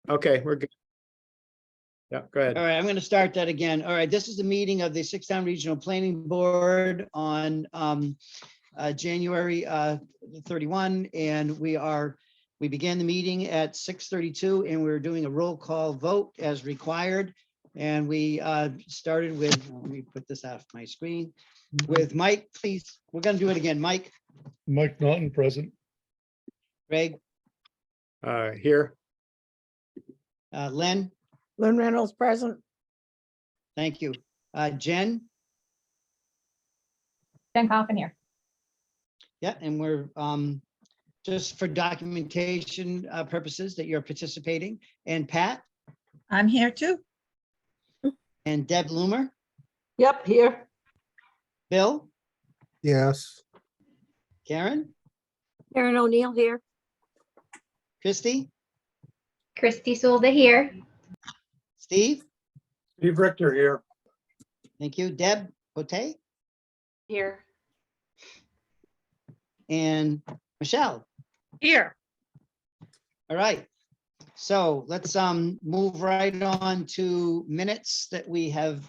Okay, we're good. Yeah, go ahead. All right, I'm going to start that again. All right, this is the meeting of the Sixtown Regional Planning Board on January 31, and we began the meeting at 6:32, and we're doing a roll call vote as required. And we started with, let me put this off my screen, with Mike, please. We're going to do it again. Mike, Mike Naughton, present. Greg, Here, Len, Lynn Reynolds present. thank you. Jen, Jen Coffin here. yeah, and we're just for documentation purposes that you're participating. And Pat I'm here too. and Deb Loomer, Yep, here. Bill, Yes. Karen, Karen O'Neill here. Christy, Christy Solda here. Steve, Steve Richter here. thank you. Deb Bote Here. and Michelle. Here. All right. So let's move right on to minutes that we have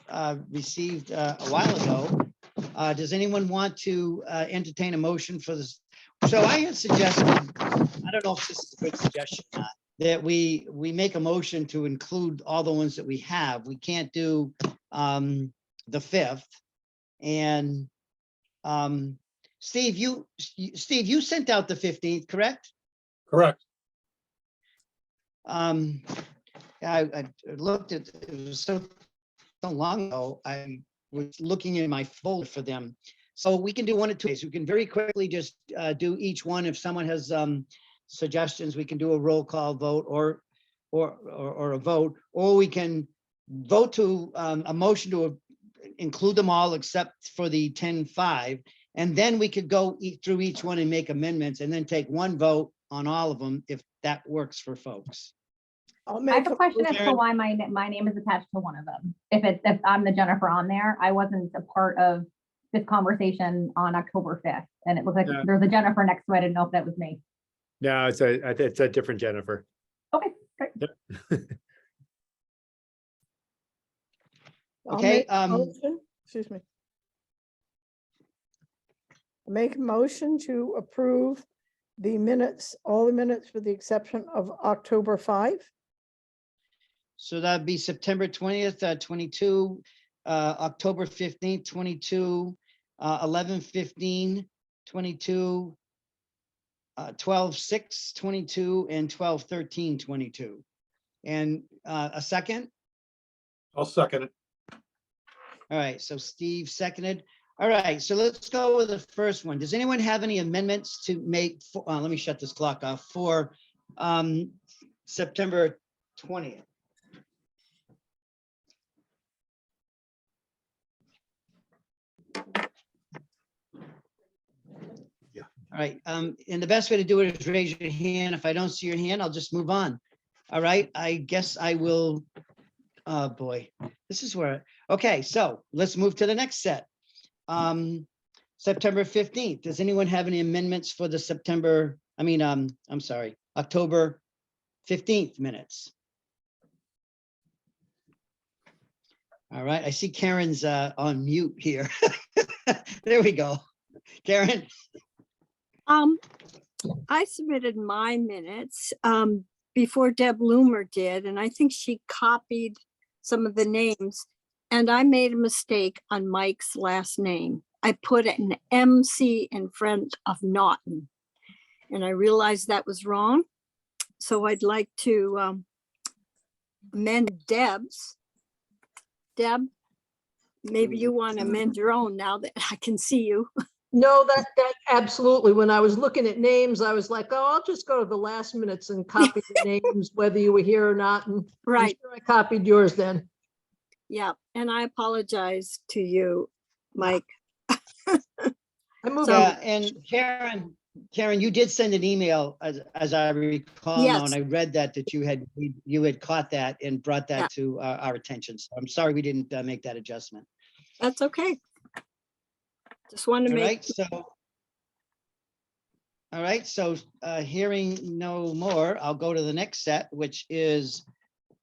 received a while ago. Does anyone want to entertain a motion for this? So I had suggested, I don't know if this is a good suggestion or not, that we make a motion to include all the ones that we have. We can't do the 5th. And Steve, you sent out the 15th, correct? Correct. I looked at, it was so long ago, I was looking in my folder for them. So we can do one of two ways. We can very quickly just do each one. If someone has suggestions, we can do a roll call vote or a vote, or we can vote to a motion to include them all except for the 10-5. And then we could go through each one and make amendments and then take one vote on all of them if that works for folks. I have a question as to why my name is attached to one of them. If I'm the Jennifer on there, I wasn't a part of this conversation on October 5th, and it looks like Yeah. there's a Jennifer next to it. I didn't know if that was me. no, it's a different Jennifer. Okay, great. Okay, Excuse me. Make a motion to approve the minutes, all the minutes with the exception of October 5. So that'd be September 20th, 22, October 15th, 22, 11/15, 22, 12/6, 22, and 12/13, 22. And a second? I'll second it. All right, so Steve seconded. All right, so let's go with the first one. Does anyone have any amendments to make? Let me shut this clock off for September 20th. Yeah. All right, and the best way to do it is raise your hand. If I don't see your hand, I'll just move on. All right, I guess I will. Oh, boy, this is where, okay, so let's move to the next set. September 15th. Does anyone have any amendments for the I'm sorry, October 15th minutes? All right, I see Karen's on mute here. There we go. Karen, I submitted my minutes before Deb Loomer did, and I think she copied some of the names, and I made a mistake on Mike's last name. I put an MC in front of Naughton, and I realized that was wrong. So I'd like to amend Deb's. Deb, maybe you want to amend your own now that I can see you. No, that absolutely. When I was looking at names, I was like, oh, I'll just go to the last minutes and copy the names, whether you were here or not. And I'm Right. sure I copied yours then. Yeah, and I apologize to you, Mike. I moved. yeah, and Karen, you did send an email as I recall now, and Yes. I read that you had caught that and brought that Yeah. to our attention. So I'm sorry we didn't make that adjustment. That's okay. Just want to All make, right, so All right, so hearing no more, I'll go to the next set, which is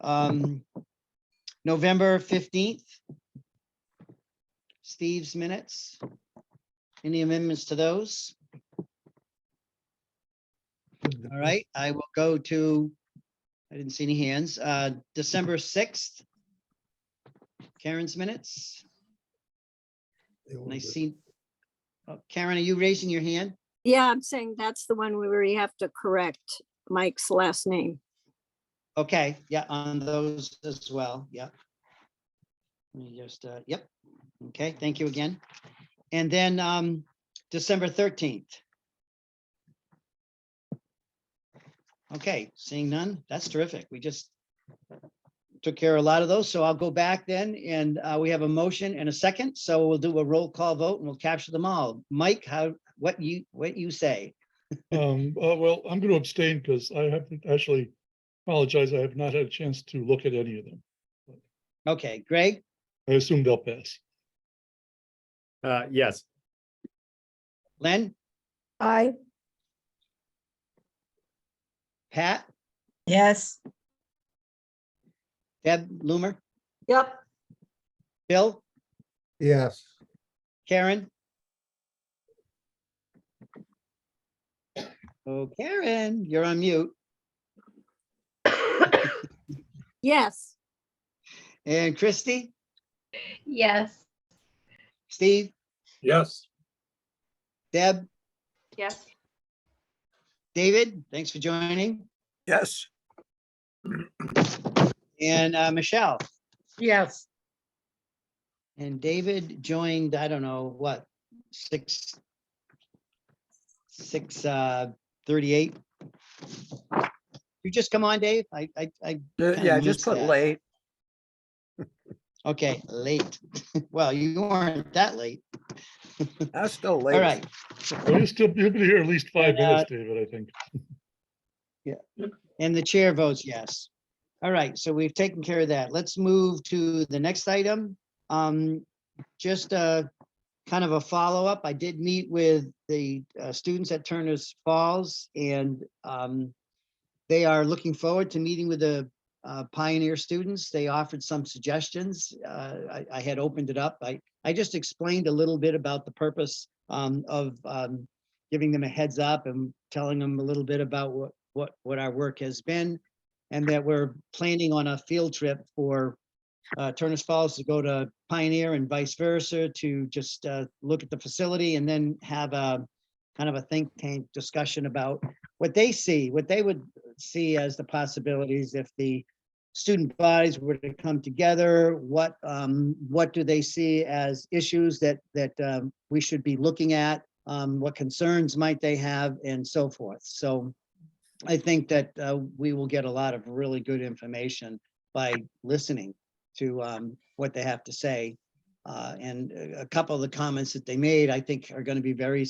November 15th. Steve's minutes. Any amendments to those? All right, I will go to, I didn't see any hands, December 6th. Karen's minutes. And I see, oh, Karen, are you raising your hand? Yeah, I'm saying that's the one where we have to correct Mike's last name. Okay, yeah, on those as well, yeah. Let me just, yep, okay, thank you again. And then December 13th. Okay, seeing none, that's terrific. We just took care of a lot of those, so I'll go back then, and we have a motion and a second, so we'll do a roll call vote and we'll capture them all. Mike, what you say? Well, I'm going to abstain because I have to actually apologize. I have not had a chance to look at any of them. Okay, Greg, I assume they'll pass. Yes, Len, Aye. Pat, Yes. Deb Loomer, Yep. Bill, Yes. Karen. Oh, Karen, you're on mute. Yes, And Christy, Yes. Steve, Yes. Deb, Yes. David, thanks for joining. Yes. And Michelle. Yes. And David joined, I don't know, what, 6:38. You just come on, Dave? I kinda Yeah, just missed put that. late. Okay, late. Well, you weren't that late. That's still late. All right. Well, you'll be here at least 5 And, minutes, David, I think. And the chair votes yes. All right, so we've taken care of that. Let's move to the next item. Just kind of a follow-up. I did meet with the students at Turner's Falls, and they are looking forward to meeting with the Pioneer students. They offered some suggestions. I had opened it up. I just explained a little bit about the purpose of giving them a heads up and telling them a little bit about what our work has been, and that we're planning on a field trip for Turner's Falls to go to Pioneer and vice versa to just look at the facility and then have a kind of a think tank discussion about what they see, what they would see as the possibilities if the student bodies were to come together. What do they see as issues that we should be looking at? What concerns might they have, and so forth. So I think that we will get a lot of really good information by listening to what they have to say. And a couple of the comments that they made, I think, are going to be very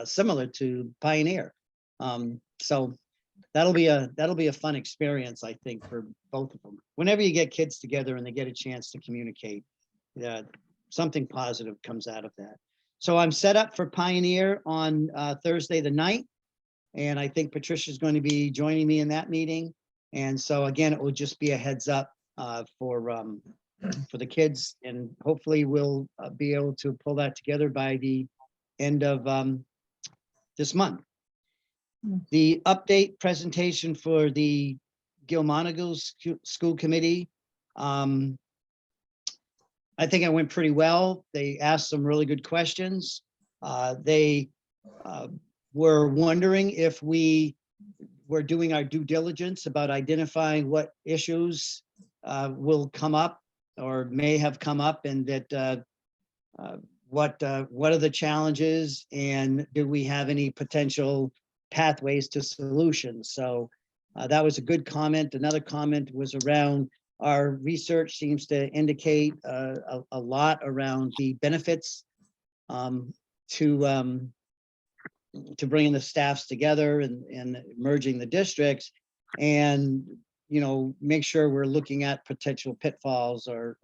similar to Pioneer. So that'll be a fun experience, I think, for both of them. Whenever you get kids together and they get a chance to communicate, something positive comes out of that. So I'm set up for Pioneer on Thursday the 9th. And I think Patricia's going to be joining me in that meeting. And so again, it will just be a heads up for the kids, and hopefully we'll be able to pull that together by the end of this month. The update presentation for the Gilmonagle School Committee. I think it went pretty well. They asked some really good questions. They were wondering if we were doing our due diligence about identifying what issues will come up or may have come up, and that what are the challenges, and do we have any potential pathways to solutions? So that was a good comment. Another comment was around our research seems to indicate a lot around the benefits to bringing the staffs together and merging the districts, and make sure we're looking at potential pitfalls or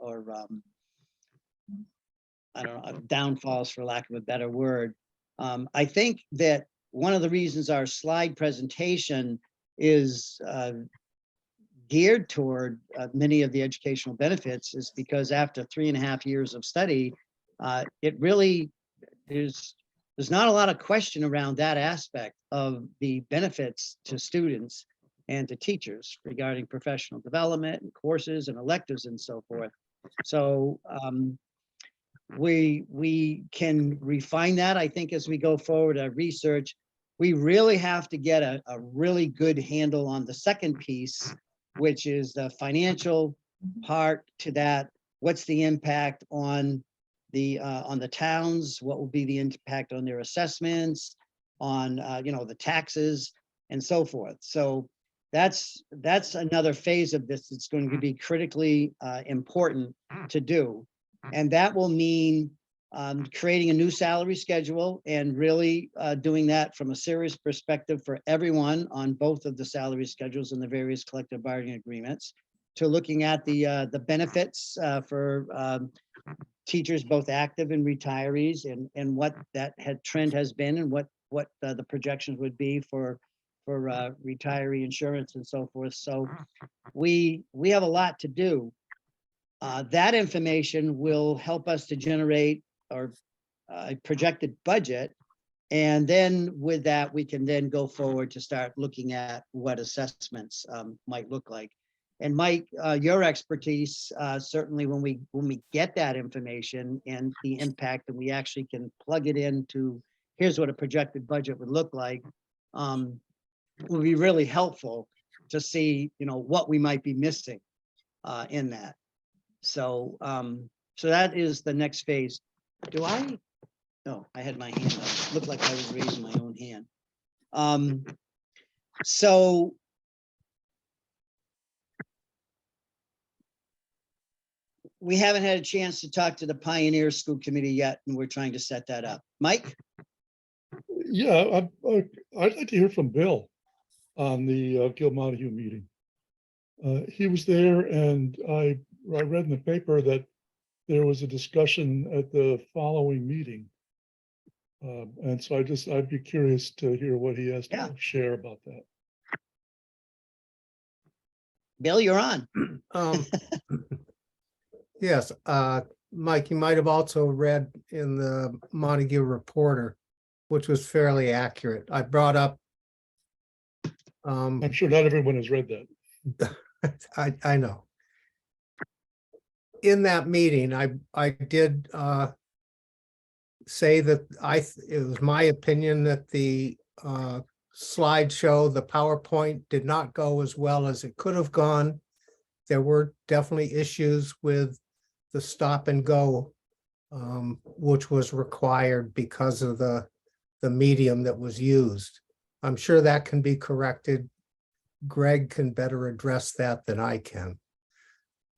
I don't know, downfalls, for lack of a better word. I think that one of the reasons our slide presentation is geared toward many of the educational benefits is because after 3.5 years of study, it really there's not a lot of question around that aspect of the benefits to students and to teachers regarding professional development and courses and electives and so forth. So we can refine that, I think, as we go forward our research. We really have to get a really good handle on the second piece, which is the financial part to that. What's the impact on the towns? What will be the impact on their assessments, on the taxes and so forth? So that's another phase of this that's going to be critically important to do. And that will mean creating a new salary schedule and really doing that from a serious perspective for everyone on both of the salary schedules and the various collective bargaining agreements, to looking at the benefits for teachers, both active and retirees, and what that trend has been, and what the projections would be for retiree insurance and so forth. So we have a lot to do. That information will help us to generate our projected budget. And then with that, we can then go forward to start looking at what assessments might look like. And Mike, your expertise, certainly when we get that information and the impact, and we actually can plug it into, here's what a projected budget would look like, will be really helpful to see, what we might be missing in that. So, so that is the next phase. No, I had my hand up. Looked like I was raising my own hand. So we haven't had a chance to talk to the Pioneer School Committee yet, and we're trying to set that up. Mike? Yeah, I'd like to hear from Bill on the Gil Montague meeting. He was there, and I read in the paper that there was a discussion at the following meeting. And so I'd be curious to hear what he has to share about that. Bill, you're on. Yes, Mike, you might have also read in the Montague Reporter, which was fairly accurate. I brought up. I'm sure not everyone has read that. I know. In that meeting, I did say that it was my opinion that the slideshow, the PowerPoint, did not go as well as it could have gone. There were definitely issues with the stop and go, which was required because of the medium that was used. I'm sure that can be corrected. Greg can better address that than I can.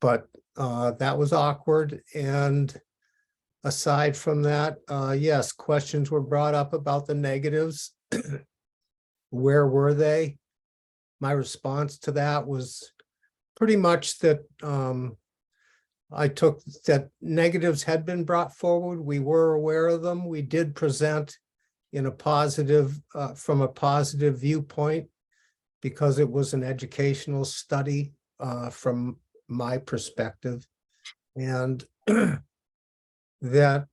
But that was awkward. And aside from that, yes, questions were brought up about the negatives. Where were they? My response to that was pretty much that I took that negatives had been brought forward. We were aware of them. We did present in a positive, from a positive viewpoint, because it was an educational study from my perspective. And that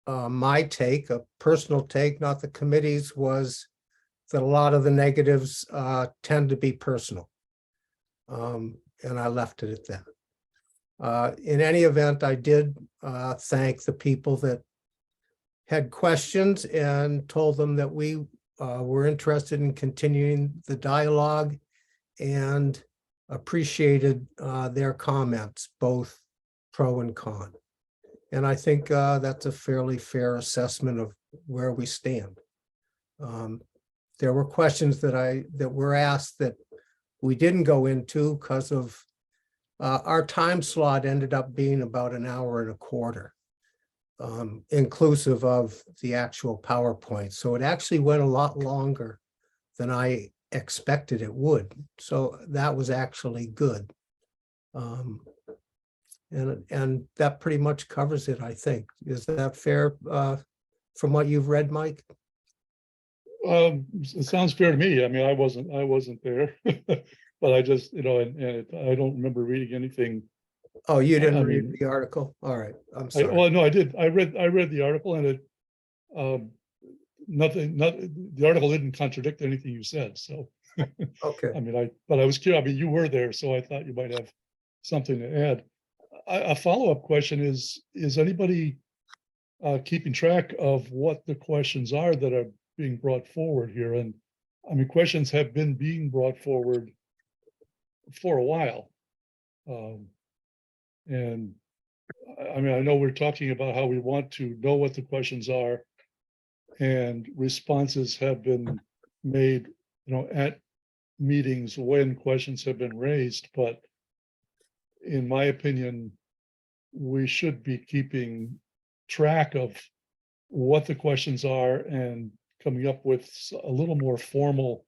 my take, a personal take, not the committee's, was that a lot of the negatives tend to be personal. And I left it at that. In any event, I did thank the people that had questions and told them that we were interested in continuing the dialogue and appreciated their comments, both pro and con. And I think that's a fairly fair assessment of where we stand. There were questions that were asked that we didn't go into because of our time slot ended up being about 1.25 hours, inclusive of the actual PowerPoint. So it actually went a lot longer than I expected it would. So that was actually good. And that pretty much covers it, I think. Is that fair from what you've read, Mike? It sounds fair to me. I mean, I wasn't there, but I just, I don't remember reading anything. Oh, you I didn't read mean- the article? All right, I'm sorry. Well, no, I did. I read the article, and it, the article didn't contradict anything you said. So, Okay. I mean, but I was curious. I mean, you were there, so I thought you might have something to add. A follow-up question is anybody keeping track of what the questions are that are being brought forward here? And I mean, questions have been being brought forward for a while. And I mean, I know we're talking about how we want to know what the questions are, and responses have been made, at meetings when questions have been raised, but in my opinion, we should be keeping track of what the questions are and coming up with a little more formal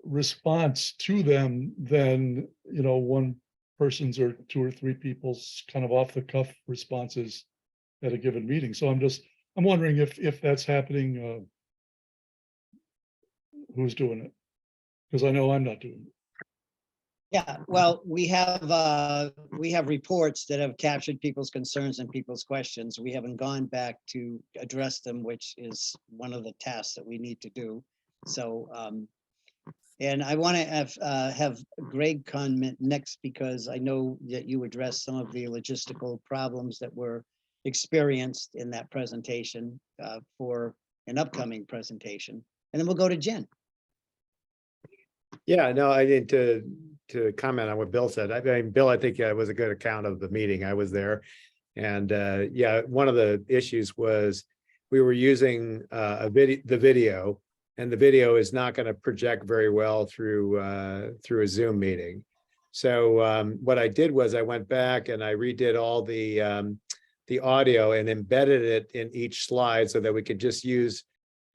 response to them than, one person's or two or three people's kind of off the cuff responses at a given meeting. So I'm wondering if that's happening, who's doing it? Because I know I'm not doing it. Yeah, well, we have reports that have captured people's concerns and people's questions. We haven't gone back to address them, which is one of the tasks that we need to do. So, and I want to have Greg comment next, because I know that you addressed some of the logistical problems that were experienced in that presentation for an upcoming presentation. And then we'll go to Jen. Yeah, no, I need to comment on what Bill said. I mean, Bill, I think was a good account of the meeting. I was there. And yeah, one of the issues was we were using the video, and the video is not going to project very well through a Zoom meeting. So what I did was I went back and I redid all the audio and embedded it in each slide so that we could just use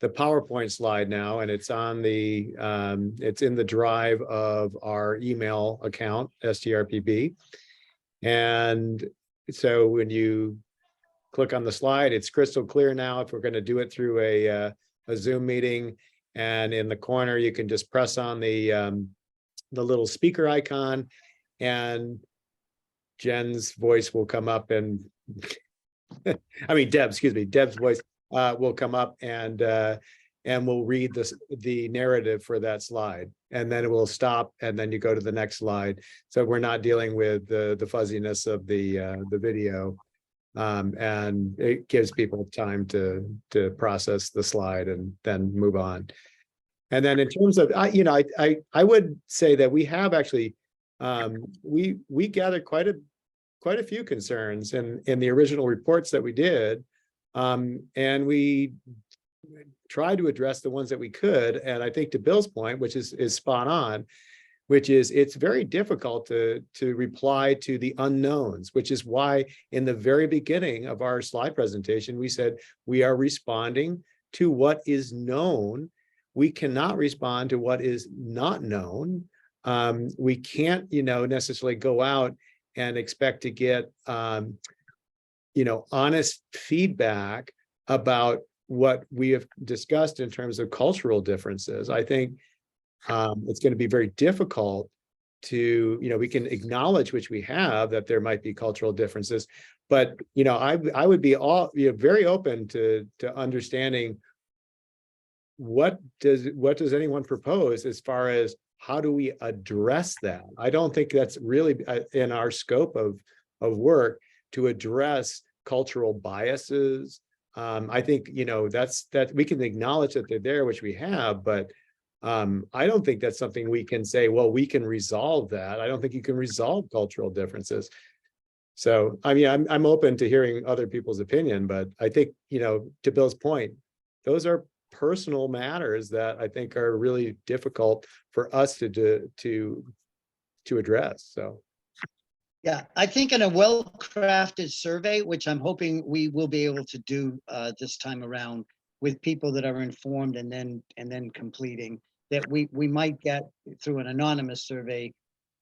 the PowerPoint slide now, and it's on it's in the drive of our email account, STRPB. And so when you click on the slide, it's crystal clear now if we're going to do it through a Zoom meeting. And in the corner, you can just press on the little speaker icon, and Jen's voice will come up, and I mean, Deb's voice will come up, and we'll read the narrative for that slide, and then it will stop, and then you go to the next slide. So we're not dealing with the fuzziness of the video, and it gives people time to process the slide and then move on. And then in terms of, I would say that we have actually we gathered quite a few concerns in the original reports that we did. And we tried to address the ones that we could. And I think to Bill's point, which is spot on, which is it's very difficult to reply to the unknowns, which is why in the very beginning of our slide presentation, we said we are responding to what is known. We cannot respond to what is not known. We can't, necessarily go out and expect to get honest feedback about what we have discussed in terms of cultural differences. I think it's going to be very difficult to, we can acknowledge, which we have, that there might be cultural differences, but I would be very open to understanding what does anyone propose as far as how do we address that. I don't think that's really in our scope of work to address cultural biases. I think, that we can acknowledge that they're there, which we have, but I don't think that's something we can say, well, we can resolve that. I don't think you can resolve cultural differences. So, I mean, I'm open to hearing other people's opinion, but I think, to Bill's point, those are personal matters that I think are really difficult for us to address. So. Yeah, I think in a well-crafted survey, which I'm hoping we will be able to do this time around with people that are informed and then completing, that we might get through an anonymous survey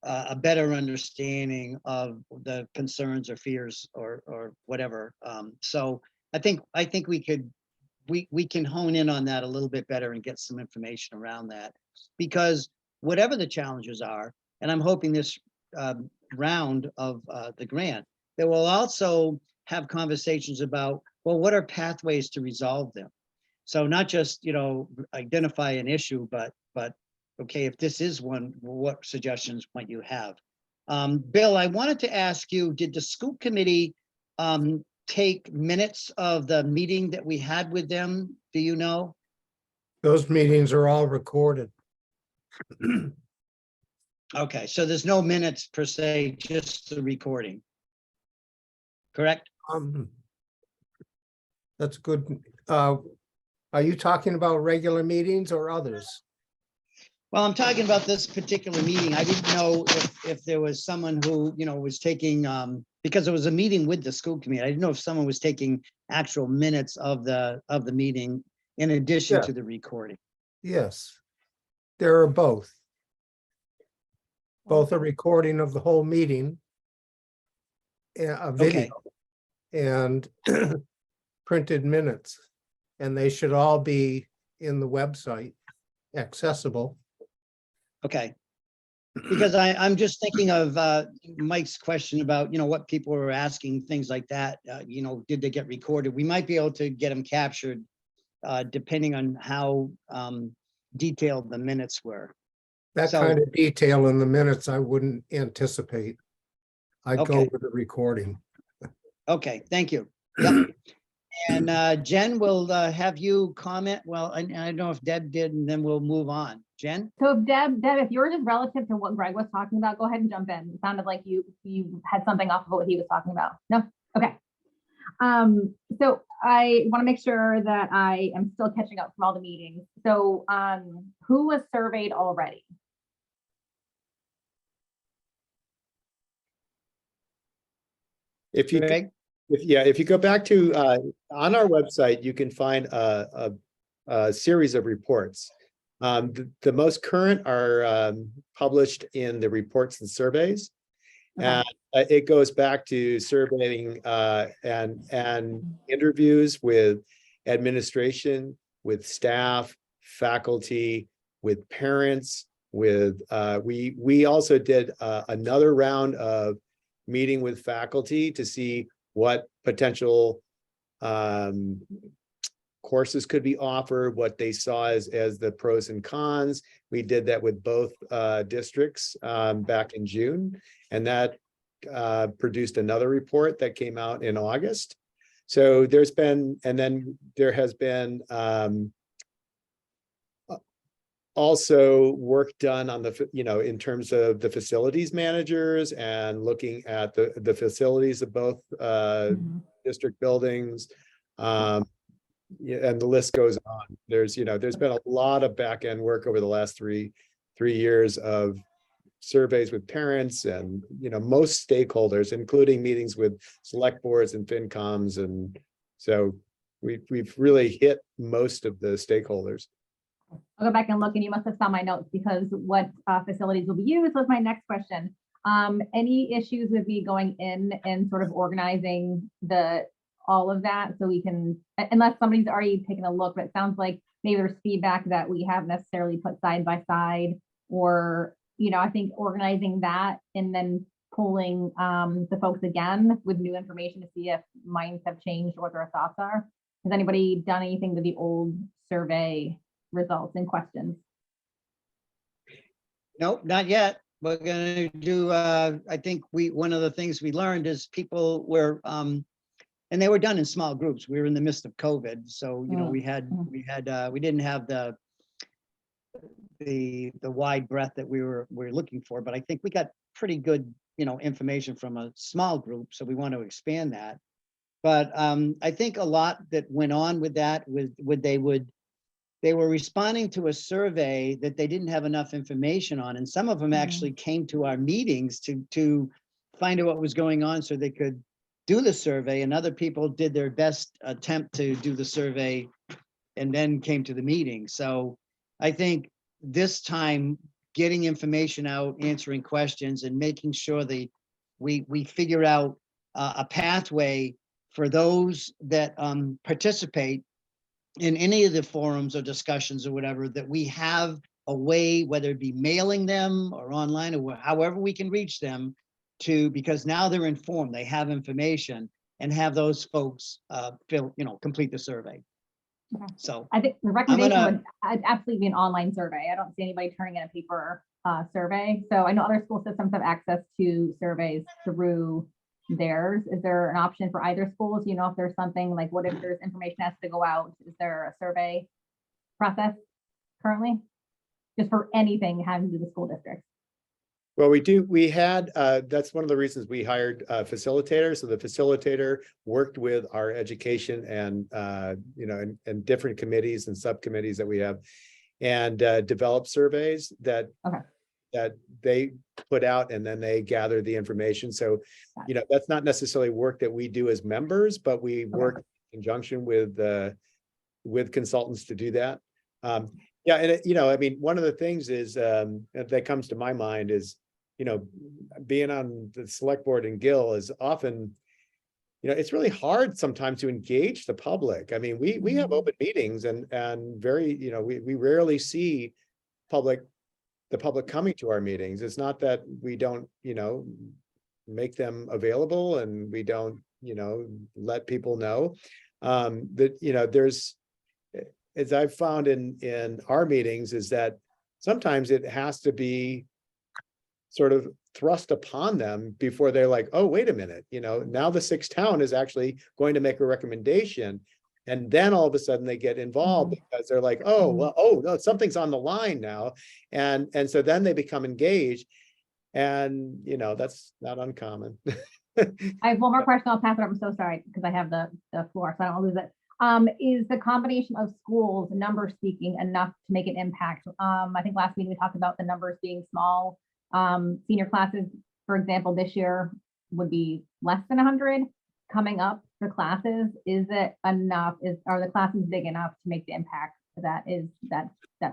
a better understanding of the concerns or fears or whatever. So I think we could we can hone in on that a little bit better and get some information around that. Because whatever the challenges are, and I'm hoping this round of the grant, they will also have conversations about, well, what are pathways to resolve them? So not just, identify an issue, but okay, if this is one, what suggestions might you have? Bill, I wanted to ask you, did the school committee take minutes of the meeting that we had with them? Do you know? Those meetings are all recorded. Okay, so there's no minutes per se, just the recording. Correct? That's good. Are you talking about regular meetings or others? Well, I'm talking about this particular meeting. I didn't know if there was someone who, was taking, because it was a meeting with the school committee. I didn't know if someone was taking actual minutes of the meeting in addition Yeah. to the recording. Yes, there are both. Both a recording of the whole meeting, a video, and printed minutes. And they should all be in the website, accessible. Okay. Because I'm just thinking of Mike's question about, what people were asking, things like that. Did they get recorded? We might be able to get them captured depending on how detailed the minutes were. That So- kind of detail in the minutes, I wouldn't anticipate. I'd go Okay. with the recording. Okay, thank you. Yep. And Jen will have you comment. Well, I don't know if Deb did, and then we'll move on. Jen? So if Deb, if yours is relative to what Greg was talking about, go ahead and jump in. It sounded like you had something off of what he was talking about. No? Okay. So I want to make sure that I am still catching up from all the meetings. So who was surveyed already? If you, Greg? if you go back to, on our website, you can find a series of reports. The most current are published in the reports and surveys. Okay. And it goes back to surveying and interviews with administration, with staff, faculty, with parents, with we also did another round of meeting with faculty to see what potential courses could be offered, what they saw as the pros and cons. We did that with both districts back in June, and that produced another report that came out in August. So there's been, and then there has been also work done on the, in terms of the facilities managers and looking at the facilities of both district buildings. Yeah, and the list goes on. There's been a lot of back end work over the last three years of surveys with parents and most stakeholders, including meetings with select boards and FinComs, and so we've really hit most of the stakeholders. I'll go back and look, and you must have found my notes, because what facilities will be used was my next question. Any issues with me going in and sort of organizing all of that, so we can, unless somebody's already taken a look, but it sounds like maybe there's feedback that we haven't necessarily put side by side, or, I think organizing that and then polling the folks again with new information to see if minds have changed or what their thoughts are. Has anybody done anything with the old survey results and questions? Nope, not yet. We're gonna do, I think one of the things we learned is people were, and they were done in small groups. We were in the midst of COVID. So, we didn't have the wide breadth that we were looking for, but I think we got pretty good, information from a small group. So we want to expand that. But I think a lot that went on with that they were responding to a survey that they didn't have enough information on. And some of them actually came to our meetings to find out what was going on so they could do the survey, and other people did their best attempt to do the survey and then came to the meeting. So I think this time getting information out, answering questions, and making sure that we figure out a pathway for those that participate in any of the forums or discussions or whatever, that we have a way, whether it be mailing them or online or however we can reach them to, because now they're informed, they have information, and have those folks complete the survey. Okay. So I think the recommendation gonna- would absolutely be an online survey. I don't see anybody turning in a paper survey. So I know other school systems have access to surveys through theirs. Is there an option for either schools? You know, if there's something like, what if there's information has to go out? Is there a survey process currently? Just for anything having to do with school districts? Well, we had, that's one of the reasons we hired facilitators. So the facilitator worked with our education and, and different committees and subcommittees that we have, and developed surveys that they put out, and then they gather the information. So, that's not necessarily work that we do as members, but we work in conjunction with consultants to do that. Yeah, and I mean, one of the things is that comes to my mind is, being on the select board in Gill is often, it's really hard sometimes to engage the public. I mean, we have open meetings and very, we rarely see the public coming to our meetings. It's not that we don't, make them available and we don't, let people know. That, there's, as I've found in our meetings, is that sometimes it has to be sort of thrust upon them before they're like, oh, wait a minute, now the sixth town is actually going to make a recommendation. And then all of a sudden they get involved because they're like, oh, well, oh, no, something's on the line now. And so then they become engaged. And, that's not uncommon. I have one more question. I'll pass it up. I'm so sorry because I have the floor, so I don't lose it. Is the combination of schools, number speaking, enough to make an impact? I think last meeting we talked about the numbers being small. Senior classes, for example, this year would be less than 100. Coming up for classes, is it enough? Are the classes big enough to make the impact that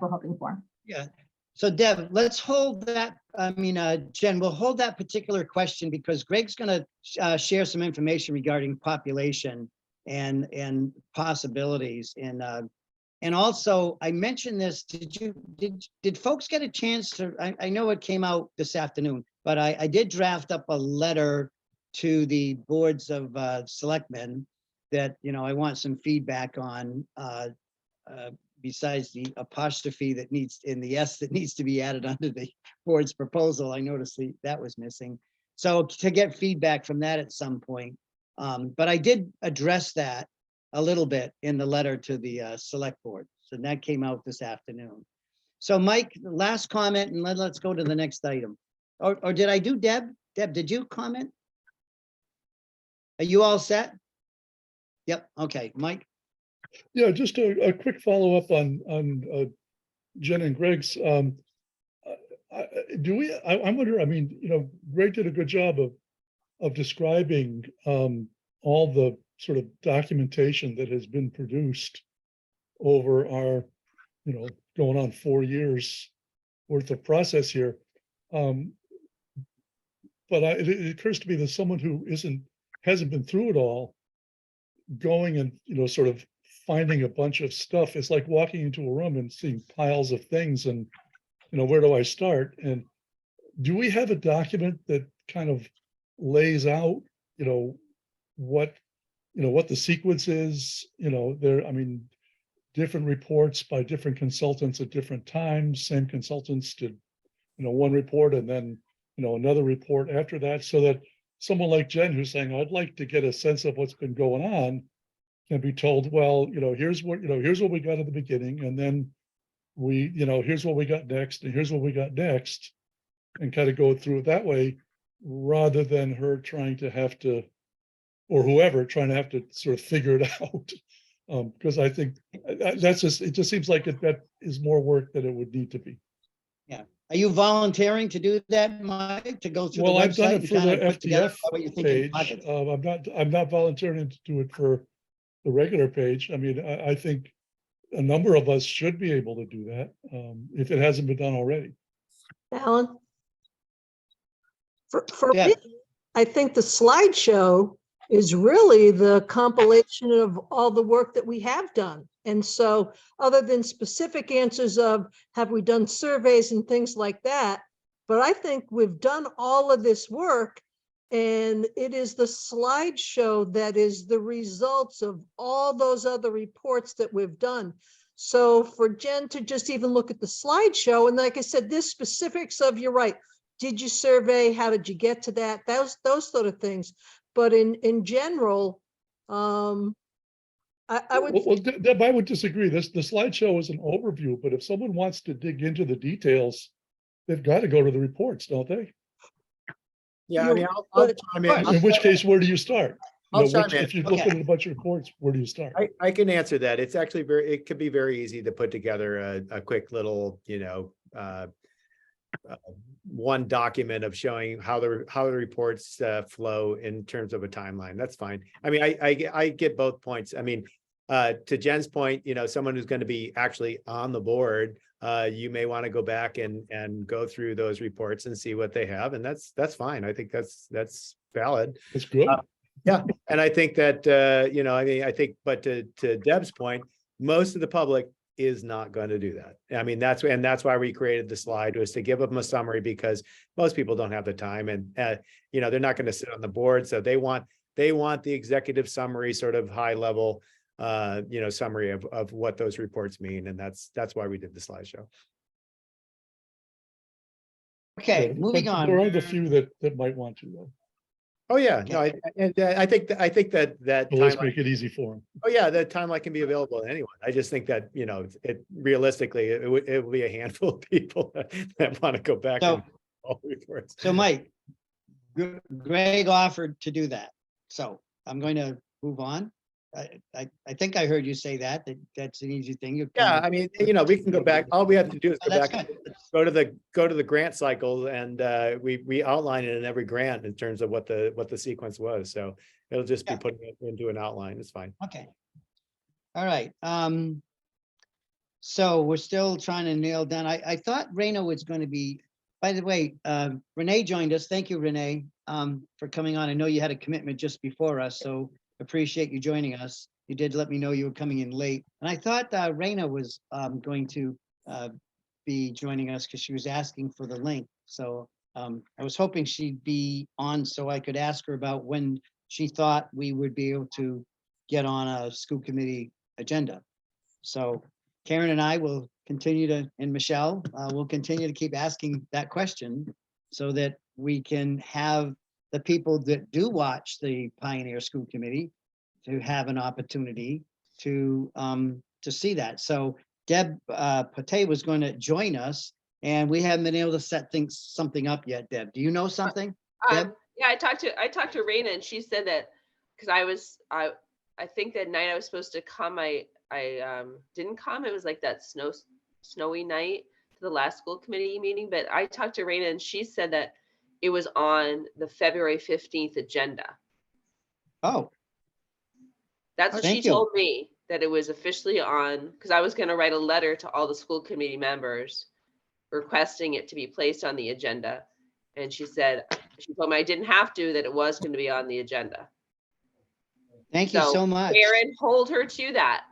we're hoping for? Yeah. So Deb, let's hold that. I mean, Jen, we'll hold that particular question because Greg's going to share some information regarding population and possibilities. And also, I mentioned this. Did folks get a chance to? I know it came out this afternoon, but I did draft up a letter to the boards of selectmen that I want some feedback on. Besides the apostrophe that needs in the S that needs to be added under the board's proposal, I noticed that was missing. So to get feedback from that at some point, but I did address that a little bit in the letter to the select board. So that came out this afternoon. So Mike, last comment, and let's go to the next item. Or did I do Deb? Deb, did you comment? Are you all set? Yep. Okay, Mike. Yeah, just a quick follow-up on Jen and Greg's. I'm wondering, I mean, Greg did a good job of describing all the sort of documentation that has been produced over our, going on 4 years worth of process here. But it occurs to me that someone who hasn't been through it all, going and, sort of finding a bunch of stuff is like walking into a room and seeing piles of things and, where do I start? And do we have a document that kind of lays out, what the sequence is, I mean, different reports by different consultants at different times, same consultants did, one report and then, another report after that, so that someone like Jen who's saying, I'd like to get a sense of what's been going on, can be told, well, here's what we got at the beginning, and then here's what we got next, and here's what we got next, and kind of go through it that way, rather than her trying to have to, or whoever trying to have to sort of figure it out. Because I think it just seems like that is more work than it would need to be. Yeah. Are you volunteering to do that, Mike, to go through the Well, I've done website it and for kind the of put together FTF what you think in page. buckets? I'm not volunteering to do it for the regular page. I mean, I think a number of us should be able to do that if it hasn't been done already. Alan? For Yeah. me, I think the slideshow is really the compilation of all the work that we have done. And so other than specific answers of, have we done surveys and things like that? But I think we've done all of this work, and it is the slideshow that is the results of all those other reports that we've done. So for Jen to just even look at the slideshow, and like I said, there's specifics of, you're right, did you survey? How did you get to that? Those sort of things. But in general, I would, Well, Deb, I would disagree. The slideshow is an overview, but if someone wants to dig into the details, they've got to go to the reports, don't they? Yeah, I mean, I'll but- chime in. In which case, where do you start? You I'll know, chime in. if you're looking Okay. at a bunch of reports, where do you start? I can answer that. It's actually it could be very easy to put together a quick little, one document of showing how the reports flow in terms of a timeline. That's fine. I mean, I get both points. I mean, to Jen's point, someone who's going to be actually on the board, you may want to go back and go through those reports and see what they have, and that's fine. I think that's valid. It's good. Yeah, and I think that but to Deb's point, most of the public is not going to do that. I mean, that's why we created the slide, was to give them a summary, because most people don't have the time, and they're not going to sit on the board, so they want the executive summary, sort of high level summary of what those reports mean, and that's why we did the slideshow. Okay, But moving there on. are the few that might want to, though. Oh yeah, no, I think that So let's timeline. make it easy for them. Oh yeah, that timeline can be available to anyone. I just think that it realistically it will be a handful of people that want to go back So- and all reports. So Mike, Greg offered to do that. So I'm going to move on. I think I heard you say that's an easy thing. You Yeah, I mean, we can go back. All we have to do is Oh, go that's back, good. go to the grant cycle, and we outline it in every grant in terms of what the sequence was. So it'll just be Yeah. putting it into an outline. It's fine. Okay. All right. So we're still trying to nail down. I thought Raina was going to be, by the way, Renee joined us. Thank you, Renee, for coming on. I know you had a commitment just before us, so appreciate you joining us. You did let me know you were coming in late. And I thought Raina was going to be joining us because she was asking for the link. So I was hoping she'd be on so I could ask her about when she thought we would be able to get on a school committee agenda. So Karen and I will continue to, and Michelle, will continue to keep asking that question so that we can have the people that do watch the Pioneer School Committee to have an opportunity to see that. So Deb Pate was going to join us, and we haven't been able to set something up yet. Deb, do you know something? Deb? Yeah, I talked to Raina, and she said that, because I think that night I was supposed to come, I didn't come. It was like that snowy night to the last school committee meeting. But I talked to Raina, and she said that it was on the February 15th agenda. Oh, That's what she Thank you. told me, that it was officially on, because I was going to write a letter to all the school committee members requesting it to be placed on the agenda. And she told me I didn't have to, that it was going to be on the agenda. thank you so much. Karen, hold her to that.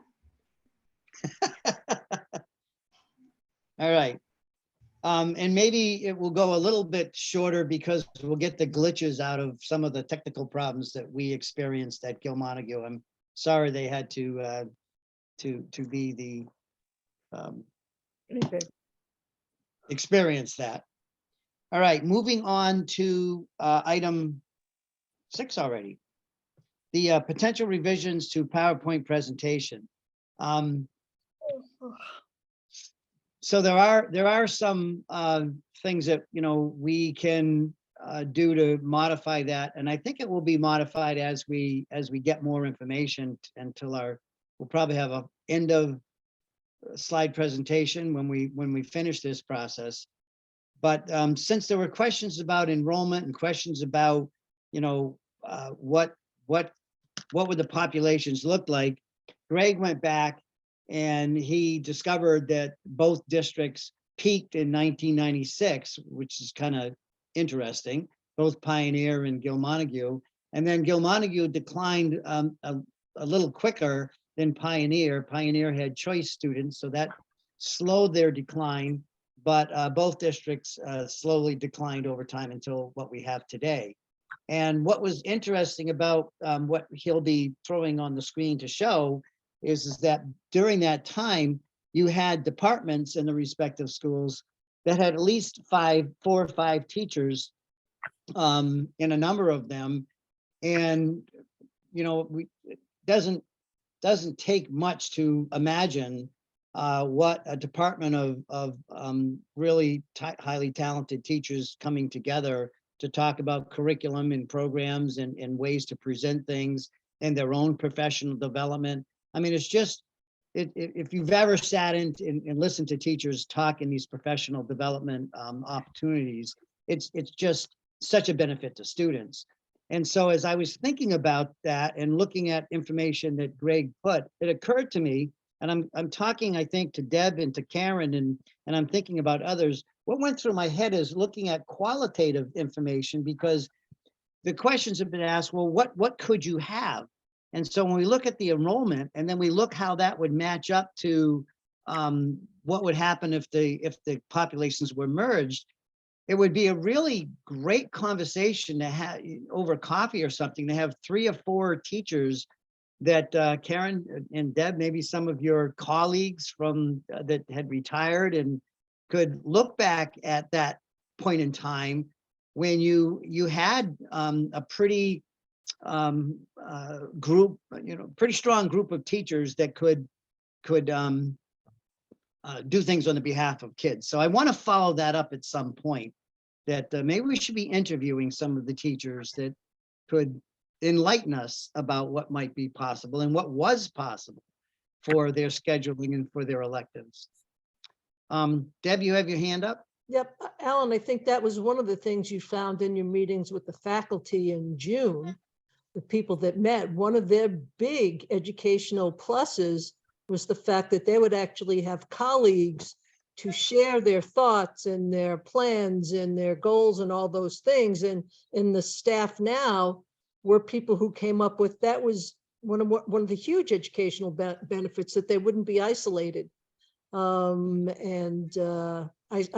All right. And maybe it will go a little bit shorter because we'll get the glitches out of some of the technical problems that we experienced at Gilmontague. I'm sorry they had to be the experience that. All right, moving on to item 6 already. The potential revisions to PowerPoint presentation. So there are some things that we can do to modify that, and I think it will be modified as we get more information until we'll probably have a end of slide presentation when we finish this process. But since there were questions about enrollment and questions about what would the populations look like, Greg went back and he discovered that both districts peaked in 1996, which is kind of interesting, both Pioneer and Gilmontague. And then Gilmontague declined a little quicker than Pioneer. Pioneer had choice students, so that slowed their decline. But both districts slowly declined over time until what we have today. And what was interesting about what he'll be throwing on the screen to show is that during that time, you had departments in the respective schools that had at least 4 or 5 teachers in a number of them. And, you know, it doesn't take much to imagine what a department of really highly talented teachers coming together to talk about curriculum and programs and ways to present things and their own professional development. I mean, it's just, if you've ever sat in and listened to teachers talk in these professional development opportunities, it's just such a benefit to students. And so as I was thinking about that and looking at information that Greg put, it occurred to me, and I'm talking, I think, to Deb and to Karen, and I'm thinking about others. What went through my head is looking at qualitative information, because the questions have been asked, well, what could you have? And so when we look at the enrollment and then we look how that would match up to what would happen if the populations were merged, it would be a really great conversation to have over coffee or something, to have 3 or 4 teachers that Karen and Deb, maybe some of your colleagues from that had retired, and could look back at that point in time when you had a pretty group, pretty strong group of teachers that could do things on the behalf of kids. So I want to follow that up at some point, that maybe we should be interviewing some of the teachers that could enlighten us about what might be possible and what was possible for their scheduling and for their electives. Deb, you have your hand up? Yep, Alan, I think that was one of the things you found in your meetings with the faculty in June, the people that met. One of their big educational pluses was the fact that they would actually have colleagues to share their thoughts and their plans and their goals and all those things. And in the staff now were people who came up with, that was one of the huge educational benefits, that they wouldn't be isolated. I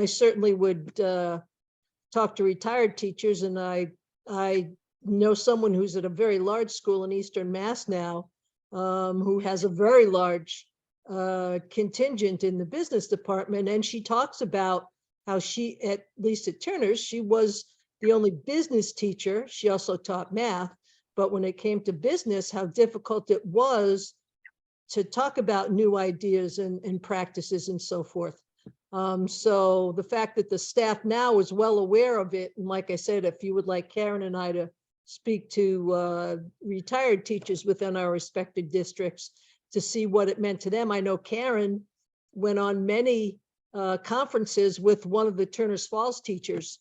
certainly would talk to retired teachers, and I know someone who's at a very large school in Eastern Mass now, who has a very large contingent in the business department, and she talks about how she, at least at Turner's, she was the only business teacher. She also taught math, but when it came to business, how difficult it was to talk about new ideas and practices and so forth. So the fact that the staff now is well aware of it, and like I said, if you would like Karen and I to speak to retired teachers within our respective districts to see what it meant to them. I know Karen went on many conferences with one of the Turner's Falls teachers,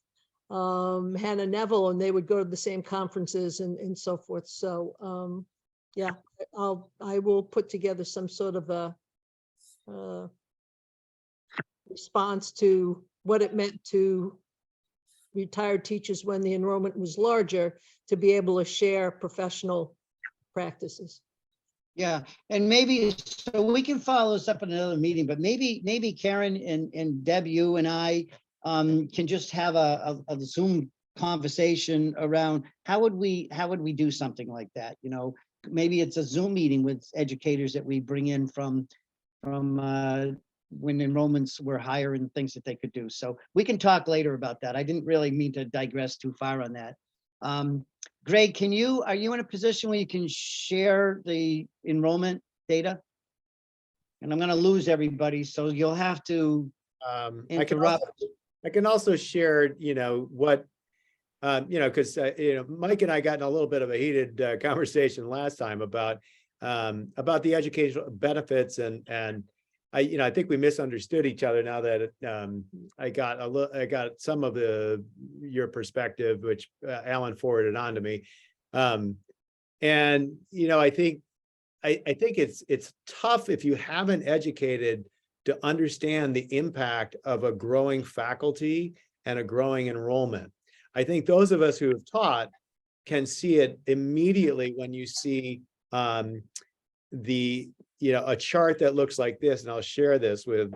Hannah Neville, and they would go to the same conferences and so forth. So yeah, I will put together some sort of a response to what it meant to retired teachers when the enrollment was larger, to be able to share professional practices. Yeah, and maybe, so we can follow this up in another meeting, but maybe Karen and Deb, you and I can just have a Zoom conversation around how would we do something like that? You know, maybe it's a Zoom meeting with educators that we bring in from when enrollments were higher and things that they could do. So we can talk later about that. I didn't really mean to digress too far on that. Greg, are you in a position where you can share the enrollment data? And I'm going to lose everybody, so you'll have to interrupt. I can also share, what, because, Mike and I got in a little bit of a heated conversation last time about the educational benefits, and I think we misunderstood each other. Now that I got some of your perspective, which Alan forwarded on to me, and I think it's tough if you haven't educated to understand the impact of a growing faculty and a growing enrollment. I think those of us who have taught can see it immediately when you see a chart that looks like this, and I'll share this with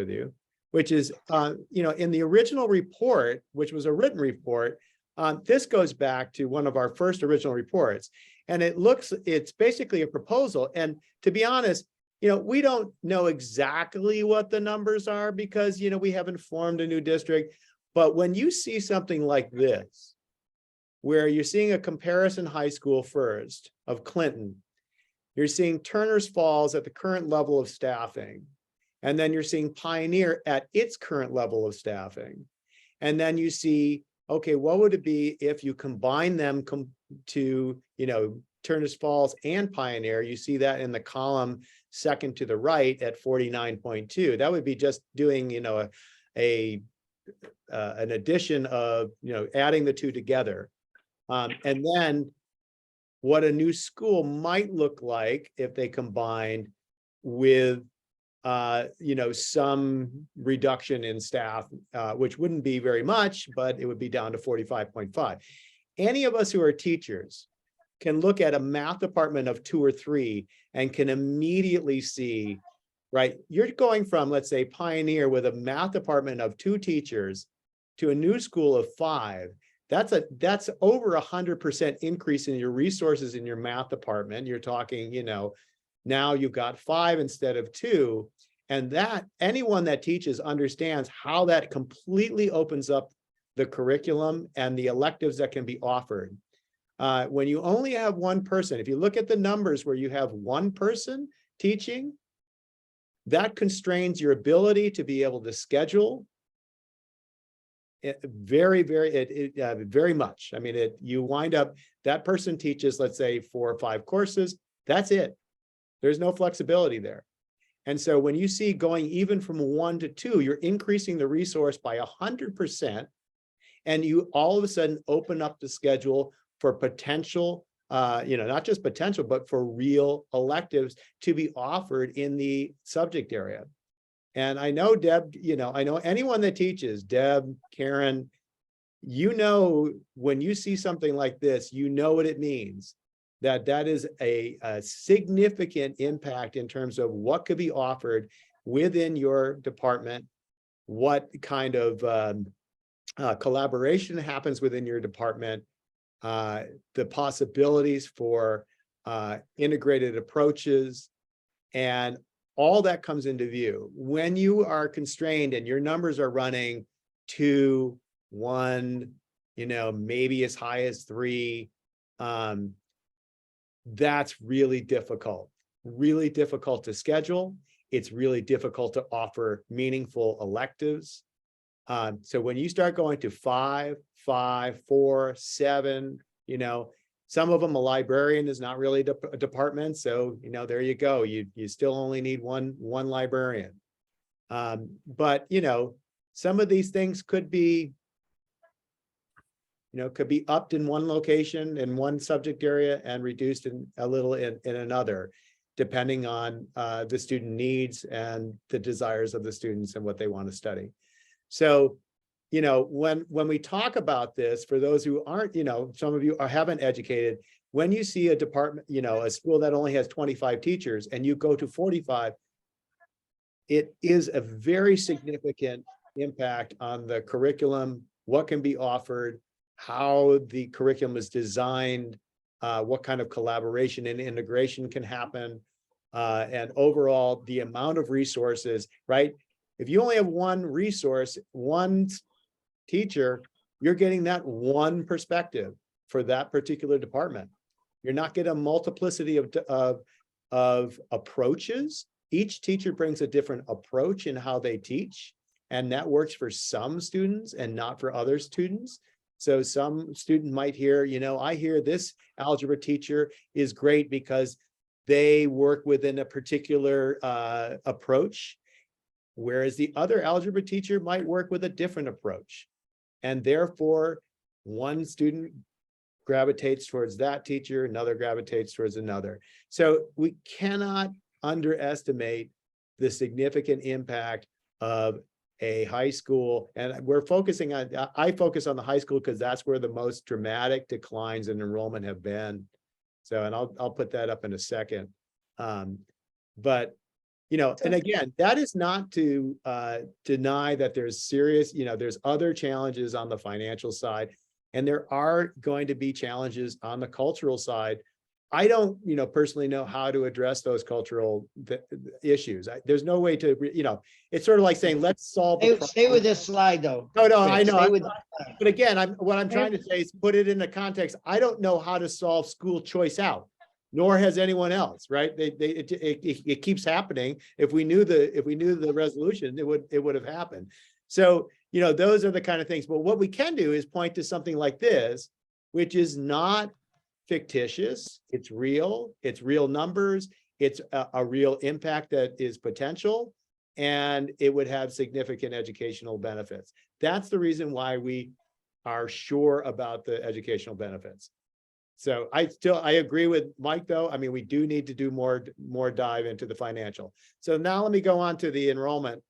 you, which is in the original report, which was a written report. This goes back to one of our first original reports, and it's basically a proposal. And to be honest, we don't know exactly what the numbers are because, we haven't formed a new district. But when you see something like this, where you're seeing a comparison high school first of Clinton, you're seeing Turner's Falls at the current level of staffing, and then you're seeing Pioneer at its current level of staffing. And then you see, okay, what would it be if you combine them to, Turner's Falls and Pioneer? You see that in the column second to the right at 49.2. That would be just doing, an addition of, adding the two together. And then what a new school might look like if they combined with some reduction in staff, which wouldn't be very much, but it would be down to 45.5. Any of us who are teachers can look at a math department of 2 or 3 and can immediately see, right? You're going from, let's say, Pioneer with a math department of 2 teachers to a new school of 5. That's over 100% increase in your resources in your math department. You're talking, now you've got 5 instead of 2. And that anyone that teaches understands how that completely opens up the curriculum and the electives that can be offered. When you only have one person, if you look at the numbers where you have one person teaching, that constrains your ability to be able to schedule very, very much. I mean, you wind up, that person teaches, let's say 4 or 5 courses, that's it. There's no flexibility there. And so when you see going even from 1 to 2, you're increasing the resource by 100%. And you all of a sudden open up the schedule for potential, not just potential, but for real electives to be offered in the subject area. And I know Deb, I know anyone that teaches, Deb, Karen, when you see something like this, what it means. That is a significant impact in terms of what could be offered within your department, what kind of collaboration happens within your department, the possibilities for integrated approaches, and all that comes into view. When you are constrained and your numbers are running 2, 1, maybe as high as 3, that's really difficult to schedule. It's really difficult to offer meaningful electives. So when you start going to 5, 4, 7, some of them, a librarian is not really a department. So, there you go. You still only need one librarian. But, some of these things could be, upped in one location in one subject area and reduced a little in another, depending on the student needs and the desires of the students and what they want to study. So, when we talk about this, for those who aren't, some of you haven't educated, when you see a department, a school that only has 25 teachers and you go to 45, it is a very significant impact on the curriculum, what can be offered, how the curriculum is designed, what kind of collaboration and integration can happen, and overall the amount of resources, right? If you only have one resource, one teacher, you're getting that one perspective for that particular department. You're not getting a multiplicity of approaches. Each teacher brings a different approach in how they teach, and that works for some students and not for other students. So some student might hear, I hear this algebra teacher is great because they work within a particular approach, whereas the other algebra teacher might work with a different approach. And therefore, one student gravitates towards that teacher, another gravitates towards another. So we cannot underestimate the significant impact of a high school, and we're focusing on, I focus on the high school because that's where the most dramatic declines in enrollment have been. So, and I'll put that up in a second. But, you know, and again, that is not to deny that there's serious, you know, there's other challenges on the financial side, and there are going to be challenges on the cultural side. I don't, you know, personally know how to address those cultural issues. There's no way to, you know, it's sort of like saying, let's solve the Stay with problem. this slide, though. No, I Rick, know. stay with- But again, what I'm trying to say is put it into context. I don't know how to solve school choice out, nor has anyone else, right? It keeps happening. If we knew the resolution, it would have happened. So, you know, those are the kind of things. But what we can do is point to something like this, which is not fictitious. It's real numbers. It's a real impact that is potential, and it would have significant educational benefits. That's the reason why we are sure about the educational benefits. So I agree with Mike, though. I mean, we do need to do more dive into the financial. So now let me go on to the enrollment.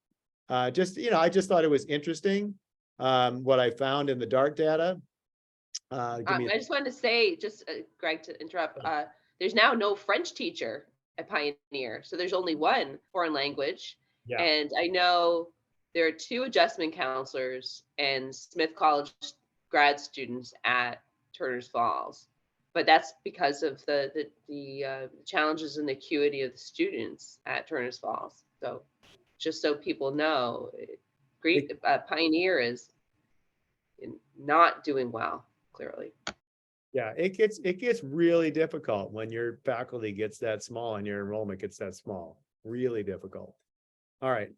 I just thought it was interesting what I found in the DART data. I just wanted to say, Greg, to interrupt, there's now no French teacher at Pioneer. So there's only one foreign language. Yeah. And I know there are 2 adjustment counselors and Smith College grad students at Turner's Falls. But that's because of the challenges and the acuity of the students at Turner's Falls. So just so people know, Pioneer is not doing well, clearly. Yeah, it gets really difficult when your faculty gets that small and your enrollment gets that small. Really difficult. All right.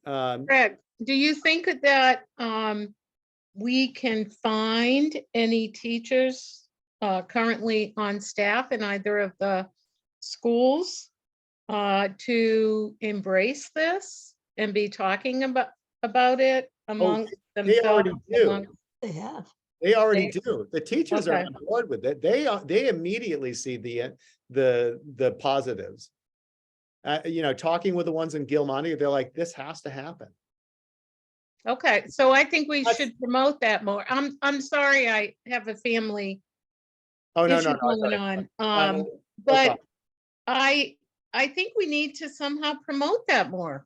Greg, do you think that we can find any teachers currently on staff in either of the schools to embrace this and be talking about it among they already themselves? do. They have. They already do. The teachers are Okay. on board with it. They immediately see the positives. You know, talking with the ones in Gilmani, they're like, this has to happen. Okay, so I think we That's- should promote that more. I'm sorry, I have a family Oh, no, issue no, going sorry. on. No But problem. I think we need to somehow promote that more.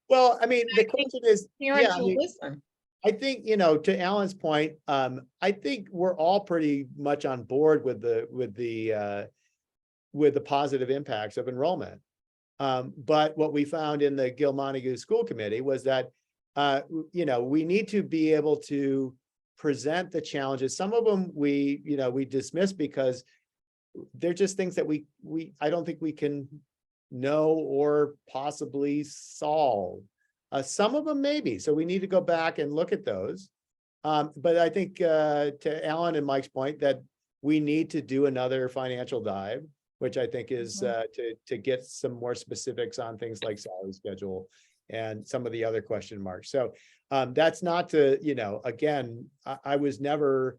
Well, I mean, the I think question is, Parents I will mean, listen. I think, you know, to Alan's point, I think we're all pretty much on board with the positive impacts of enrollment. But what we found in the Gilmontague School Committee was that, you know, we need to be able to present the challenges. Some of them we dismiss because they're just things that I don't think we can know or possibly solve. Some of them maybe, so we need to go back and look at those. But I think to Alan and Mike's point that we need to do another financial dive, which I think is to get some more specifics on things like salary schedule and some of the other question marks. So that's not to, you know, again, I was never,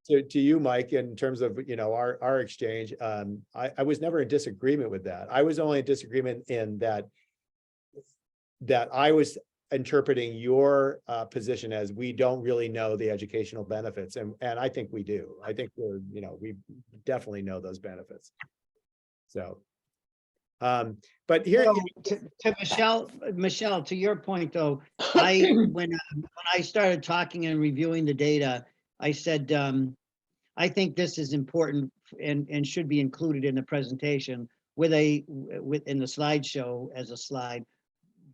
to you, Mike, in terms of, you know, our exchange, I was never in disagreement with that. I was only in disagreement in that I was interpreting your position as we don't really know the educational benefits, and I think we do. I think we definitely know those benefits. So, but here, So, to Michelle, to your point, though, when I started talking and reviewing the data, I said, I think this is important and should be included in the presentation in the slideshow as a slide,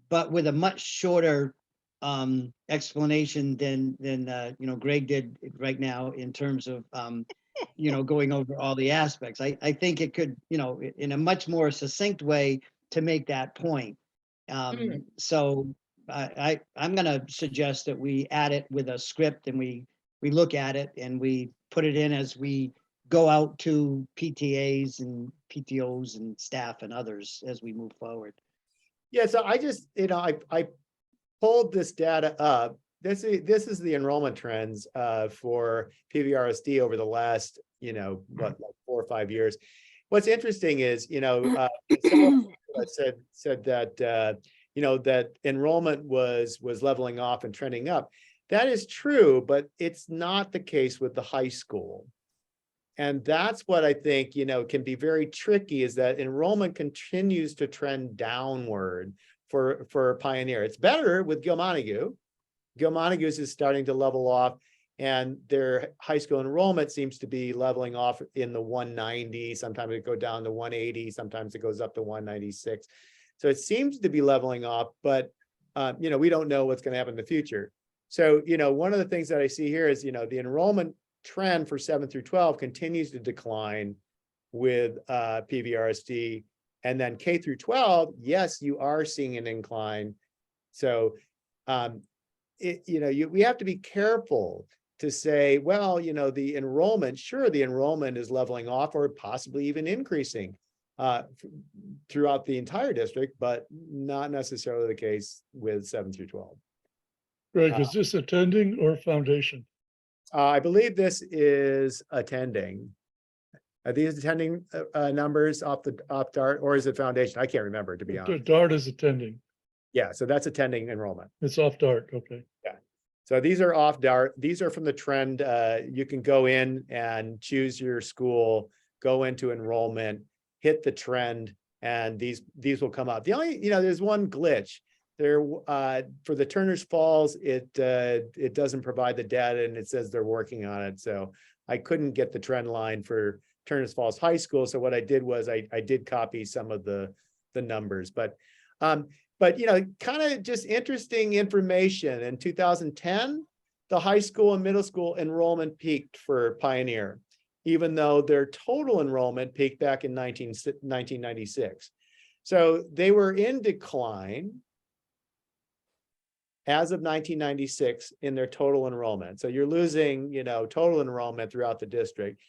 but with a much shorter explanation than you know, Greg did right now in terms of you know, going over all the aspects. I think it could, you know, in a much more succinct way to make that point. So I'm gonna suggest that we add it with a script and we look at it and we put it in as we go out to PTAs and PTOs and staff and others as we move forward. yeah, so I just, you know, I pulled this data up. This is the enrollment trends for PVRSD over the last, you know, like 4 or 5 years. What's interesting is, you know, someone said that that enrollment was leveling off and trending up. That is true, but it's not the case with the high school. And that's what I think, can be very tricky, is that enrollment continues to trend downward for Pioneer. It's better with Gil-Montague. Gil-Montague's is starting to level off, and their high school enrollment seems to be leveling off in the 190. Sometimes it go down to 180. Sometimes it goes up to 196. So it seems to be leveling off, but we don't know what's going to happen in the future. So, one of the things that I see here is, the enrollment trend for 7 through 12 continues to decline with PVRSD. And then K through 12, yes, you are seeing an incline. So, we have to be careful to say, well, the enrollment, sure, the enrollment is leveling off or possibly even increasing throughout the entire district, but not necessarily the case with 7 through 12. Greg, is this attending or foundation? I believe this is attending. Are these attending numbers off DART, or is it foundation? I can't remember, to be honest. DART is attending. Yeah, so that's attending enrollment. It's off DART, okay. So these are off DART. These are from the trend. You can go in and choose your school, go into enrollment, hit the trend, and these will come up. The only, there's one glitch there for the Turner's Falls. It doesn't provide the data, and it says they're working on it. So I couldn't get the trend line for Turner's Falls High School. So what I did was I did copy some of the numbers, but kind of just interesting information. In 2010, the high school and middle school enrollment peaked for Pioneer, even though their total enrollment peaked back in 1996. So they were in decline as of 1996 in their total enrollment. So you're losing, total enrollment throughout the district.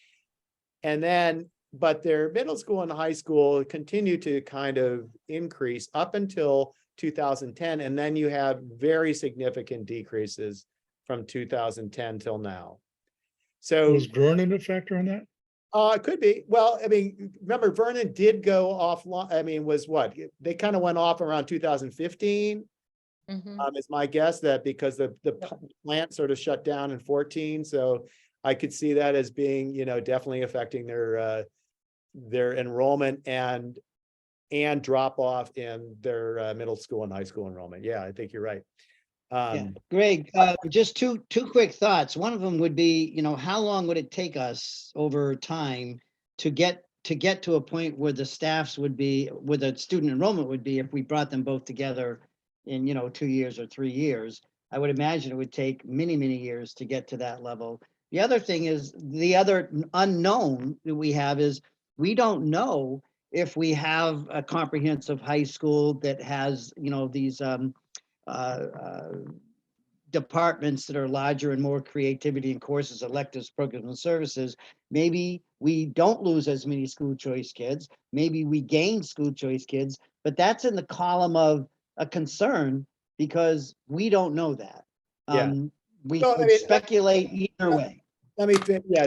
And then, but their middle school and high school continue to kind of increase up until 2010. And then you have very significant decreases from 2010 till now. So Was Vernon a factor in that? it could be. Well, remember, Vernon did go offline. Was what? They kind of went off around 2015. Is my guess, that because the plant sort of shut down in 14. So I could see that as being, definitely affecting their enrollment and drop off in their middle school and high school enrollment. Yeah, I think you're right. Yeah. Greg, just two quick thoughts. One of them would be, how long would it take us over time to get to a point where the staffs would be, where the student enrollment would be, if we brought them both together in 2 years or 3 years? I would imagine it would take many, many years to get to that level. The other thing is, the other unknown that we have is, we don't know if we have a comprehensive high school that has, these departments that are larger and more creativity in courses, electives, programs, and services. Maybe we don't lose as many school choice kids. Maybe we gain school choice kids, but that's in the column of a concern, because we don't know that. Yeah. We So, could speculate either way. Let me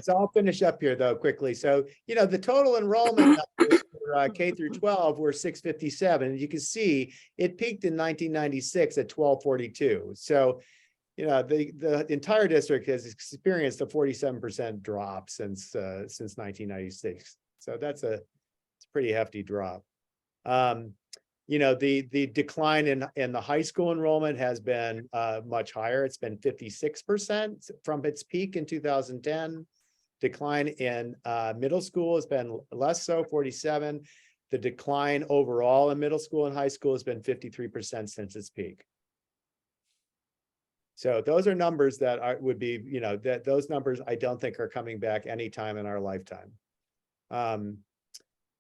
so I'll finish up here though quickly. So, the total enrollment numbers for K through 12 were 657. You can see it peaked in 1996 at 1242. So, the entire district has experienced a 47% drop since 1996. So it's a pretty hefty drop. The decline in the high school enrollment has been much higher. It's been 56% from its peak in 2010. Decline in middle school has been less so, 47. The decline overall in middle school and high school has been 53% since its peak. So those are numbers that would be, that those numbers I don't think are coming back anytime in our lifetime.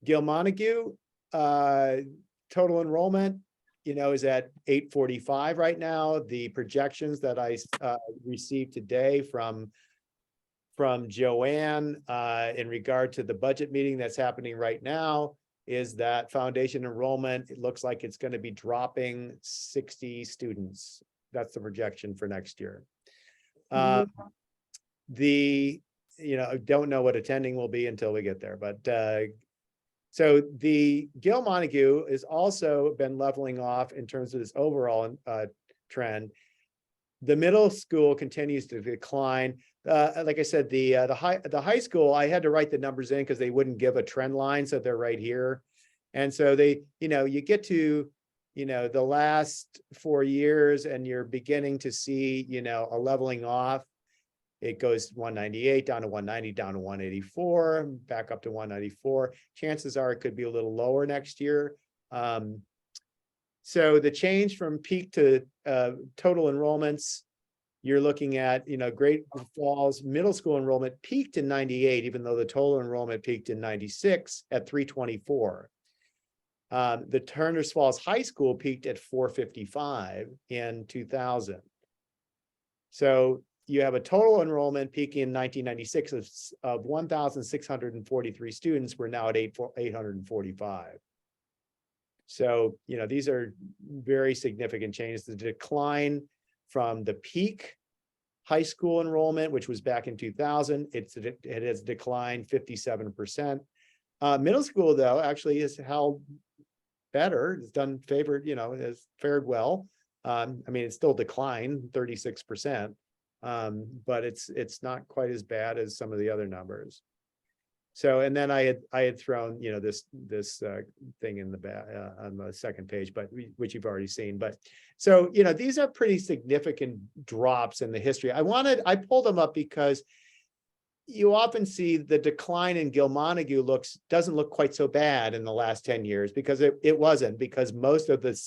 Gil-Montague, total enrollment, is at 845 right now. The projections that I received today from Joanne in regard to the budget meeting that's happening right now is that foundation enrollment, it looks like it's going to be dropping 60 students. That's the projection for next year. I don't know what attending will be until we get there, but So the Gil Montague has also been leveling off in terms of this overall trend. The middle school continues to decline. Like I said, the high school, I had to write the numbers in because they wouldn't give a trend line, so they're right here. And so they, you get to, the last 4 years and you're beginning to see, a leveling off. It goes 198 down to 190, down to 184, back up to 194. Chances are it could be a little lower next year. So the change from peak to total enrollments, you're looking at, Great Falls Middle School enrollment peaked in 98, even though the total enrollment peaked in 96 at 324. The Turners Falls High School peaked at 455 in 2000. So you have a total enrollment peaking in 1996 of 1,643 students. We're now at 845. So, these are very significant changes. The decline from the peak high school enrollment, which was back in 2000, it has declined 57%. Middle school, though, actually has held better. It's done favored, has fared well. I mean, it's still declined 36%. But it's not quite as bad as some of the other numbers. So, and then I had thrown, this thing in the back on the second page, but which you've already seen. But so, these are pretty significant drops in the history. I pulled them up because you often see the decline in Gil Montague doesn't look quite so bad in the last 10 years, because it wasn't, because most of the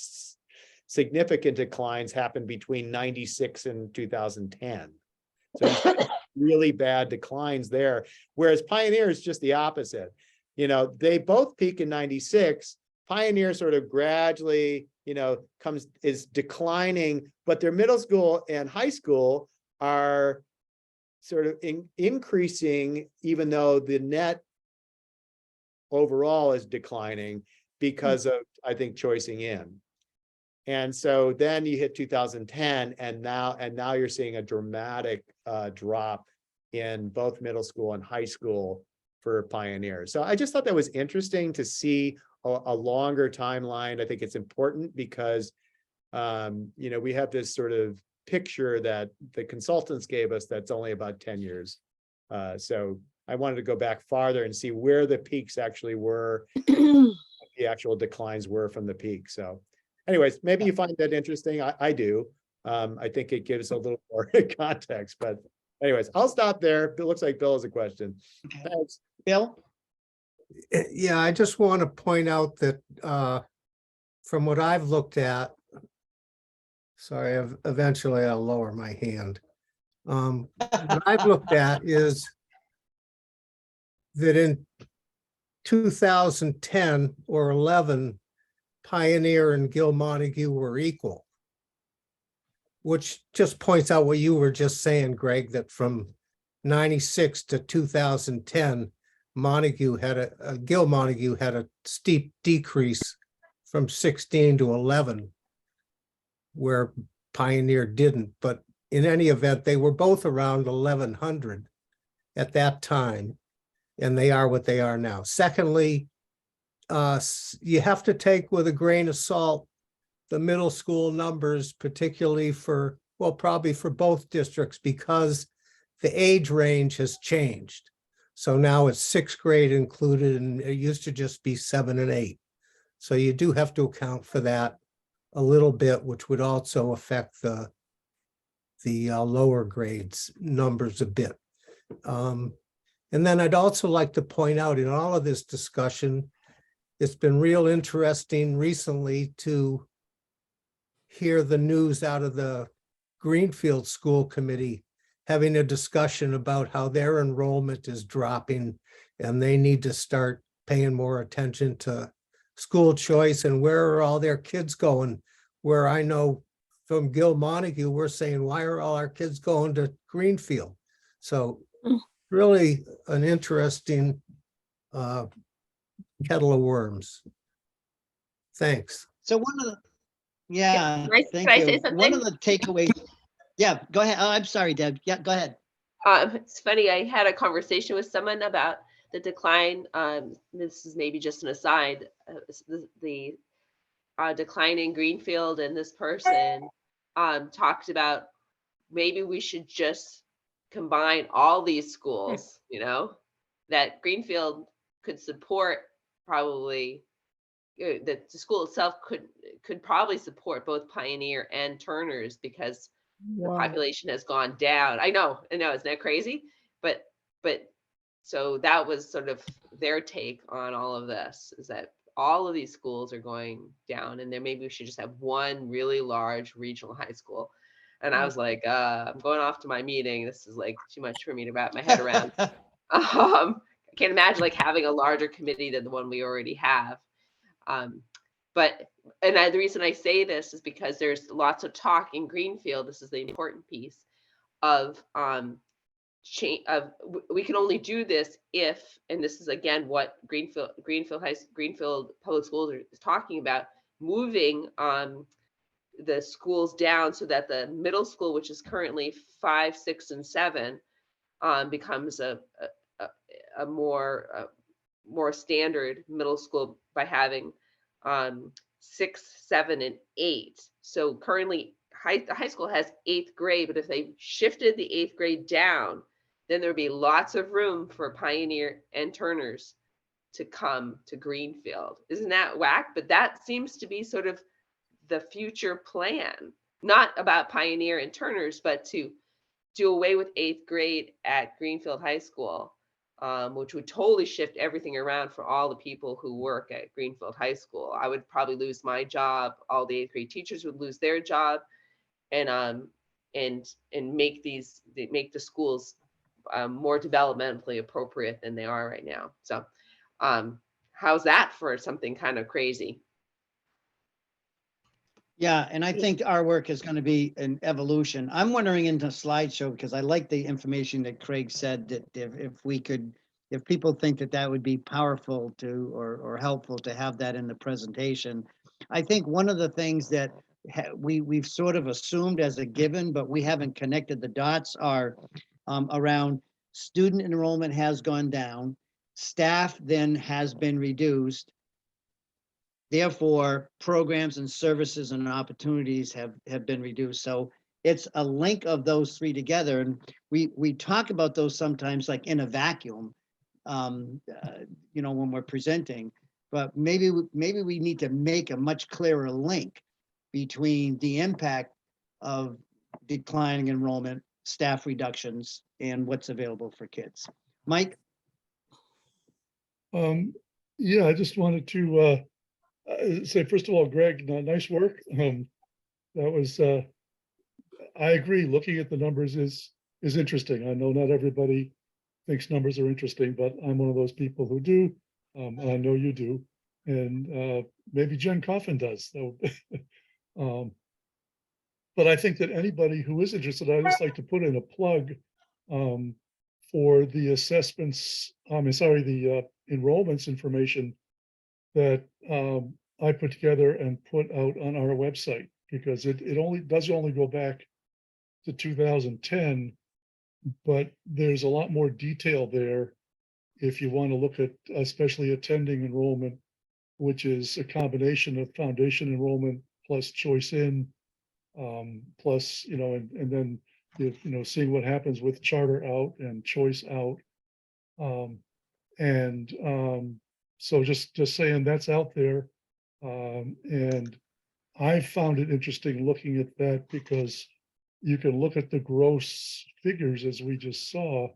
significant declines happened between 96 and 2010. So really bad declines there. Whereas Pioneer is just the opposite. They both peak in 96. Pioneer sort of gradually, is declining, but their middle school and high school are sort of increasing, even though the net overall is declining because of, I think, choicing in. And so then you hit 2010, and now you're seeing a dramatic drop in both middle school and high school for Pioneer. So I just thought that was interesting to see a longer timeline. I think it's important because, we have this sort of picture that the consultants gave us that's only about 10 years. So I wanted to go back farther and see where the peaks actually were, the actual declines were from the peak. So anyways, maybe you find that interesting. I do. I think it gives a little more context, but anyways, I'll stop there. It looks like Bill has a question. Okay. Thanks. Bill? Yeah, I just want to point out that from what I've looked at, sorry, eventually I'll lower my hand. What I've looked at is that in 2010 or 11, Pioneer and Gil Montague were equal, which just points out what you were just saying, Greg, that from 96 to 2010, Gil Montague had a steep decrease from 16 to 11, where Pioneer didn't. But in any event, they were both around 1,100 at that time, and they are what they are now. Secondly, you have to take with a grain of salt the middle school numbers, particularly probably for both districts, because the age range has changed. So now it's 6th grade included, and it used to just be 7 and 8. So you do have to account for that a little bit, which would also affect the lower grades numbers a bit. And then I'd also like to point out, in all of this discussion, it's been real interesting recently to hear the news out of the Greenfield School Committee having a discussion about how their enrollment is dropping and they need to start paying more attention to school choice and where are all their kids going. Where I know from Gil Montague, we're saying, why are all our kids going to Greenfield? So really an interesting kettle of worms. Thanks. So one of the, yeah, Can I thank say you. One something? of the takeaways, yeah, go ahead. Oh, I'm sorry, Deb. Yeah, go ahead. It's funny, I had a conversation with someone about the decline, this is maybe just an aside, the decline in Greenfield, and this person talked about maybe we should just combine all these schools, that Greenfield could support probably, that the school itself could probably support both Pioneer and Turner's because the Wow. population has gone down. I know, isn't that crazy? But so that was sort of their take on all of this, is that all of these schools are going down, and then maybe we should just have one really large regional high school. And I was like, I'm going off to my meeting. This is like too much for me to wrap my head around. I can't imagine like having a larger committee than the one we already have. The reason I say this is because there's lots of talk in Greenfield. This is the important piece of we can only do this if, and this is again what Greenfield Public Schools is talking about, moving the schools down so that the middle school, which is currently 5, 6, and 7, becomes a more standard middle school by having 6, 7, and 8. So currently high school has 8th grade, but if they shifted the 8th grade down, then there'd be lots of room for Pioneer and Turner's to come to Greenfield. Isn't that whack? But that seems to be sort of the future plan, not about Pioneer and Turner's, but to do away with 8th grade at Greenfield High School, which would totally shift everything around for all the people who work at Greenfield High School. I would probably lose my job. All the 8th grade teachers would lose their job, and make the schools more developmentally appropriate than they are right now. So how's that for something kind of crazy? Yeah, and I think our work is going to be an evolution. I'm wondering into slideshow, because I like the information that Craig said, that if people think that would be powerful or helpful to have that in the presentation. I think one of the things that we've sort of assumed as a given, but we haven't connected the dots, are around student enrollment has gone down, staff then has been reduced. Therefore, programs and services and opportunities have been reduced. So it's a link of those three together. And we talk about those sometimes like in a vacuum, when we're presenting, but maybe we need to make a much clearer link between the impact of declining enrollment, staff reductions, and what's available for kids. Mike? Yeah, I just wanted to say, first of all, Greg, nice work. That was, I agree, looking at the numbers is interesting. I know not everybody thinks numbers are interesting, but I'm one of those people who do. I know you do. And maybe Jen Coffin does. So, but I think that anybody who is interested, I'd just like to put in a plug for the assessments, the enrollments information that I put together and put out on our website, because it does only go back to 2010, but there's a lot more detail there if you want to look at especially attending enrollment, which is a combination of foundation enrollment plus choice in, plus, and then, seeing what happens with charter out and choice out. So just saying that's out there. And I found it interesting looking at that, because you can look at the gross figures as we just saw,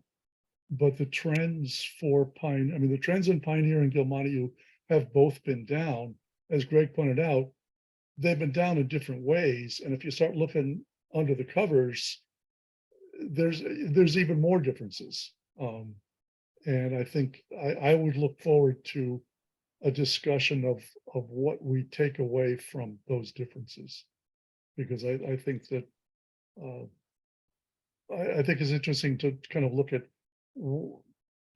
but the trends for the trends in Pioneer and Gilmonte have both been down. As Greg pointed out, they've been down in different ways. And if you start looking under the covers, there's even more differences. And I think I would look forward to a discussion of what we take away from those differences, because I think that I think it's interesting to kind of look at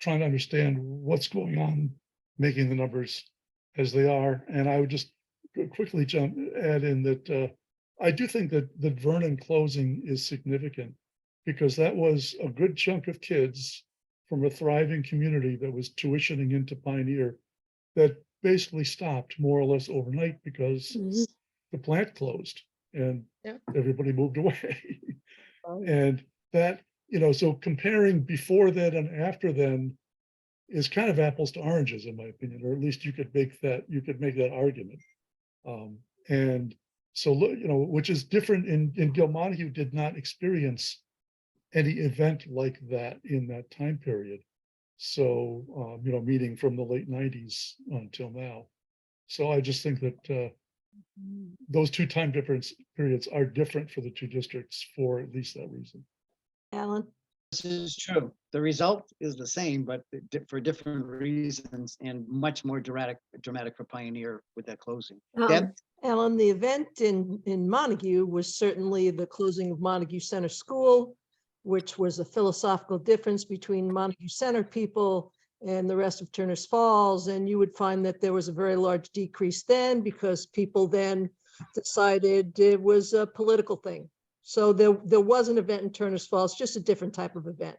trying to understand what's going on, making the numbers as they are. And I would just quickly add in that I do think that Vernon closing is significant, because that was a good chunk of kids from a thriving community that was tuitioning into Pioneer that basically stopped more or less overnight because Mhm. the plant closed and Yeah. everybody moved away. Right. And that, so comparing before then and after then is kind of apples to oranges, in my opinion, or at least you could make that argument. And so, which is different in Gilmontague did not experience any event like that in that time period. So, meaning from the late 90s until now. So I just think that those two time difference periods are different for the two districts for at least that reason. Alan? This is true. The result is the same, but for different reasons and much more dramatic for Pioneer with that closing. Deb? Alan, the event in Montague was certainly the closing of Montague Center School, which was a philosophical difference between Montague Center people and the rest of Turner's Falls. And you would find that there was a very large decrease then because people then decided it was a political thing. So there was an event in Turner's Falls, just a different type of event.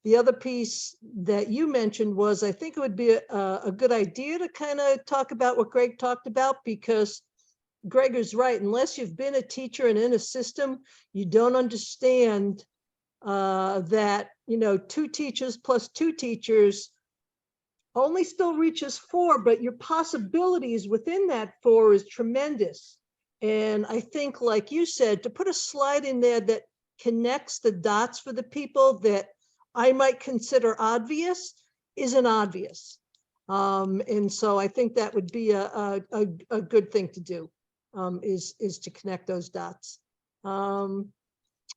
The other piece that you mentioned was, I think it would be a good idea to kind of talk about what Greg talked about, because Greg is right. Unless you've been a teacher and in a system, you don't understand that, 2 teachers plus 2 teachers only still reaches 4, but your possibilities within that 4 is tremendous. And I think, like you said, to put a slide in there that connects the dots for the people that I might consider obvious isn't obvious. And so I think that would be a good thing to do, is to connect those dots. And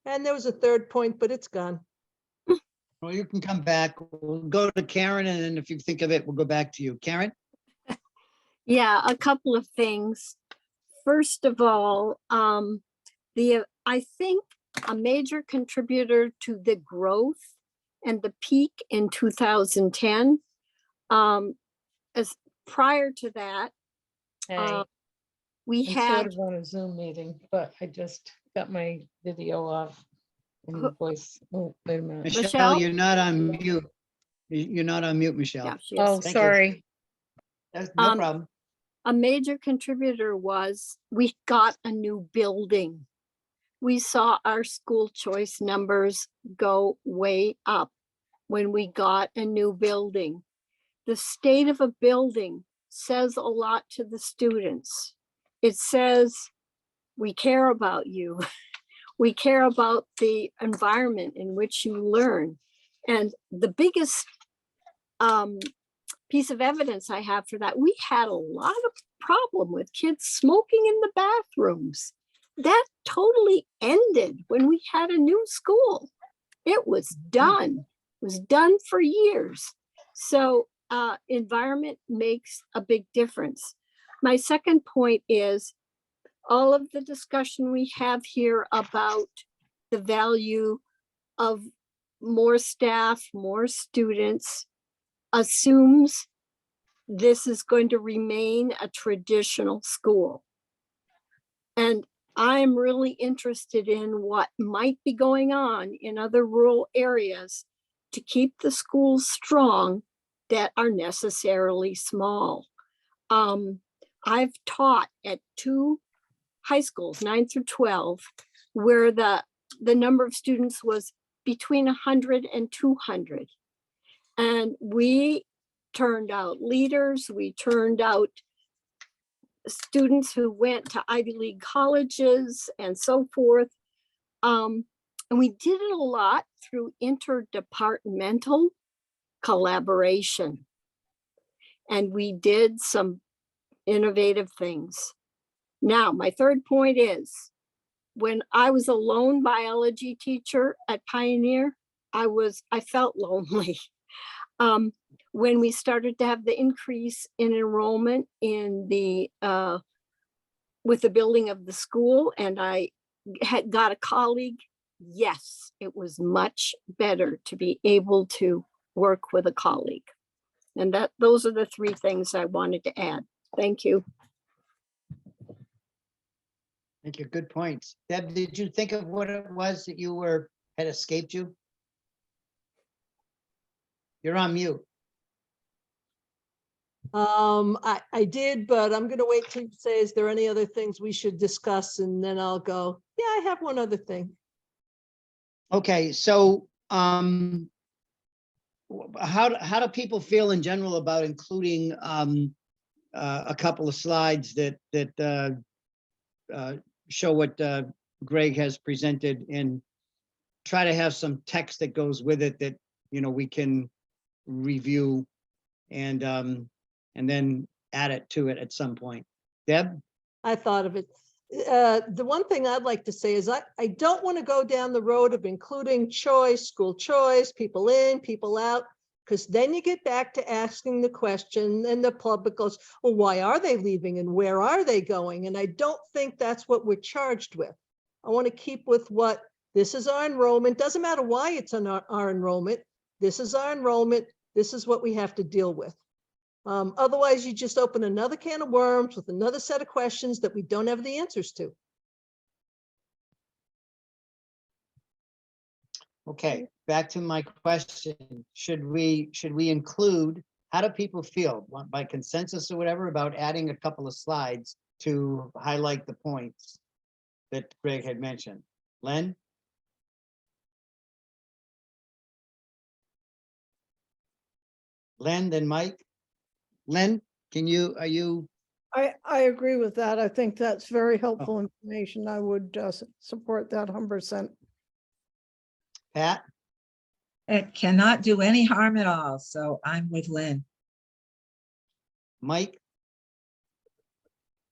there was a third point, but it's gone. Well, you can come back. We'll go to Karen, and then if you think of it, we'll go back to you. Karen? Yeah, a couple of things. First of all, I think a major contributor to the growth and the peak in 2010, as prior to that, Hey, we I'm had, sort of on a Zoom meeting, but I just got my video off. And the voice, oh, wait a minute. Michelle, Michelle? you're not on mute. You're not on mute, Michelle. yeah, she Oh, is. Thank you. sorry. That's no Um, problem. A major contributor was we got a new building. We saw our school choice numbers go way up when we got a new building. The state of a building says a lot to the students. It says, we care about you. We care about the environment in which you learn. And the biggest piece of evidence I have for that, we had a lot of problem with kids smoking in the bathrooms. That totally ended when we had a new school. It was done. It was done for years. So environment makes a big difference. My second point is all of the discussion we have here about the value of more staff, more students, assumes this is going to remain a traditional school. And I'm really interested in what might be going on in other rural areas to keep the schools strong that are necessarily small. I've taught at 2 high schools, 9 through 12, where the number of students was between 100 and 200. And we turned out leaders, we turned out students who went to Ivy League colleges and so forth. And we did it a lot through interdepartmental collaboration. And we did some innovative things. Now, my third point is, when I was a lone biology teacher at Pioneer, I felt lonely. When we started to have the increase in enrollment in with the building of the school, and I had got a colleague, yes, it was much better to be able to work with a colleague. And those are the 3 things I wanted to add. Thank you. Thank you. Good points. Deb, did you think of what it was that had escaped you? You're on mute. I did, but I'm gonna wait till you say, is there any other things we should discuss? And then I'll go, yeah, I have one other thing. Okay, so, how do people feel in general about including, a couple of slides that show what, Greg has presented, and try to have some text that goes with it that, we can review and then add it to it at some point. Deb? I thought of it. The one thing I'd like to say is I don't want to go down the road of including choice, school choice, people in, people out, because then you get back to asking the question and the public goes, well, why are they leaving and where are they going? And I don't think that's what we're charged with. I want to keep with what this is our enrollment. Doesn't matter why it's on our enrollment. This is our enrollment. This is what we have to deal with. Otherwise, you just open another can of worms with another set of questions that we don't have the answers to. Okay, back to my question. Should we include, how do people feel by consensus or whatever about adding a couple of slides to highlight the points that Greg had mentioned? Len? Len, then Mike? Len, are you, I agree with that. I think that's very helpful information. I would support that 100%. Pat? It cannot do any harm at all, so I'm with Lynn. Mike?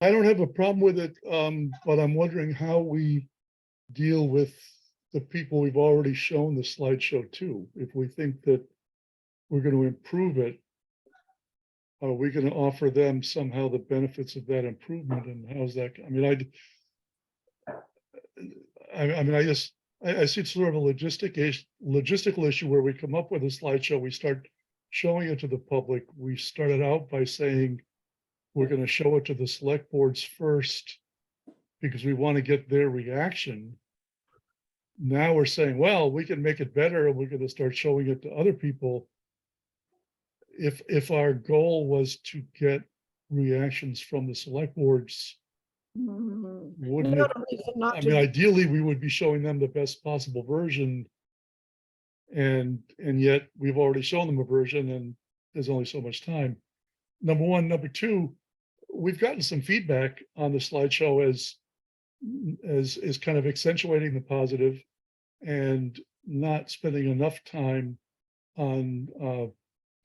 I don't have a problem with it, but I'm wondering how we deal with the people we've already shown the slideshow to. If we think that we're going to improve it, are we going to offer them somehow the benefits of that improvement? And how's that? I mean, I see it's sort of a logistical issue where we come up with a slideshow, we start showing it to the public. We started out by saying we're going to show it to the select boards first because we want to get their reaction. Now we're saying, well, we can make it better and we're going to start showing it to other people. If our goal was to get reactions from the select boards, wouldn't it? I mean, ideally, we would be showing them the best possible version. And yet we've already shown them a version and there's only so much time. Number one. Number two, we've gotten some feedback on the slideshow as kind of accentuating the positive and not spending enough time on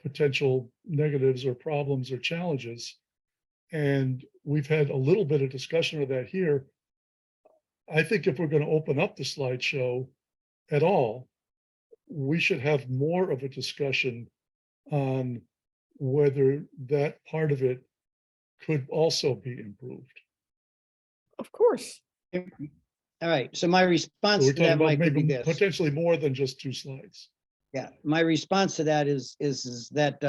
potential negatives or problems or challenges. And we've had a little bit of discussion of that here. I think if we're going to open up the slideshow at all, we should have more of a discussion on whether that part of it could also be improved. Of course. All right, so my So response we're to that, talking about Mike, would be maybe this. potentially more than just 2 slides. Yeah, my response to that is that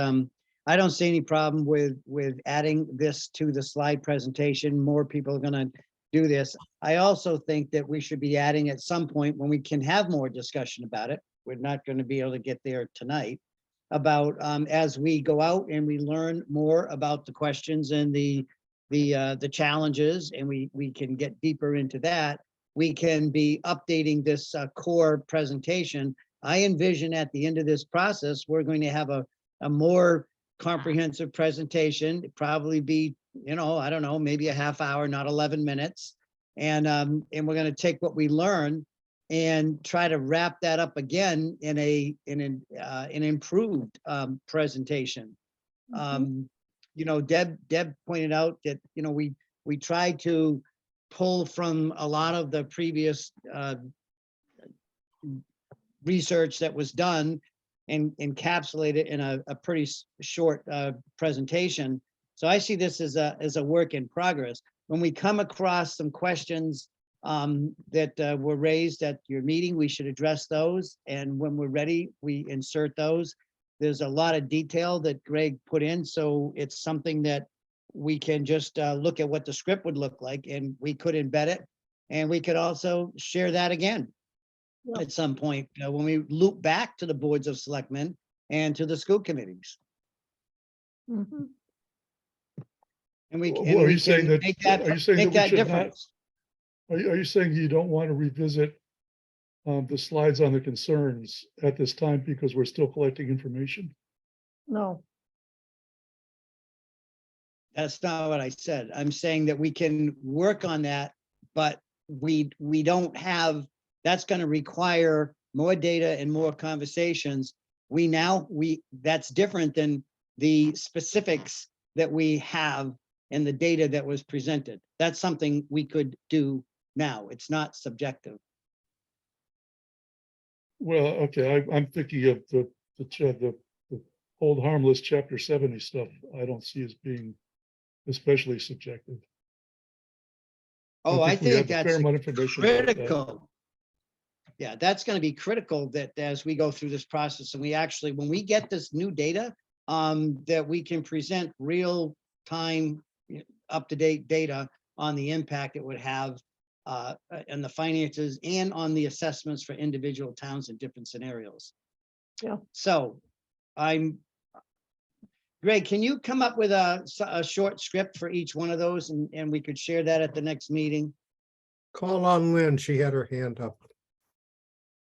I don't see any problem with adding this to the slide presentation. More people are gonna do this. I also think that we should be adding at some point when we can have more discussion about it. We're not gonna be able to get there tonight. About as we go out and we learn more about the questions and the challenges, and we can get deeper into that, we can be updating this core presentation. I envision at the end of this process, we're going to have a more comprehensive presentation. It'd probably be, I don't know, maybe a half hour, not 11 minutes. And we're going to take what we learn and try to wrap that up again in an improved presentation. Deb pointed out that, we tried to pull from a lot of the previous research that was done and encapsulate it in a pretty short presentation. So I see this as a work in progress. When we come across some questions that were raised at your meeting, we should address those. And when we're ready, we insert those. There's a lot of detail that Greg put in, so it's something that we can just look at what the script would look like, and we could embed it. And we could also share that again at some point when we loop back to the boards of selectmen and to the school committees. Mhm. And we, Well, and are we you saying can that- make that, are you saying make that we that should not- difference. Are you saying you don't want to revisit the slides on the concerns at this time because we're still collecting information? No, That's not what I said. I'm saying that we can work on that, but we don't have, that's gonna require more data and more conversations. That's different than the specifics that we have and the data that was presented. That's something we could do now. It's not subjective. Well, okay, I'm thinking of the hold harmless chapter 70 stuff. I don't see as being especially subjective. Oh, I think we have think a fair that's amount of information about that. critical. Yeah, that's gonna be critical that as we go through this process and we actually, when we get this new data, that we can present real time, up-to-date data on the impact it would have and the finances and on the assessments for individual towns in different scenarios. Yeah. So Greg, can you come up with a short script for each one of those and we could share that at the next meeting? Call on Lynn. She had her hand up.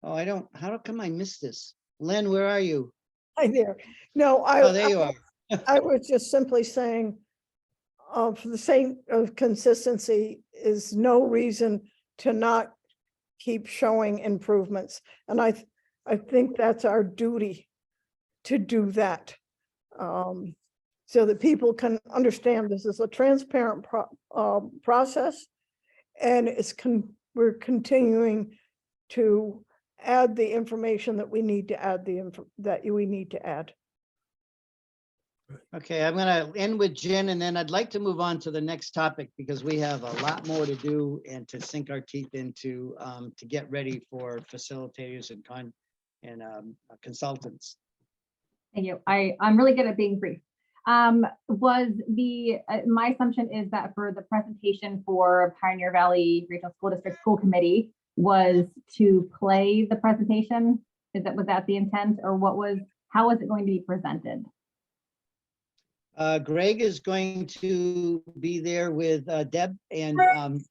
Oh, how come I missed this? Len, where are you? hi there. No, Oh, there you are. I was just simply saying, for the sake of consistency is no reason to not keep showing improvements. And I think that's our duty to do that. So that people can understand this is a transparent process. And we're continuing to add the information that we need to add Okay, I'm gonna end with Jen and then I'd like to move on to the next topic because we have a lot more to do and to sink our teeth into to get ready for facilitators and consultants. Thank you. I'm really good at being brief. Was my assumption is that for the presentation for Pioneer Valley Regional School District School Committee was to play the presentation? Was that the intent, or how was it going to be presented? Greg is going to be there with Deb, and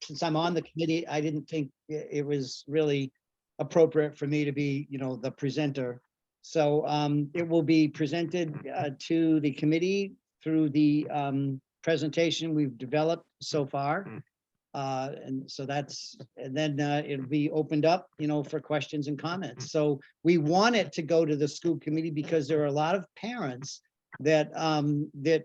since I'm on the committee, I didn't think it was really appropriate for me to be, the presenter. So it will be presented to the committee through the presentation we've developed so far. And so and then it'll be opened up, for questions and comments. So we want it to go to the school committee because there are a lot of parents that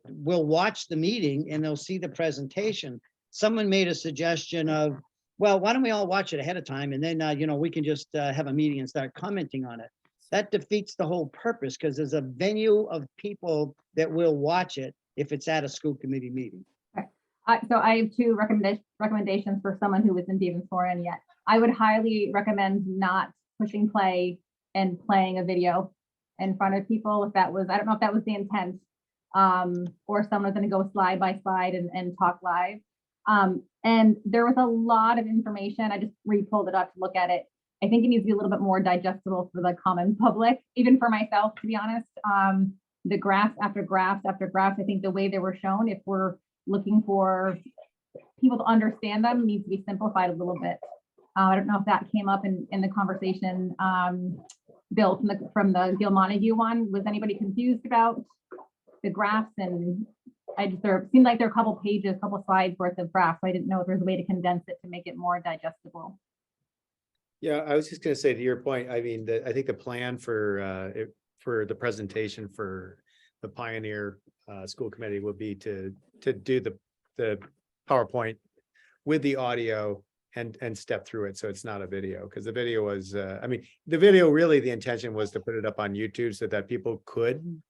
will watch the meeting and they'll see the presentation. Someone made a suggestion of, well, why don't we all watch it ahead of time and then, we can just have a meeting and start commenting on it. That defeats the whole purpose because there's a venue of people that will watch it if it's at a school committee meeting. So I have two recommendations for someone who isn't even sworn in yet. I would highly recommend not pushing play and playing a video in front of people. If that was, I don't know if that was the intent, or someone's going to go slide by slide and talk live. And there was a lot of information. I just re-pulled it up to look at it. I think it needs to be a little bit more digestible for the common public, even for myself, to be honest. The graphs after graphs after graphs, I think the way they were shown, if we're looking for people to understand them, needs to be simplified a little bit. I don't know if that came up in the conversation, Bill, from the Gil Montague one. Was anybody confused about the graphs? And there seemed like there are a couple pages, a couple slides worth of graphs. So I didn't know if there's a way to condense it to make it more digestible. Yeah, I was just gonna say to your point, I mean, I think the plan for the presentation for the Pioneer School Committee would be to do the PowerPoint with the audio and step through it. So it's not a video, because the video was, the video, really, the intention was to put it up on YouTube so that people could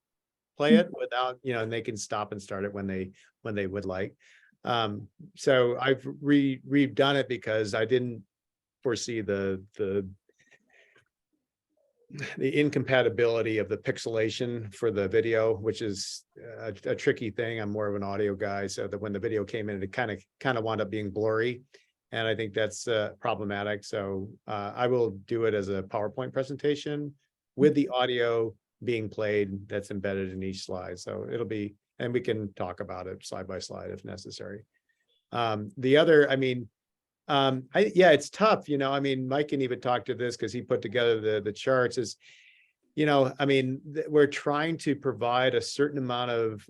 play it without, and they can stop and start it when they would like. So I've redone it because I didn't foresee the incompatibility of the pixelation for the video, which is a tricky thing. I'm more of an audio guy, so that when the video came in, it kind of wound up being blurry, and I think that's problematic. So I will do it as a PowerPoint presentation with the audio, being played that's embedded in each slide. So it'll be, and we can talk about it slide by slide if necessary. The other, I mean, yeah, it's tough, you know, I mean, Mike can even talk to this because he put together the charts is, you know, I mean, we're trying to provide a certain amount of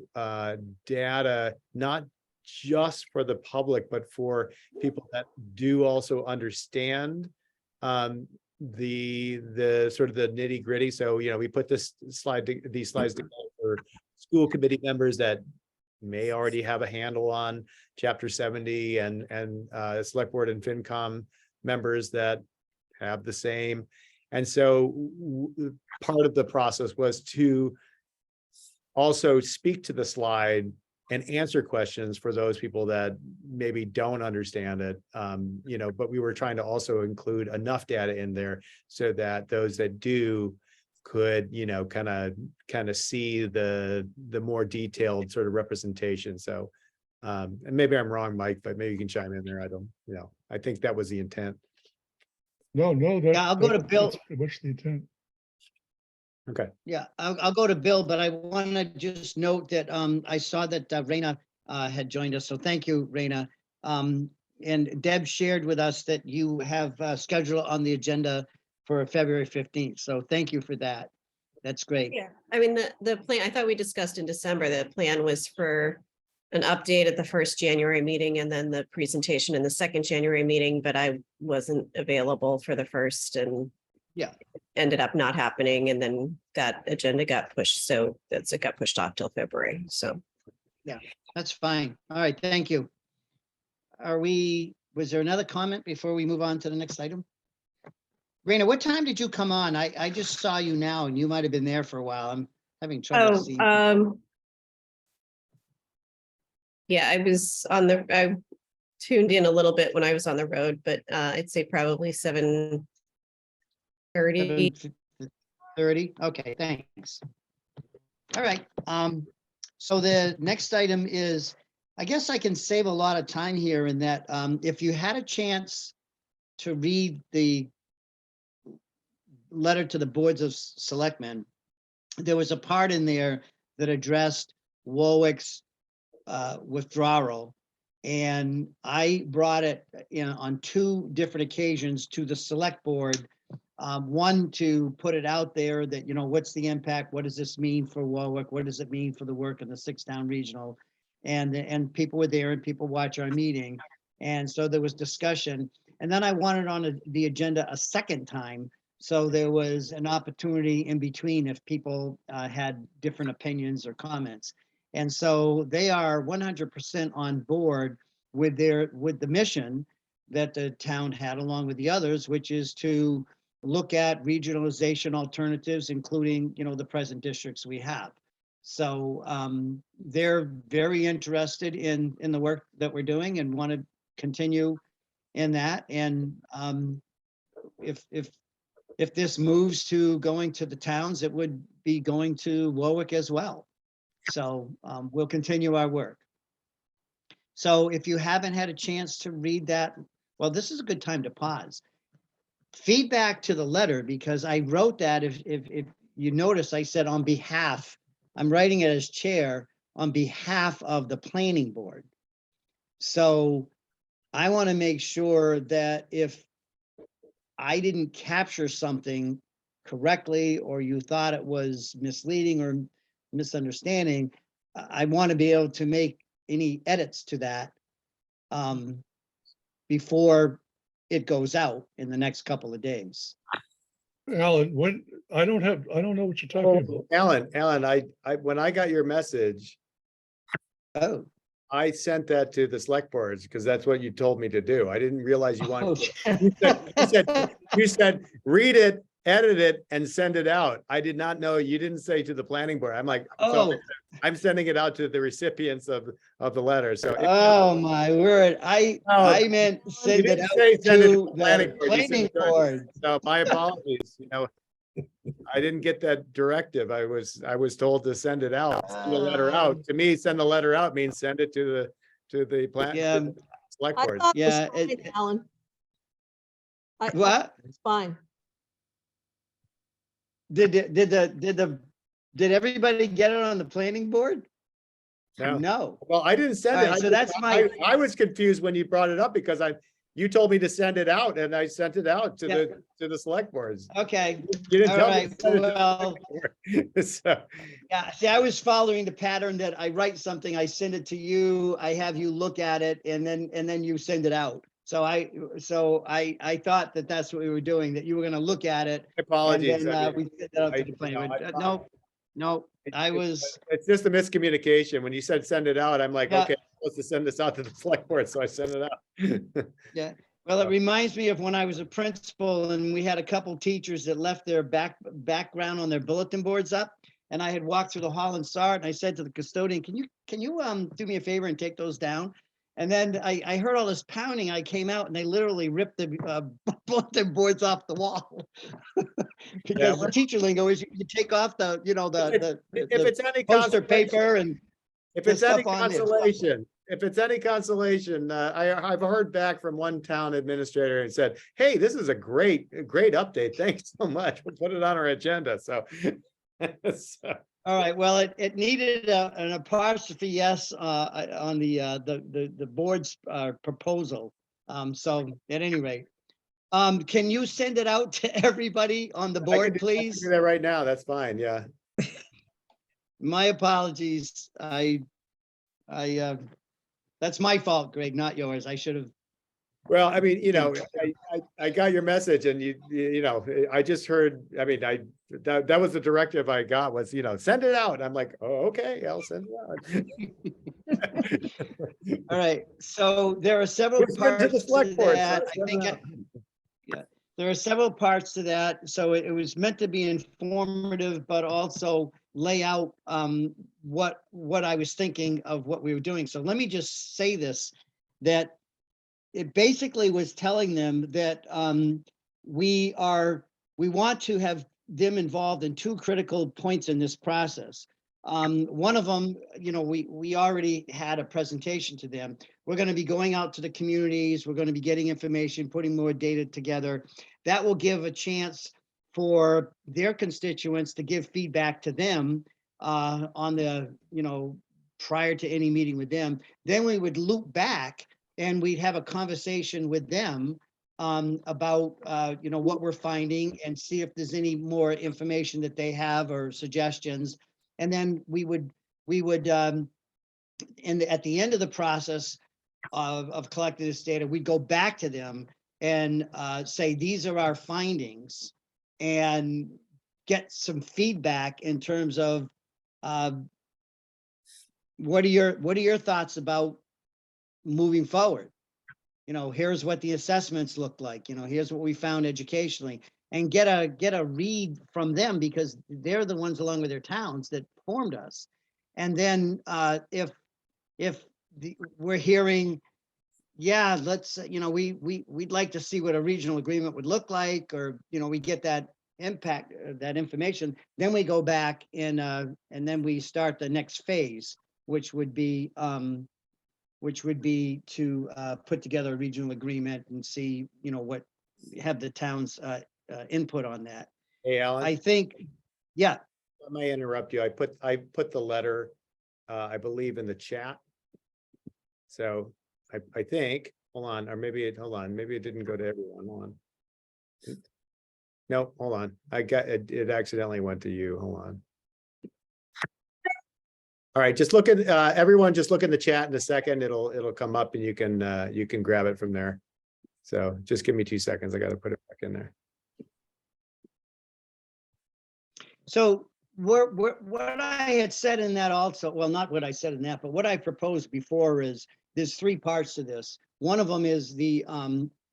data, not just for the public, but for people that do also understand the sort of the nitty gritty. So, you know, we put these slides together for school committee members that may already have a handle on chapter 70 and select board and FinCom members that have the same. And so part of the process was to also speak to the slide and answer questions for those people that maybe don't understand it. You know, but we were trying to also include enough data in there so that those that do could, you know, kind of see the more detailed sort of representation. So, and maybe I'm wrong, Mike, but maybe you can chime in there. I don't, you know, I think that was the intent. No, Yeah, I'll go to Bill. that's pretty much the intent. Okay. Yeah, I'll go to Bill, but I want to just note that I saw that Raina had joined us, so thank you, Raina. And Deb shared with us that you have scheduled on the agenda for February 15th, so thank you for that. That's great. Yeah, I mean, the plan, I thought we discussed in December, the plan was for an update at the first January meeting and then the presentation in the second January meeting, but I wasn't available for the first and Yeah. ended up not happening, and then that agenda got pushed, so it got pushed off till February, so. That's fine. All right, thank you. Was there another comment before we move on to the next item? Raina, what time did you come on? I just saw you now and you might have been there for a while. I'm having trouble seeing. Yeah, I tuned in a little bit when I was on the road, but I'd say probably 7:30. 30, okay, thanks. All right, so the next item is, I guess I can save a lot of time here in that if you had a chance to read the letter to the boards of selectmen, there was a part in there that addressed Warwick's withdrawal. And I brought it on 2 different occasions to the select board. One, to put it out there that, what's the impact? What does this mean for Warwick? What does it mean for the work in the 6-town regional? And people were there and people watch our meeting. And so there was discussion. And then I wanted on the agenda a second time. So there was an opportunity in between if people had different opinions or comments. And so they are 100% on board with the mission that the town had along with the others, which is to look at regionalization alternatives, including, the present districts we have. So they're very interested in the work that we're doing and want to continue in that. And if this moves to going to the towns, it would be going to Warwick as well. So we'll continue our work. So if you haven't had a chance to read that, well, this is a good time to pause. Feedback to the letter, because I wrote that, if you notice, I said on behalf, I'm writing it as chair on behalf of the planning board. So I want to make sure that if I didn't capture something correctly, or you thought it was misleading or misunderstanding, I want to be able to make any edits to that before it goes out in the next couple of days. Alan, I don't know what you're talking about. Alan, when I got your message, Oh, I sent that to the select boards because that's what you told me to do. I didn't realize you wanted. You said read it, edit it, and send it out. I did not know. You didn't say to the planning board. I'm like, so I'm sending it out to the recipients of the letter. So oh my word! I meant send it out to the planning board. So my apologies. I didn't get that directive. I was told to send it out, send the letter out. To me, send the letter out means send it to the plan. Yeah. To the select I board. thought it was Yeah, fine, Alan. What? It's fine. Did the Did everybody get it on the planning board? No. No. Well, I didn't send All it. right, I so just- that's my- I was confused when you brought it up because you told me to send it out and I sent it out to Yeah. the select boards. Okay, You didn't all tell me. right, to send it to the well, select board. So, yeah, see, I was following the pattern that I write something, I send it to you, I have you look at it, and then you send it out. So I thought that that's what we were doing, that you were gonna look at it. And apologies. then I mean, we sent it out I- to the planning no, board. I- No, I was, It's just a miscommunication. When you said send it out, I'm like, Yeah. okay, I'm supposed to send this out to the select board, so I sent it out. well, it reminds me of when I was a principal and we had a couple teachers that left their background on their bulletin boards up. And I had walked through the hall and saw it, and I said to the custodian, can you do me a favor and take those down? And then I heard all this pounding. I came out and they literally ripped the bulletin boards off the wall. Because the teacher lingo is you take off the, If the it's any poster consolation, paper and if the it's any stuff on there. consolation, I've heard back from one town administrator and said, hey, this is a great update. Thanks so much. We'll put it on our agenda. So. So, all right, well, it needed an apostrophe S on the board's proposal. So at any rate, can you send it out to everybody on the I board, can please? do that right now. That's fine. Yeah. My apologies. That's my fault, Greg, not yours. I should have. Well, I mean, I got your message and I just heard, I mean, that was the directive I got was, send it out. I'm like, oh, okay, I'll send it out. All right, so there are several It's good to the parts to select board, so that. it's I good think, enough. there are several parts to that. So it was meant to be informative, but also lay out what I was thinking of what we were doing. So let me just say this, that it basically was telling them that we want to have them involved in two critical points in this process. One of them, we already had a presentation to them. We're going to be going out to the communities. We're going to be getting information, putting more data together. That will give a chance for their constituents to give feedback to them on the, prior to any meeting with them. Then we would loop back and we'd have a conversation with them about, what we're finding and see if there's any more information that they have or suggestions. And then we would at the end of the process of collecting this data, we'd go back to them and say, these are our findings, and get some feedback in terms of what are your thoughts about moving forward? Here's what the assessments look like, here's what we found educationally, and get a read from them, because they're the ones along with their towns that formed us. And then if we're hearing, yeah, let's, we'd like to see what a regional agreement would look like, or, we get that impact, that information, then we go back and then we start the next phase, which would be to put together a regional agreement and see, have the town's input on that. Hey, Alan, I think, yeah, I may interrupt you. I put the letter, I believe, in the chat. So I think, hold on, or maybe it didn't go to everyone. Hold on. No, hold on. I got it. It accidentally went to you. Hold on. All right, just look at everyone. Just look in the chat in a second. It'll come up and you can grab it from there. So just give me 2 seconds. I got to put it back in there. so what I had said in that also, well, not what I said in that, but what I proposed before is there's three parts to this. One of them is the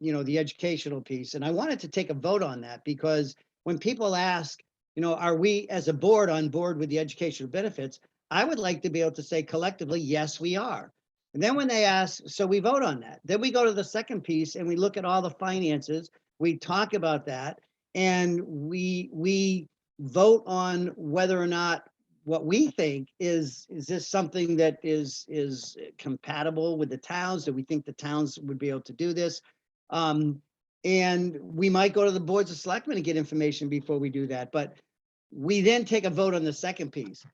the educational piece, and I wanted to take a vote on that, because when people ask, are we as a board on board with the educational benefits, I would like to be able to say collectively, yes, we are. And then when they ask, so we vote on that. Then we go to the second piece and we look at all the finances, we talk about that, and we vote on whether or not what we think is this something that is compatible with the towns? Do we think the towns would be able to do this? And we might go to the boards of selectmen and get information before we do that. But we then take a vote on the second piece.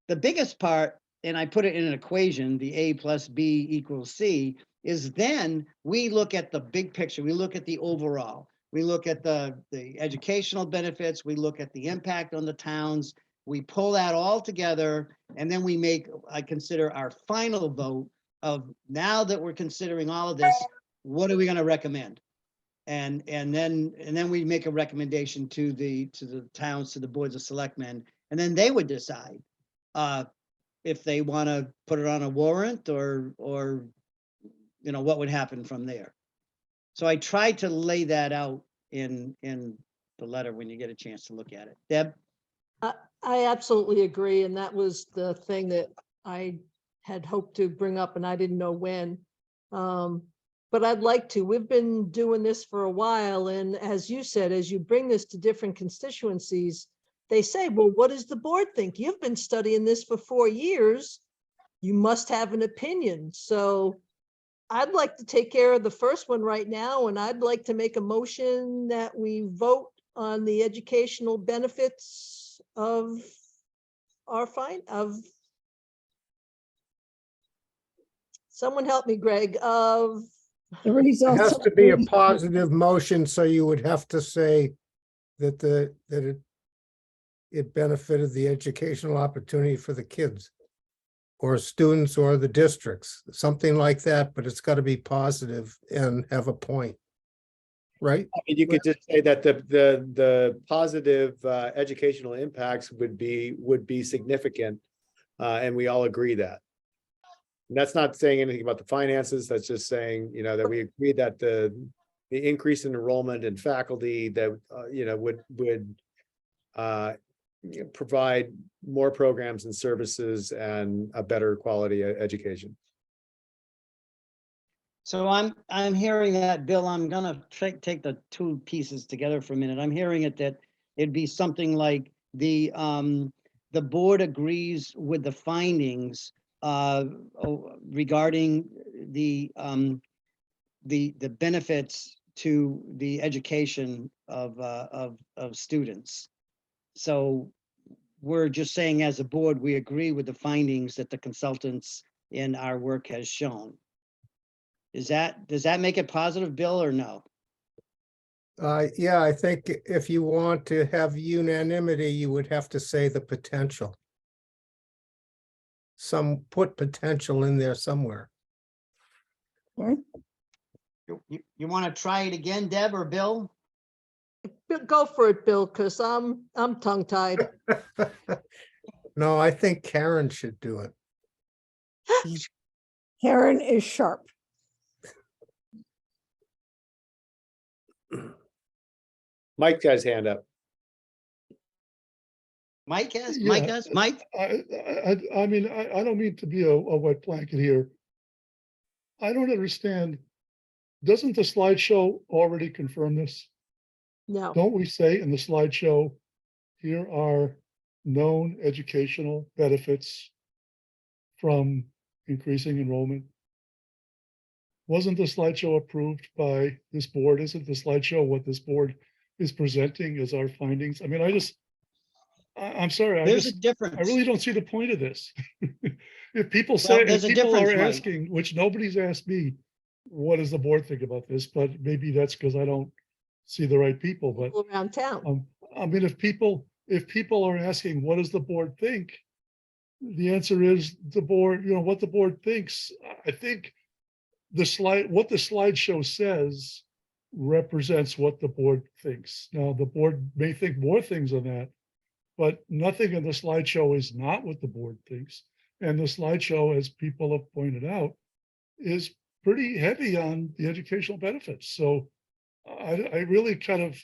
The biggest part, and I put it in an equation, the A plus B equals C, is then we look at the big picture. We look at the overall. We look at the educational benefits. We look at the impact on the towns. We pull that all together, and then we make, I consider, our final vote of, now that we're considering all of this, what are we going to recommend? And then we make a recommendation to the towns, to the boards of selectmen, and then they would decide if they want to put it on a warrant or what would happen from there. So I tried to lay that out in the letter when you get a chance to look at it. Deb? I absolutely agree, and that was the thing that I had hoped to bring up, and I didn't know when. But I'd like to. We've been doing this for a while, and as you said, as you bring this to different constituencies, they say, well, what does the board think? You've been studying this for 4 years. You must have an opinion. So I'd like to take care of the first one right now, and I'd like to make a motion that we vote on the educational benefits of someone help me, Greg, of The It results. has of to be a the- positive motion, so you would have to say that it benefited the educational opportunity for the kids or students or the districts, something like that, but it's got to be positive and have a point. Right? I mean, you could just say that the positive educational impacts would be significant, and we all agree that. And that's not saying anything about the finances. That's just saying, that we agree that the increase in enrollment and faculty that would provide more programs and services and a better quality education. So I'm hearing that, Bill. I'm gonna take the two pieces together for a minute. I'm hearing it that it'd be something like the board agrees with the findings regarding the benefits to the education of students. So we're just saying, as a board, we agree with the findings that the consultants in our work has shown. Does that make it positive, Bill, or no? Yeah, I think if you want to have unanimity, you would have to say the potential. Put potential in there somewhere. You want to try it again, Deb or Bill? go for it, Bill, because I'm tongue-tied. No, I think Karen should do it. Karen is sharp. Mike got his hand up. Mike has, Yeah. Mike? I mean, I don't mean to be a wet blanket here. I don't understand. Doesn't the slideshow already confirm this? No, Don't we say in the slideshow, here are known educational benefits from increasing enrollment? Wasn't the slideshow approved by this board? Isn't the slideshow what this board is presenting as our findings? I mean, I'm sorry, There's a I difference. really don't see the point of this. If people say, there's if a people are difference, Mike. asking, which nobody's asked me, what does the board think about this? But maybe that's because I don't see the right people, but people around town. I mean, if people are asking, what does the board think? The answer is the board, what the board thinks. I think what the slideshow says represents what the board thinks. Now, the board may think more things than that, but nothing in the slideshow is not what the board thinks. And the slideshow, as people have pointed out, is pretty heavy on the educational benefits. So I really kind of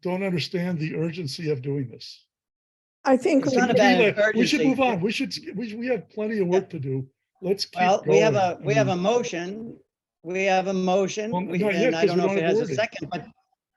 don't understand the urgency of doing this. I think It's we not did- about We should urgency. move on. We have plenty of work to do. Let's keep Well, going. we have I a mean, motion. We have a motion. Well, We- not yet, And I 'cause don't we know don't if it have has a wording. second, but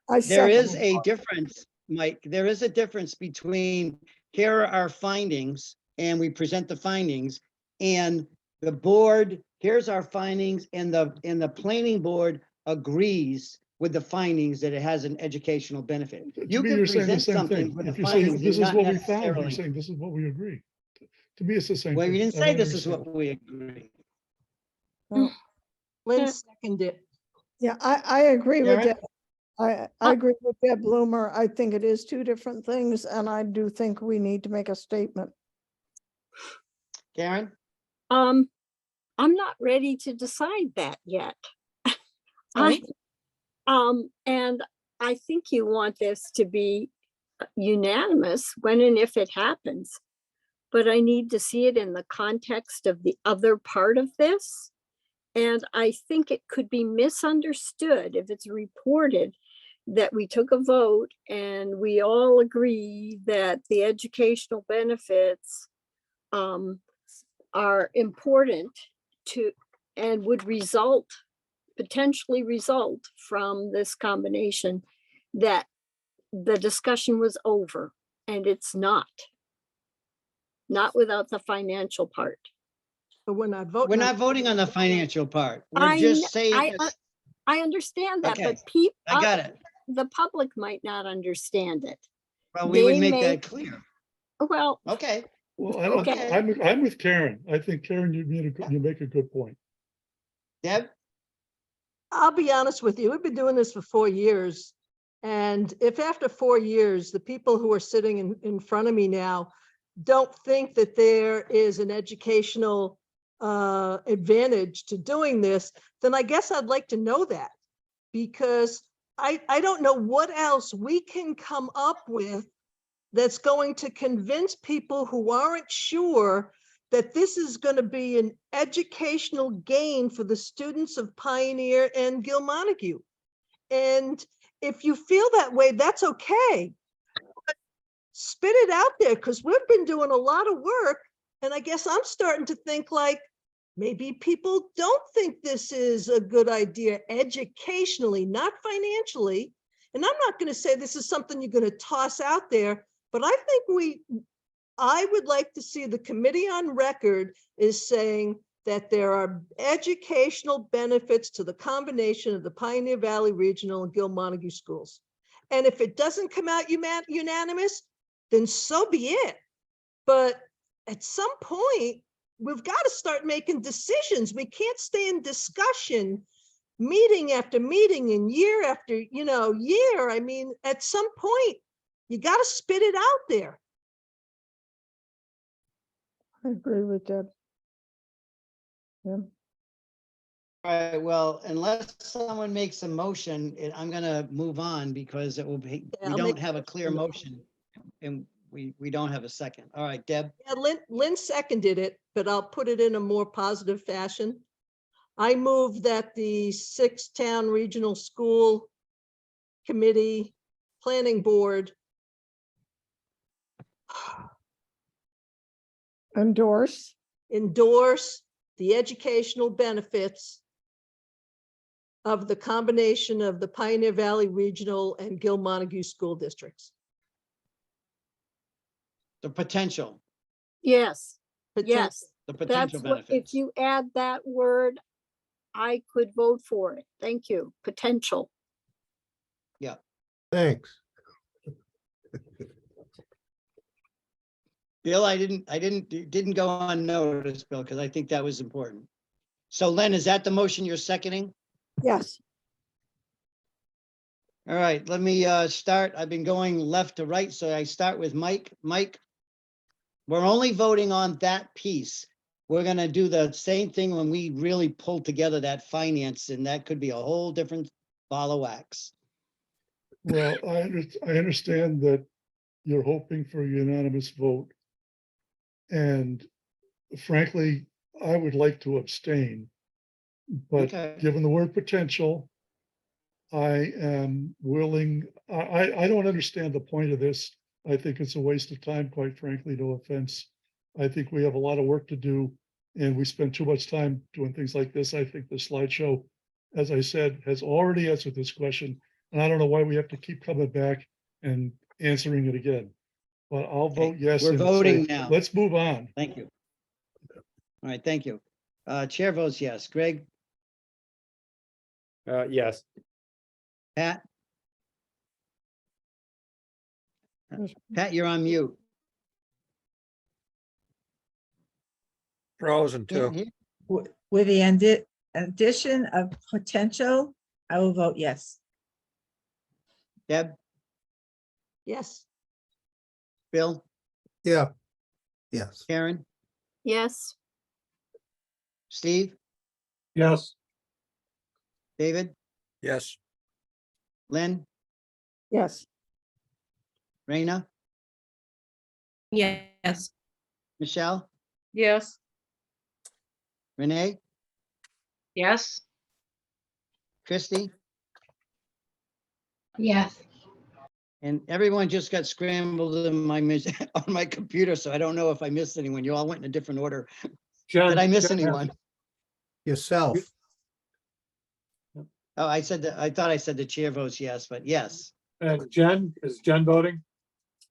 I there is second. a difference, Mike. There is a difference between here are our findings and we present the findings, and the board, here's our findings, and the planning board agrees with the findings that it has an educational benefit. To You me, can you're saying the present same something thing. with the If you're saying findings this and is not what we found, you're necessarily. saying this is what we agree. To me, it's the same Well, thing. we didn't I say don't this is understand. what we agree. Well, Lynn Yeah. seconded it. Yeah, I agree with Karen? Deb. I agree with Deb Bloomer. I think it is two different things, and I do think we need to make a statement. Karen? I'm not ready to decide that yet. I, and I think you want this to be unanimous when and if it happens. But I need to see it in the context of the other part of this. And I think it could be misunderstood if it's reported that we took a vote and we all agree that the educational benefits are important to and would potentially result from this combination, that the discussion was over, and it's not without the financial part. But we're not voting. We're on not voting on the financial part. We're I just kn- saying, I understand that, Okay, but people, I got it. the public might not understand it. Well, we would They make may- that clear. Well, Okay, Well, I don't, Okay. I'm with Karen. I think Karen, you make a good point. Deb? I'll be honest with you, we've been doing this for 4 years. And if after 4 years, the people who are sitting in front of me now don't think that there is an educational advantage to doing this, then I guess I'd like to know that. Because I don't know what else we can come up with that's going to convince people who aren't sure that this is going to be an educational gain for the students of Pioneer and Gil Montague. And if you feel that way, that's okay. But spit it out there, because we've been doing a lot of work. And I guess I'm starting to think like, maybe people don't think this is a good idea educationally, not financially. And I'm not going to say this is something you're going to toss out there, but I think I would like to see the committee on record is saying that there are educational benefits to the combination of the Pioneer Valley Regional and Gil Montague schools. And if it doesn't come out unanimous, then so be it. But at some point, we've got to start making decisions. We can't stay in discussion meeting after meeting and year after, year. I mean, at some point, you got to spit it out there. I agree with Deb. Yeah. All right, well, unless someone makes a motion, I'm gonna move on because it will be, we I'll don't make have a a clear motion. motion. And we don't have a second. All right, Deb? Yeah, Lynn seconded it, but I'll put it in a more positive fashion. I move that the 6-town regional school committee planning board Endorse. endorse the educational benefits of the combination of the Pioneer Valley Regional and Gil Montague school districts. The potential, yes, Potential. yes. the That's potential what, if benefits. you add that word, I could vote for it. Thank you. Potential. Thanks. Bill, didn't go unnoticed, Bill, because I think that was important. So Len, is that the motion you're seconding? Yes. All right, let me start. I've been going left to right, so I start with Mike. Mike, we're only voting on that piece. We're gonna do the same thing when we really pull together that finance, and that could be a whole different ball of wax. Well, I understand that you're hoping for a unanimous vote. And frankly, I would like to abstain. But Okay. given the word potential, I am willing, I don't understand the point of this. I think it's a waste of time, quite frankly, no offense. I think we have a lot of work to do and we spend too much time doing things like this. I think the slideshow, as I said, has already answered this question. And I don't know why we have to keep coming back and answering it again. But I'll vote yes. We're and say, voting now. Let's move on. Thank you. All right, thank you. Chair votes yes. Greg, Yes. Pat? Pat, you're on mute. Frozen Can't too. hear. With the addition of potential, I will vote yes. Deb, Yes. Bill, Yeah. Yes. Karen, Yes, Steve, Yes. David, Yes. Lynn, Yes, Raina, Yes. Michelle, Yes. Renee, Yes. Christie, Yes. and everyone just got scrambled in my on my computer, so I don't know if I missed anyone. You all went in a different order. Did I miss anyone? Yourself. Oh, I said that, I thought I said the chair votes yes, but yes, And Jen, is Jen voting?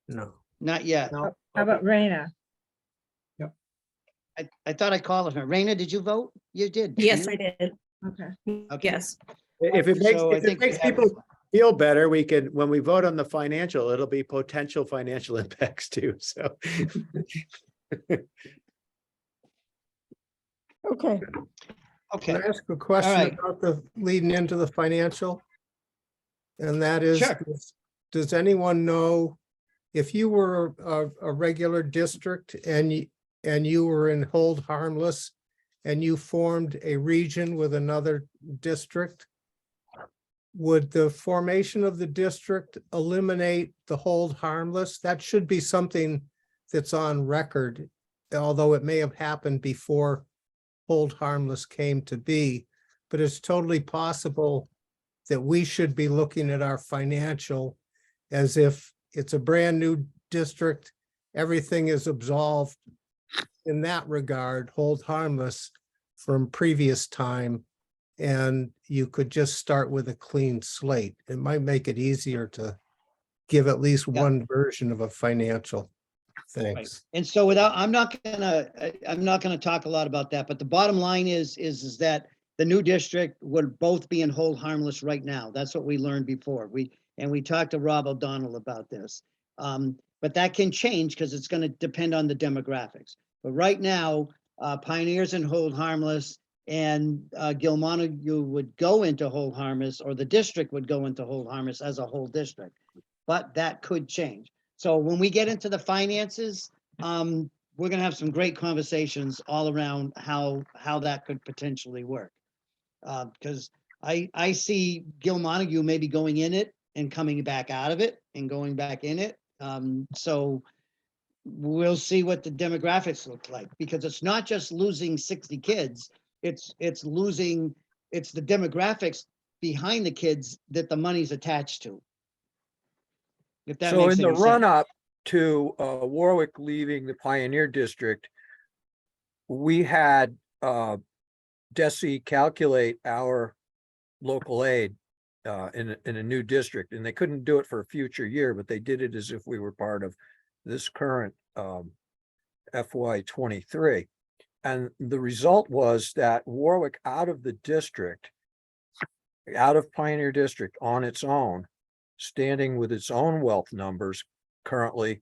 No. not yet. No. How about Raina? I thought I called her. Raina, did you vote? You did. Yes, didn't I did. Okay. you? Okay. Yes. If it makes, So I if it think we makes have- people feel better, we could, when we vote on the financial, it'll be potential financial impacts too, so. okay. Okay, Can I ask a question right. about the leading into the financial? And that is, Sure. does anyone know if you were a regular district and you were in hold harmless and you formed a region with another district, would the formation of the district eliminate the hold harmless? That should be something that's on record, although it may have happened before hold harmless came to be, but it's totally possible that we should be looking at our financial as if it's a brand new district, everything is absolved in that regard, hold harmless from previous time, and you could just start with a clean slate. It might make it easier to give at least Yeah. one version of a financial. Right. Thanks. And so without, I'm not gonna talk a lot about that, but the bottom line is that the new district would both be in hold harmless right now. That's what we learned before. We talked to Rob O'Donnell about this. But that can change because it's gonna depend on the demographics. But right now, Pioneer's in hold harmless and Gilmontague would go into hold harmless, or the district would go into hold harmless as a whole district. But that could change. So when we get into the finances, we're gonna have some great conversations all around how that could potentially work. Because I see Gilmontague maybe going in it and coming back out of it and going back in it. So we'll see what the demographics look like, because it's not just losing 60 kids, it's the demographics behind the kids that the money's attached to. If that So makes in the any sense. run up to Warwick leaving the Pioneer District, we had DESI calculate our local aid in a new district, and they couldn't do it for a future year, but they did it as if we were part of this current FY 23. And the result was that Warwick out of the district, out of Pioneer District on its own, standing with its own wealth numbers currently,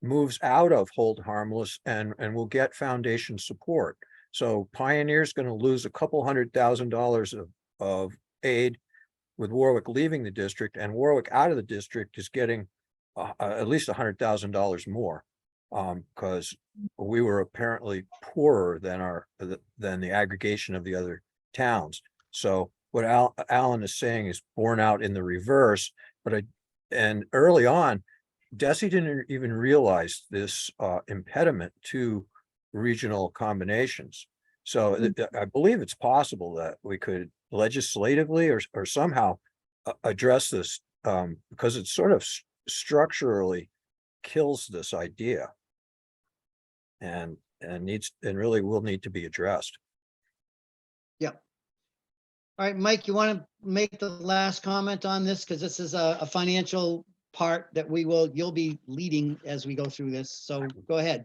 moves out of hold harmless and will get foundation support. So Pioneer's going to lose a couple $100,000 of aid with Warwick leaving the district, and Warwick out of the district is getting at least $100,000 more, because we were apparently poorer than the aggregation of the other towns. So what Alan is saying is borne out in the reverse, and early on, DESI didn't even realize this impediment to regional combinations. So I believe it's possible that we could legislatively or somehow address this, because it sort of structurally kills this idea and really will need to be addressed. All right, Mike, you want to make the last comment on this? Because this is a financial part that you'll be leading as we go through this. So go ahead.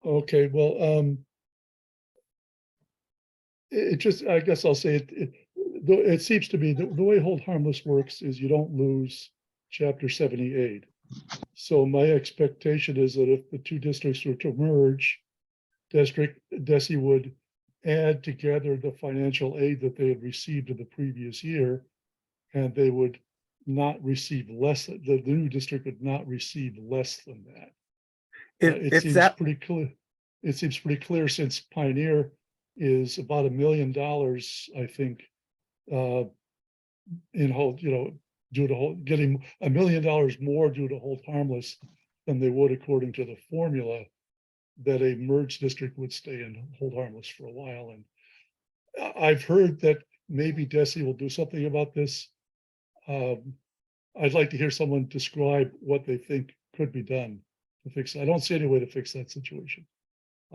Okay, well, I guess I'll say it seems to me the way hold harmless works is you don't lose chapter 78. So my expectation is that if the two districts were to merge, DESI would add together the financial aid that they had received in the previous year, and they would not receive less, the new district would not receive less than that. It If seems that, pretty clear. It seems pretty clear since Pioneer is about $1 million, I think, in hold, due to hold, getting $1 million more due to hold harmless than they would according to the formula, that a merged district would stay in hold harmless for a while. And I've heard that maybe DESI will do something about this. I'd like to hear someone describe what they think could be done to fix it. I don't see any way to fix that situation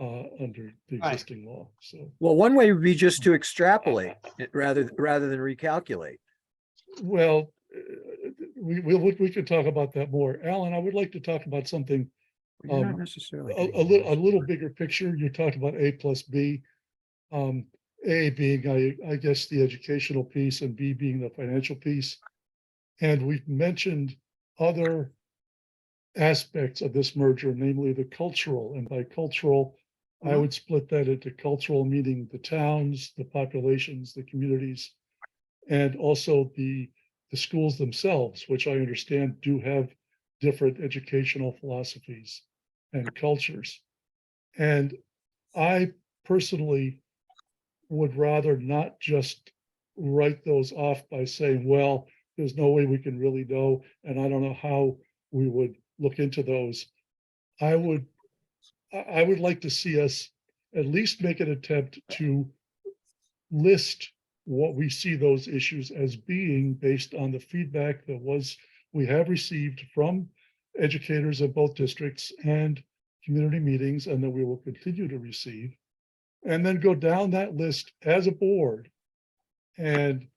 under the Right. existing law. So, well, one way would be just to extrapolate it rather than recalculate. well, we could talk about that more. Alan, I would like to talk about something You're not necessarily. a little bigger picture. You talked about A plus B. A being, I guess, the educational piece, and B being the financial piece. And we've mentioned other aspects of this merger, namely the cultural. And by cultural, I would split that into cultural, meaning the towns, the populations, the communities, and also the schools themselves, which I understand do have different educational philosophies and cultures. And I personally would rather not just write those off by saying, well, there's no way we can really know, and I don't know how we would look into those. I would like to see us at least make an attempt to list what we see those issues as being based on the feedback that we have received from educators of both districts and community meetings, and that we will continue to receive, and then go down that list as a board and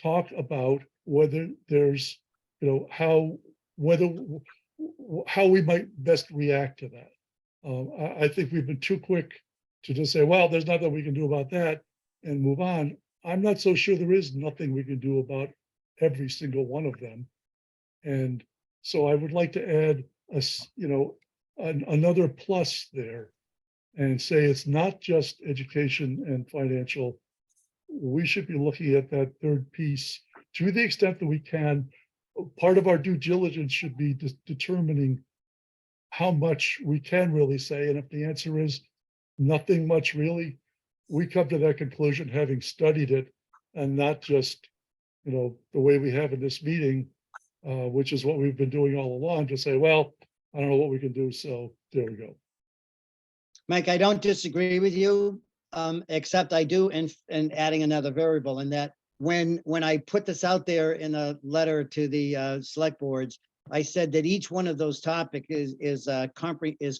talk about whether there's, how we might best react to that. I think we've been too quick to just say, well, there's nothing we can do about that and move on. I'm not so sure there is nothing we can do about every single one of them. And so I would like to add another plus there and say it's not just education and financial. We should be looking at that third piece to the extent that we can. Part of our due diligence should be determining how much we can really say. And if the answer is nothing much really, we come to that conclusion having studied it, and not just, the way we have in this meeting, which is what we've been doing all along, to say, well, I don't know what we can do. So there we go. Mike, I don't disagree with you, except I do, and adding another variable in that when I put this out there in a letter to the select boards, I said that each one of those topics is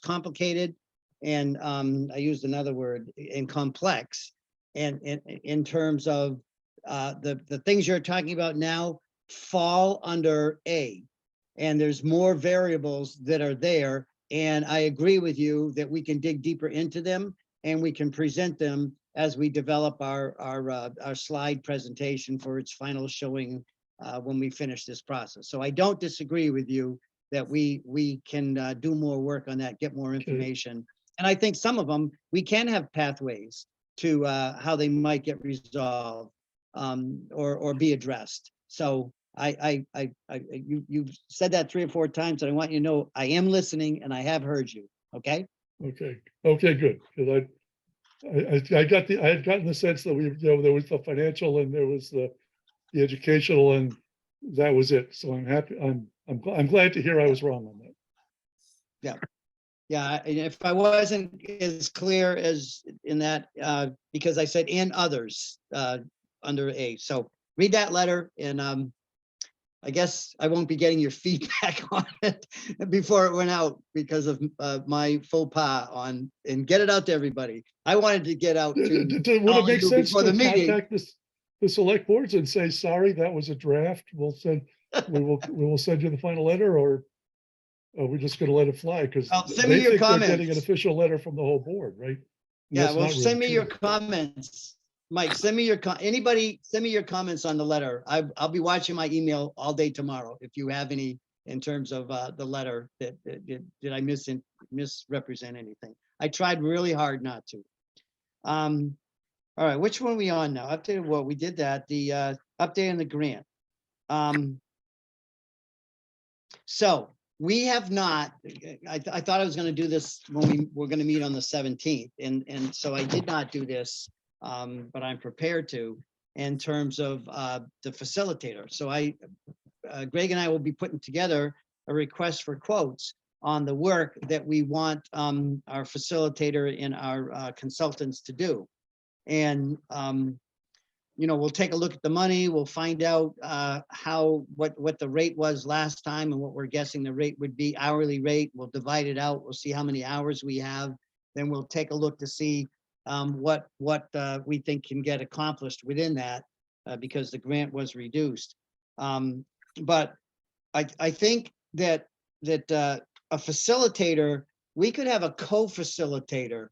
complicated, and I used another word, and complex, and in terms of the things you're talking about now fall under A, and there's more variables that are there. And I agree with you that we can dig deeper into them, and we can present them as we develop our slide presentation for its final showing when we finish this process. So I don't disagree with you that we can do more work on that, get more information. And I think some of them, we can have pathways to how they might get resolved or be addressed. So you've said that 3 or 4 times, and I want you to know I am listening and I have heard you. Okay. Okay, good. Because I had gotten the sense that there was the financial and there was the educational, and that was it. So I'm happy. I'm glad to hear I was wrong on that. Yeah. And if I wasn't as clear as in that, because I said and others under A. So read that letter, and I guess I won't be getting your feedback on it before it went out because of my faux pas and get it out to everybody. I wanted to get out to Would it all make you sense before to the meeting. contact the select boards and say, sorry, that was a draft. We will send you the final letter, or are we just going to let it fly? Because Well, send they me your think they're getting an comments. official letter from the whole board, right? And Yeah, that's well, not send really me your true. comments. Mike, send me anybody, send me your comments on the letter. I'll be watching my email all day tomorrow. If you have any in terms of the letter did I misrepresent anything? I tried really hard not to. All right, which one are we on now? Updated, well, we did that, the update on the grant. So we have not, I thought I was gonna do this when we were gonna meet on the 17th, and so I did not do this, but I'm prepared to in terms of the facilitator. So Greg and I will be putting together a request for quotes on the work that we want our facilitator and our consultants to do. And you know, we'll take a look at the money, we'll find out what the rate was last time and what we're guessing the rate would be, hourly rate. We'll divide it out, we'll see how many hours we have. Then we'll take a look to see what we think can get accomplished within that because the grant was reduced. But I think that a facilitator, we could have a co-facilitator,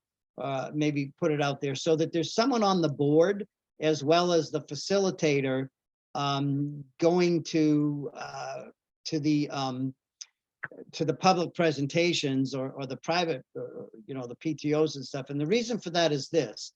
maybe put it out there so that there's someone on the board as well as the facilitator going to the public presentations or the private, you know, the PTOs and stuff. And the reason for that is this: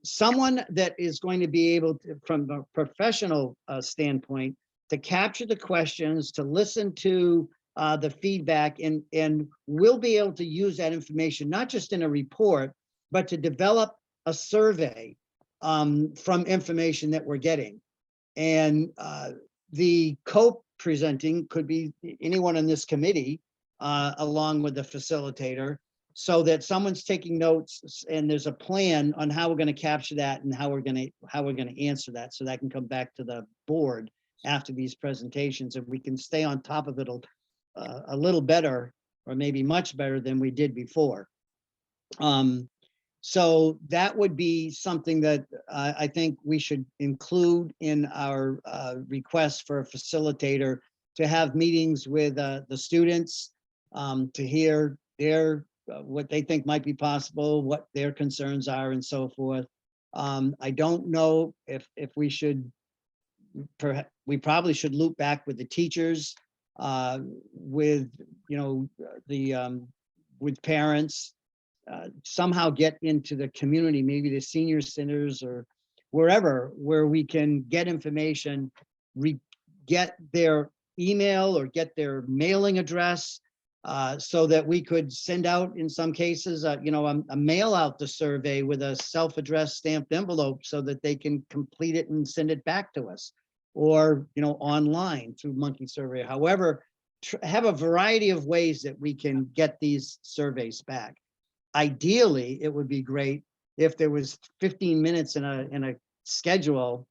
someone that is going to be able to, from a professional standpoint, to capture the questions, to listen to the feedback, and we'll be able to use that information, not just in a report, but to develop a survey from information that we're getting. And the co-presenting could be anyone in this committee, along with the facilitator, so that someone's taking notes and there's a plan on how we're going to capture that and how we're going to answer that, so that can come back to the board after these presentations, and we can stay on top of it a little better, or maybe much better than we did before. So that would be something that I think we should include in our request for a facilitator, to have meetings with the students, to hear their what they think might be possible, what their concerns are, and so forth. I don't know if we should, we probably should loop back with the teachers, with, you know, the with parents, somehow get into the community, maybe the senior centers or wherever, where we can get information, get their email or get their mailing address, so that we could send out, in some cases, you know, a mail out the survey with a self-addressed stamped envelope so that they can complete it and send it back to us, or, you know, online through Monkey Survey. However, have a variety of ways that we can get these surveys back. Ideally, it would be great if there was 15 minutes in a schedule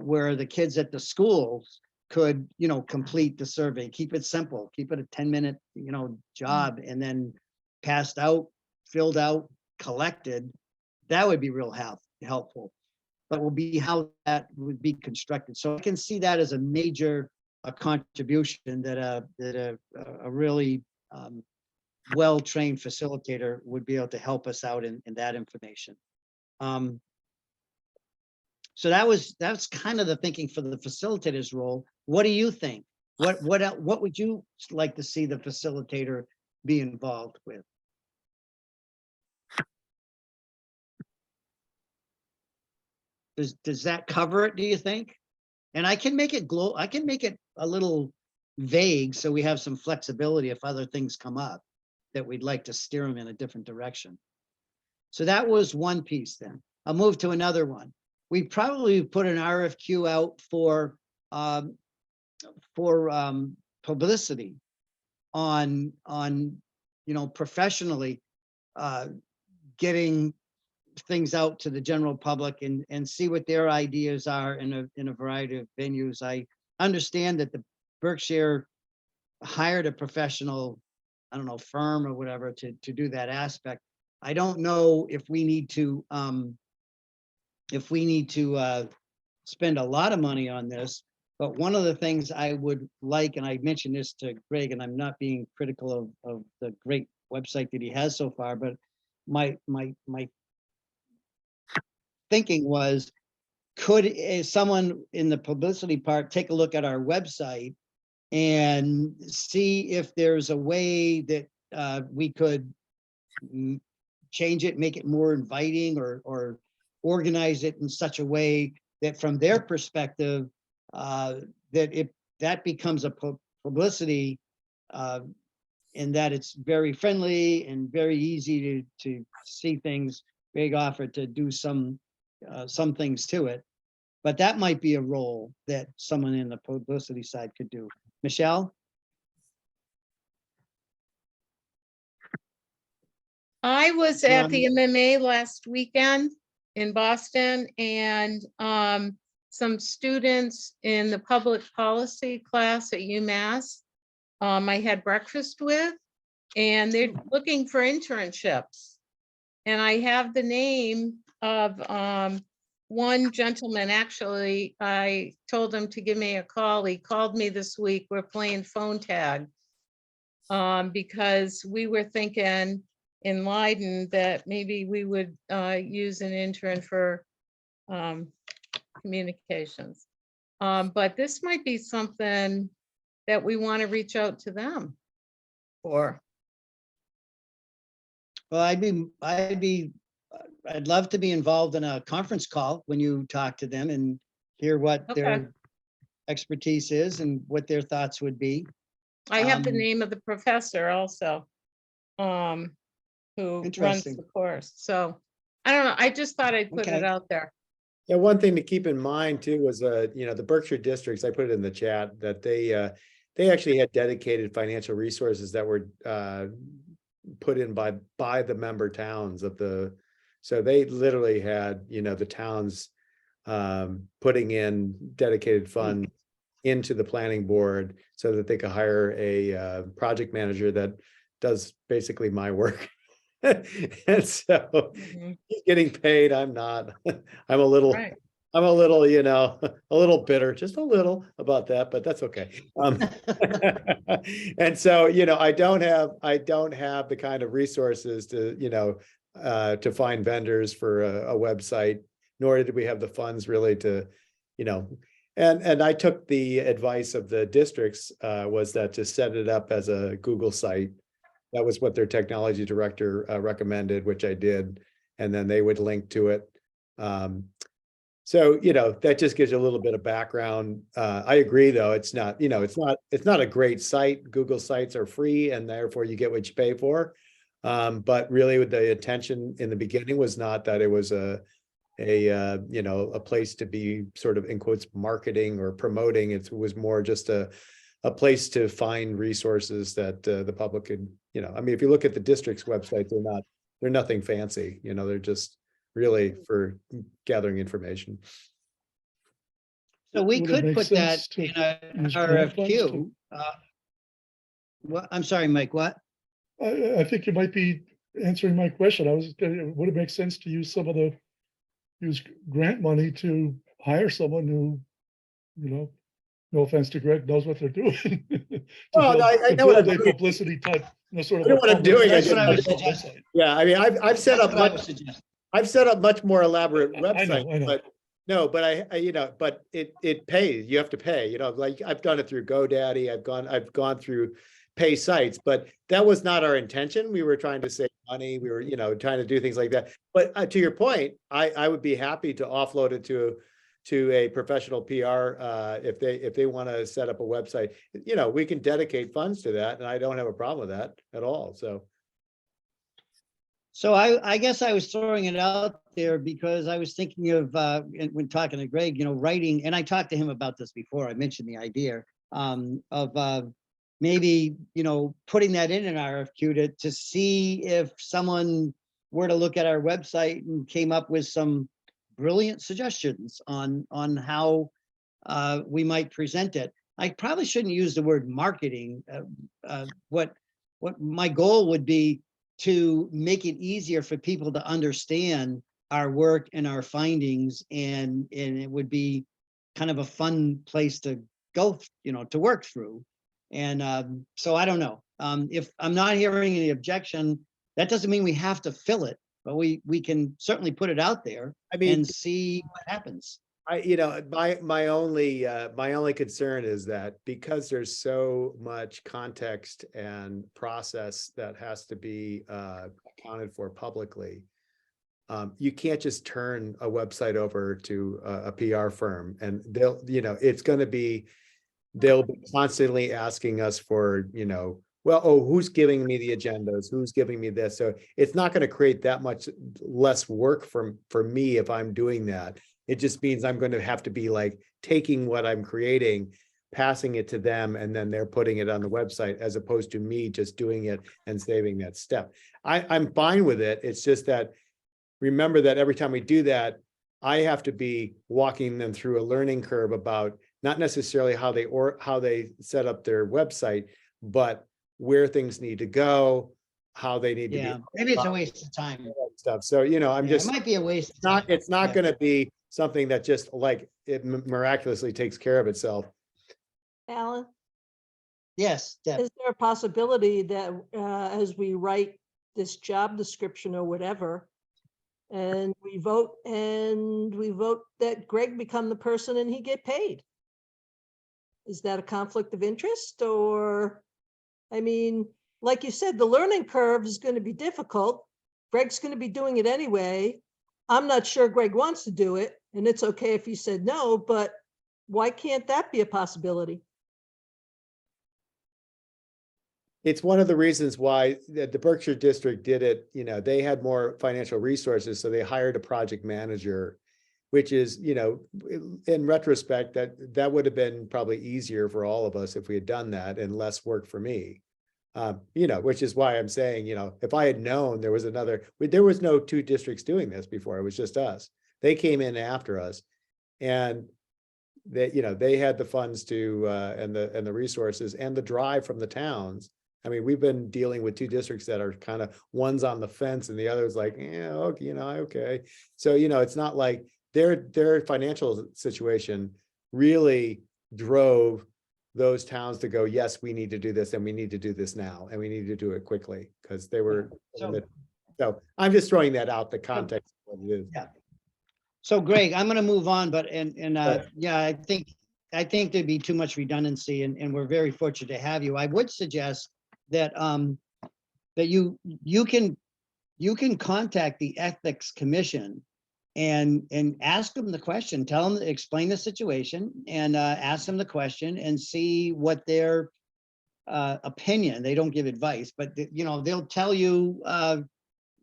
where the kids at the schools could, you know, complete the survey. Keep it simple, keep it a 10-minute, you know, job, and then passed out, filled out, collected. That would be real helpful. But will be how that would be constructed. So I can see that as a major contribution that a really well-trained facilitator would be able to help us out in that information. So that's kind of the thinking for the facilitator's role. What do you think? What would you like to see the facilitator be involved with? Does that cover it, do you think? And I can make it I can make it a little vague, so we have some flexibility if other things come up that we'd like to steer them in a different direction. So that was one piece. Then I'll move to another one. We probably put an RFQ out for publicity on you know, professionally getting things out to the general public and see what their ideas are in a variety of venues. I understand that the Berkshire hired a professional, I don't know, firm or whatever to do that aspect. I don't know if we need to spend a lot of money on this, but one of the things I would like, and I mentioned this to Greg, and I'm not being critical of the great website that he has so far, but my thinking was, could someone in the publicity part take a look at our website and see if there's a way that we could change it, make it more inviting, or organize it in such a way that from their perspective, that becomes a publicity, in that it's very friendly and very easy to see things, big offer to do some things to it. But that might be a role that someone in the publicity side could do. Michelle? I was at the MMA last weekend in Boston, and some students in the public policy class at UMass I had breakfast with, and they're looking for internships. And I have the name of one gentleman. Actually, I told him to give me a call. He called me this week. We're playing phone tag because we were thinking in Leiden that maybe we would use an intern for communications. But this might be something that we want to reach out to them for. Well, I'd love to be involved in a conference call when you talk to them and hear what Okay. their expertise is and what their thoughts would be. I have the Um, name of the professor also, who runs Interesting. the course. So I don't know. I just thought I'd put it Okay. out there. Yeah, one thing to keep in mind too was, the Berkshire districts, I put it in the chat, that they actually had dedicated financial resources that were put in by the member towns of so they literally had, the towns putting in dedicated funds into the planning board so that they could hire a project manager that does basically my work. And so Mhm. he's getting paid, I'm not. I'm a little, Right. I'm a little, a little bitter, just a little about that, but that's okay. And so, I don't have the kind of resources to find vendors for a website, nor did we have the funds really to, and I took the advice of the districts, was that to set it up as a Google site. That was what their technology director recommended, which I did, and then they would link to it. So, that just gives you a little bit of background. I agree, though, it's not a great site. Google sites are free, and therefore you get what you pay for. But really, with the intention in the beginning was not that it was a place to be sort of in quotes marketing or promoting. It was more just a place to find resources that the public could, if you look at the district's website, they're nothing fancy, they're just really for gathering information. So we Would it could make put that sense to in a use grant funds RFQ. What, I'm sorry, Mike, what? I think you might be answering my question. Would it make sense to use use grant money to hire someone who, no offense to Greg, knows what they're doing? to Well, build- I to know what I'm build a doing. publicity type, sort of. I know a what I'm public doing. That's what I was website. suggesting. Yeah, I've set That's up what I much, was suggesting. I've set up much more elaborate I know. websites, but no, but but it pays. You have to pay. Like I've done it through GoDaddy. I've gone through pay sites, but that was not our intention. We were trying to save money. We were trying to do things like that. But to your point, I would be happy to offload it to a professional PR if they want to set up a website. We can dedicate funds to that, and I don't have a problem with that at all. So I guess I was throwing it out there because I was thinking of, when talking to Greg, writing, and I talked to him about this before, I mentioned the idea of maybe, putting that in an RFQ to see if someone were to look at our website and came up with some brilliant suggestions on how we might present it. I probably shouldn't use the word marketing. What my goal would be to make it easier for people to understand our work and our findings, and it would be kind of a fun place to go, to work through. And so I don't know. If I'm not hearing any objection, that doesn't mean we have to fill it, but we can certainly put it out there I mean, and see what happens. my only concern is that because there's so much context and process that has to be accounted for publicly, you can't just turn a website over to a PR firm and they'll, it's going to be, they'll be constantly asking us for, well, oh, who's giving me the agendas? Who's giving me this? So it's not going to create that much less work for me if I'm doing that. It just means I'm going to have to be like taking what I'm creating, passing it to them, and then they're putting it on the website as opposed to me just doing it and saving that step. I'm fine with it. It's just that, remember that every time we do that, I have to be walking them through a learning curve about not necessarily how they set up their website, but where things need to go, how they need to Yeah, be. maybe it's a waste of time. Stuff. So, I'm Yeah, it just, might be a waste. of time. it's not Yeah. going to be something that just like it miraculously takes care of itself. Alan, Yes, Deb. is there a possibility that as we write this job description or whatever, and we vote that Greg become the person and he get paid? Is that a conflict of interest? Or, I mean, like you said, the learning curve is going to be difficult. Greg's going to be doing it anyway. I'm not sure Greg wants to do it, and it's okay if he said no, but why can't that be a possibility? It's one of the reasons why the Berkshire District did it. They had more financial resources, so they hired a project manager, which is, in retrospect, that would have been probably easier for all of us if we had done that and less work for me. Which is why I'm saying, if I had known there was no two districts doing this before, it was just us. They came in after us, and they had the funds to and the resources and the drive from the towns. I mean, we've been dealing with two districts that are kind of, one's on the fence and the other's like, yeah, okay, okay. So, it's not like their financial situation really drove those towns to go, yes, we need to do this and we need to do this now and we need to do it quickly because they were. So I'm just throwing that out, the context of what it is. Yeah. So Greg, I'm gonna move on, but Right. yeah, I think there'd be too much redundancy and we're very fortunate to have you. I would suggest that that you can contact the Ethics Commission and ask them the question, tell them, explain the situation and ask them the question and see what their opinion, they don't give advice, but they'll tell you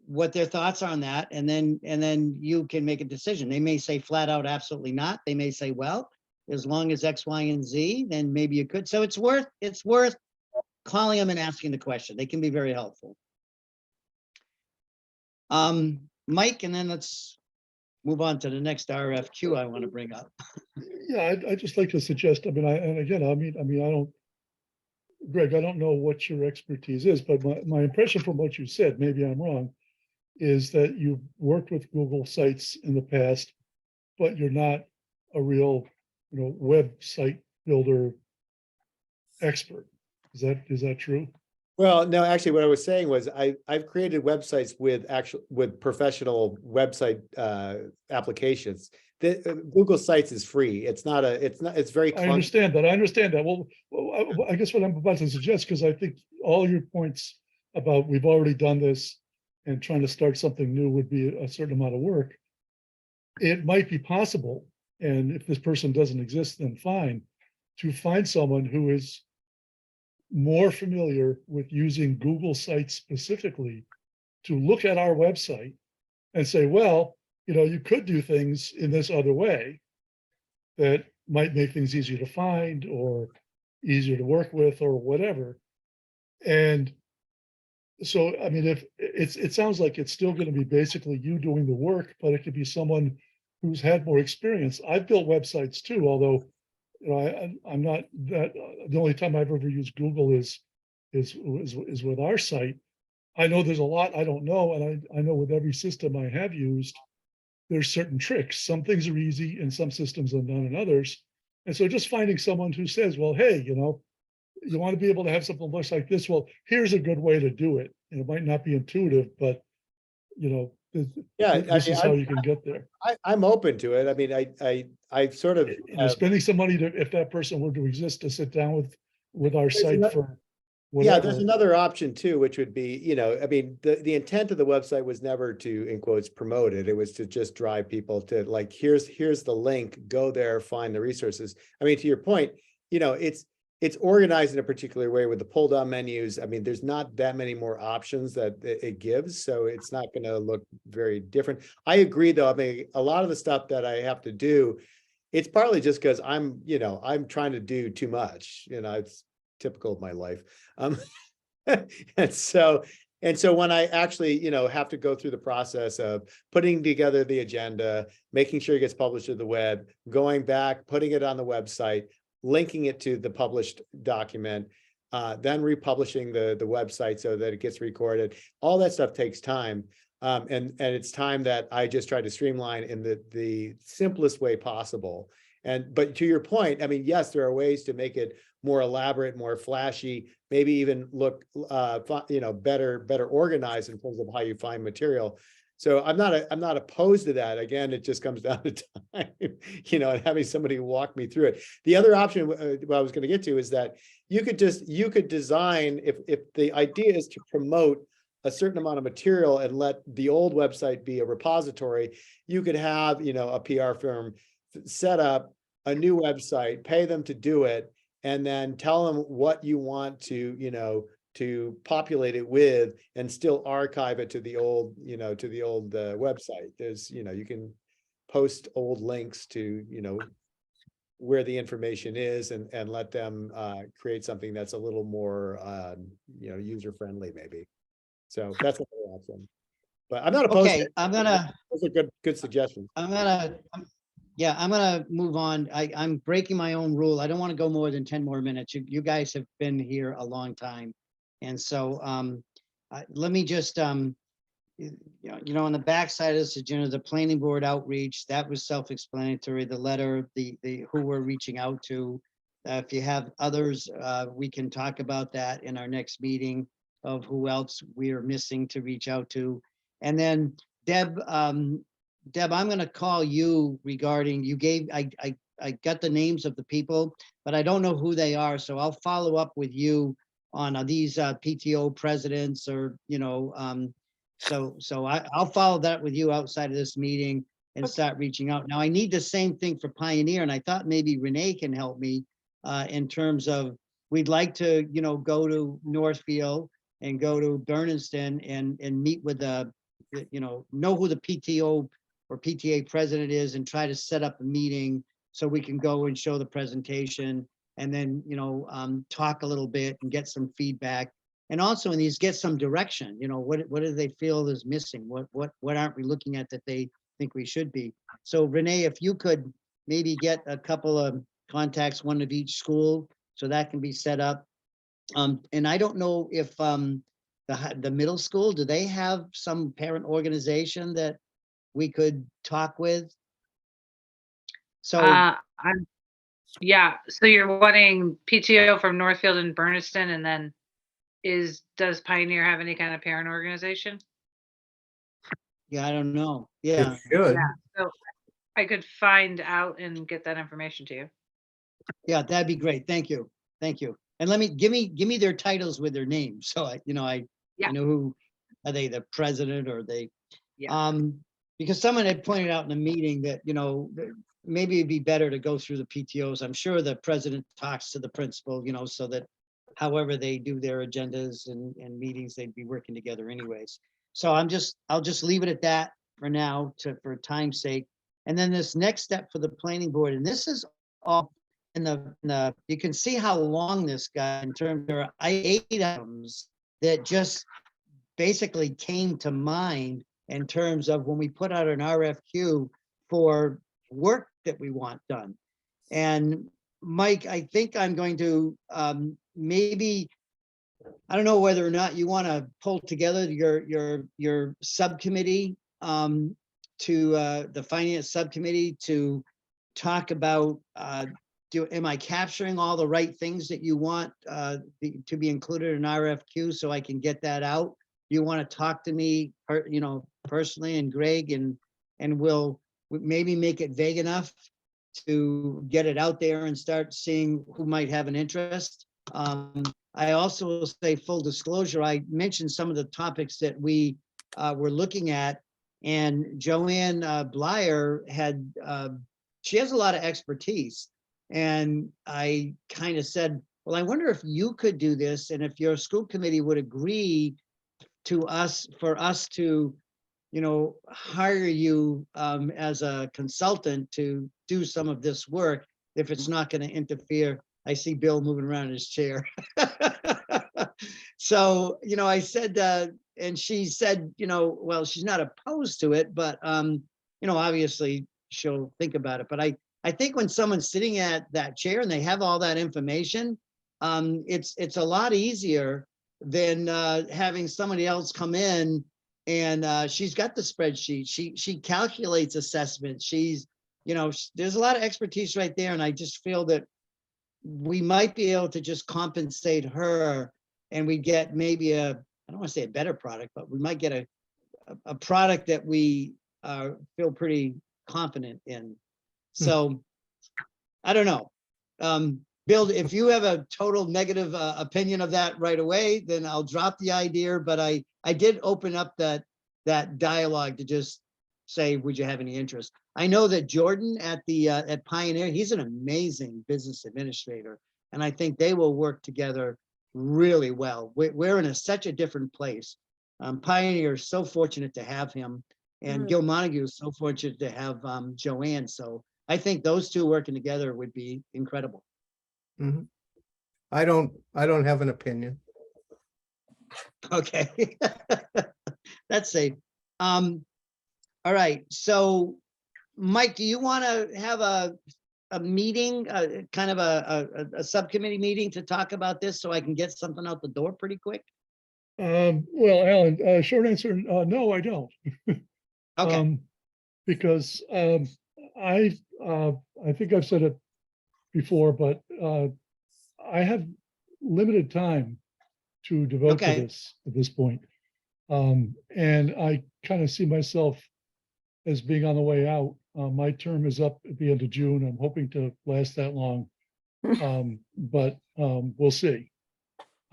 what their thoughts are on that, and then you can make a decision. They may say flat out absolutely not. They may say, well, as long as X, Y, and Z, then maybe you could. So it's worth calling them and asking the question. They can be very helpful. Mike, and then let's move on to the next RFQ I want to bring up. Yeah, I'd just like to suggest, I don't, Greg, I don't know what your expertise is, but my impression from what you said, maybe I'm wrong, is that you've worked with Google Sites in the past, but you're not a real, website builder expert. Is that true? Well, no, actually, what I was saying was I've created websites with professional website applications. Google Sites is free. It's very. I understand that. Well, I guess what I'm about to suggest, because I think all your points about we've already done this and trying to start something new would be a certain amount of work. It might be possible, and if this person doesn't exist, then fine, to find someone who is more familiar with using Google Sites specifically to look at our website and say, well, you could do things in this other way that might make things easier to find or easier to work with or whatever. And so, I mean, if it sounds like it's still going to be basically you doing the work, but it could be someone who's had more experience. I've built websites too, although I'm not that. The only time I've ever used Google is with our site. I know there's a lot I don't know, and I know with every system I have used, there's certain tricks. Some things are easy, and some systems are not in others. And so, just finding someone who says, "Well, hey, you want to be able to have something that looks like this. Well, here's a good way to do it. And it might not be intuitive, but Yeah, I This mean, is how you can get there. I'm open to it. I mean, I sort of. Spending some money to, if that person were to exist, to sit down with our site ano- for Yeah, there's whatever. another option too, which would be, I mean, the intent of the website was never to, in quotes, promote it. It was to just drive people to like, here's the link, go there, find the resources. I mean, to your point, it's organized in a particular way with the pull down menus. I mean, there's not that many more options that it gives, so it's not going to look very different. I agree though. I mean, a lot of the stuff that I have to do, it's partly just because I'm trying to do too much. It's typical of my life. And so when I actually, have to go through the process of putting together the agenda, making sure it gets published to the web, going back, putting it on the website, linking it to the published document, then republishing the website so that it gets recorded, all that stuff takes time. And it's time that I just try to streamline in the simplest way possible. But to your point, I mean, yes, there are ways to make it more elaborate, more flashy, maybe even look, better organized in terms of how you find material. So I'm not opposed to that. Again, it just comes down to time, and having somebody walk me through it. The other option, what I was going to get to, is that you could design, if the idea is to promote a certain amount of material and let the old website be a repository, you could have, a PR firm set up a new website, pay them to do it, and then tell them what you want to populate it with, and still archive it to the old, website. There's, you can post old links to, where the information is, and let them create something that's a little more, user friendly, maybe. So that's another option. But I'm not opposed. Okay, Those are good suggestions. I'm gonna move on. I'm breaking my own rule. I don't want to go more than 10 more minutes. You guys have been here a long time. And so let me just, on the backside of this agenda, the planning board outreach, that was self-explanatory. The letter, the who we're reaching out to. If you have others, we can talk about that in our next meeting of who else we are missing to reach out to. And then Deb, I'm going to call you regarding, I got the names of the people, but I don't know who they are. So I'll follow up with you on these PTO presidents, or, so I'll follow that with you outside of this meeting and start reaching out. Now I need the same thing for Pioneer, and I thought maybe Renee can help me in terms of, we'd like to, go to Northfield and go to Berniston and meet with know who the PTO or PTA president is, and try to set up a meeting so we can go and show the presentation, and then, talk a little bit and get some feedback. And also in these, get some direction, what do they feel is missing? What aren't we looking at that they think we should be? So Renee, if you could maybe get a couple of contacts, one of each school, so that can be set up. And I don't know if the middle school, do they have some parent organization that we could talk with? So Yeah, so you're wanting PTO from Northfield and Berniston, and then does Pioneer have any kind of parent organization? yeah, I don't know. Yeah, It should. Yeah, so I could find out and get that information to you. yeah, that'd be great. Thank you. Thank you. And give me their titles with their names. So I Yeah. know who, are they the president, or they, Yeah. because someone had pointed out in a meeting that, maybe it'd be better to go through the PTOs. I'm sure the president talks to the principal, so that however they do their agendas and meetings, they'd be working together anyways. So I'll just leave it at that for now, for time's sake. And then this next step for the planning board, and this is all in the you can see how long this got in terms of 8 items that just basically came to mind in terms of when we put out an RFQ for work that we want done. And Mike, I think I'm going to maybe, I don't know whether or not you want to pull together your subcommittee to the finance subcommittee to talk about am I capturing all the right things that you want to be included in RFQ, so I can get that out? You want to talk to me, or, personally and Greg, and we'll maybe make it vague enough to get it out there and start seeing who might have an interest. I also will say, full disclosure, I mentioned some of the topics that we were looking at, and Joanne Blyer had, she has a lot of expertise. And I kind of said, well, I wonder if you could do this, and if your school committee would agree to us, for us to, you know, hire you as a consultant to do some of this work, if it's not going to interfere. I see Bill moving around in his chair. So, you know, I said, and she said, you know, well, she's not opposed to it, but, you know, obviously she'll think about it. But I think when someone's sitting at that chair and they have all that information, it's a lot easier than having somebody else come in and she's got the spreadsheet. She calculates assessments. She's, you know, there's a lot of expertise right there. And I just feel that we might be able to just compensate her, and we get maybe I don't want to say a better product, but we might get a product that we feel pretty confident in. So I don't know. Bill, if you have a total negative opinion of that right away, then I'll drop the idea. But I did open up that dialogue to just say, would you have any interest? I know that Jordan at Pioneer, he's an amazing business administrator, and I think they will work together really well. We're in such a different place. Pioneer is so fortunate to have him, and Gil Montague is so fortunate to have Joanne. So I think those two working together would be incredible. Mhm. I don't have an opinion. Okay. That's safe. All right. So Mike, do you want to have a meeting, kind of a subcommittee meeting to talk about this so I can get something out the door pretty quick? Well, Alan, short answer, no, I don't. Okay. Because I think I've said it before, but I have limited time to devote to Okay. this at this point. And I kind of see myself as being on the way out. My term is up at the end of June. I'm hoping to last that long. But we'll see.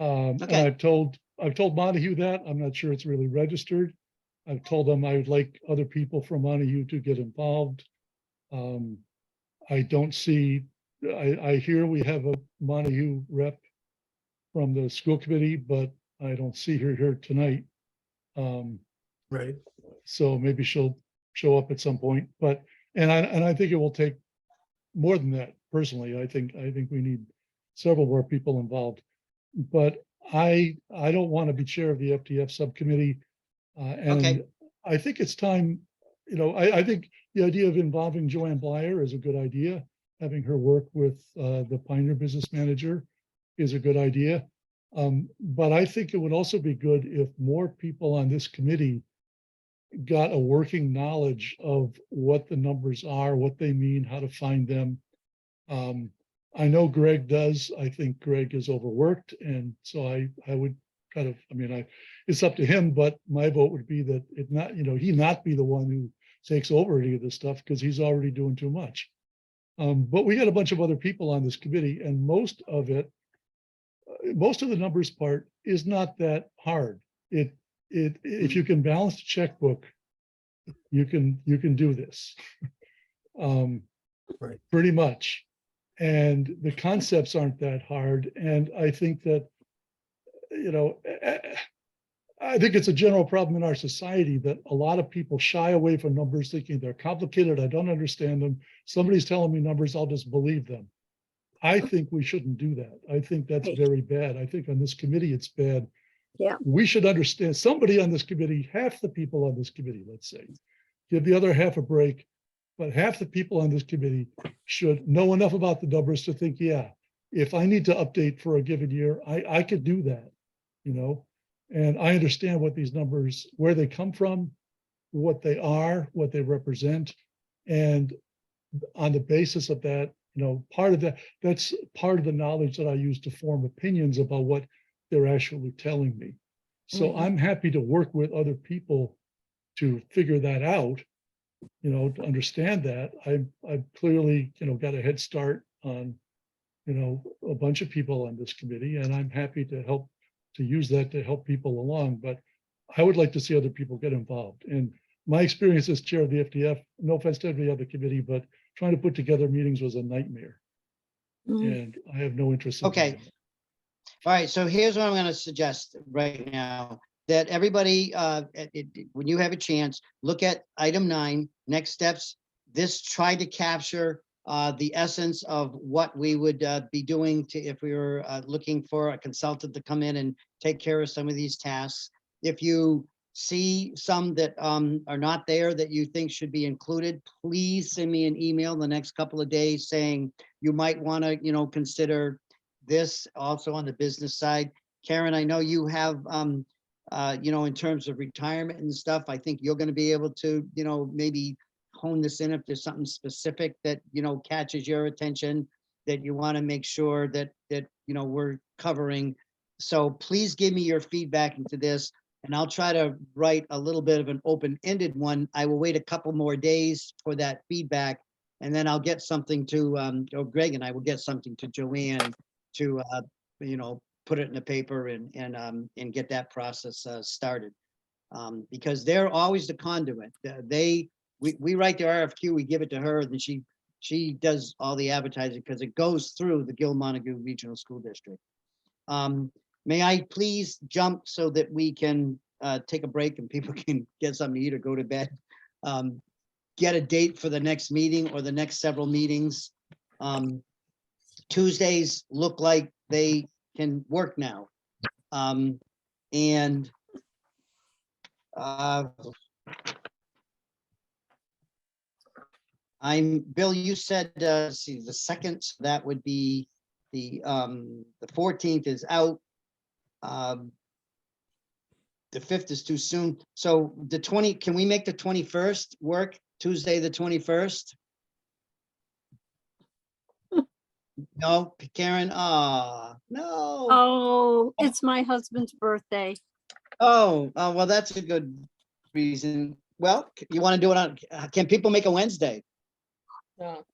And Okay. I've told Montague that. I'm not sure it's really registered. I've told them I would like other people from Montague to get involved. I don't see, I hear we have a Montague rep from the school committee, but I don't see her here tonight. Right. So maybe she'll show up at some point, but, and I think it will take more than that. Personally, I think we need several more people involved, but I don't want to be chair of the FTF subcommittee. And Okay. I think it's time, you know, I think the idea of involving Joanne Blyer is a good idea. Having her work with the Pioneer Business Manager is a good idea. But I think it would also be good if more people on this committee got a working knowledge of what the numbers are, what they mean, how to find them. I know Greg does. I think Greg is overworked. And so I would kind of, I mean, it's up to him, but my vote would be that it not, you know, he not be the one who takes over any of this stuff because he's already doing too much. But we got a bunch of other people on this committee, and most of the numbers part is not that hard. If you can balance the checkbook, you can do this. Right. Pretty much. And the concepts aren't that hard. And I think that, you know, I think it's a general problem in our society that a lot of people shy away from numbers thinking they're complicated. I don't understand them. Somebody's telling me numbers, I'll just believe them. I think we shouldn't do that. I think that's very bad. I think on this committee, it's bad. Yeah. We should understand, somebody on this committee, half the people on this committee, let's say, give the other half a break, but half the people on this committee should know enough about the numbers to think, yeah, if I need to update for a given year, I could do that, you know? And I understand what these numbers, where they come from, what they are, what they represent. And on the basis of that, you know, that's part of the knowledge that I use to form opinions about what they're actually telling me. So I'm happy to work with other people to figure that out, to understand that. I've clearly, got a head start on, a bunch of people on this committee, and I'm happy to help, to use that to help people along, but I would like to see other people get involved. And my experience as chair of the FDF, no offense to every other committee, but trying to put together meetings was a nightmare. Mm. And I have no interest in. Okay. doing that. All right, so here's what I'm gonna suggest right now, that everybody, when you have a chance, look at item 9, next steps. This tried to capture the essence of what we would be doing to, if we were looking for a consultant to come in and take care of some of these tasks. If you see some that are not there that you think should be included, please send me an email the next couple of days saying you might want to, consider this also on the business side. Karen, I know you have, in terms of retirement and stuff, I think you're going to be able to, maybe hone this in if there's something specific that, catches your attention that you want to make sure that we're covering. So please give me your feedback into this, and I'll try to write a little bit of an open-ended one. I will wait a couple more days for that feedback, and then I'll get something to, Greg and I will get something to Joanne to, put it in the paper and get that process started. Because they're always the conduit. We write the RFQ, we give it to her, and then she does all the advertising because it goes through the Gil-Montague Regional School District. May I please jump so that we can take a break and people can get something to eat or go to bed? Get a date for the next meeting or the next several meetings. Tuesdays look like they can work now. Bill, you said, see, the second, so that would be the 14th is out. The 5th is too soon. So the 20, can we make the 21st work? Tuesday, the 21st? No, Karen, no. Oh, it's my husband's birthday. Oh, well, that's a good reason. Well, you want to do it on, can people make a Wednesday? No.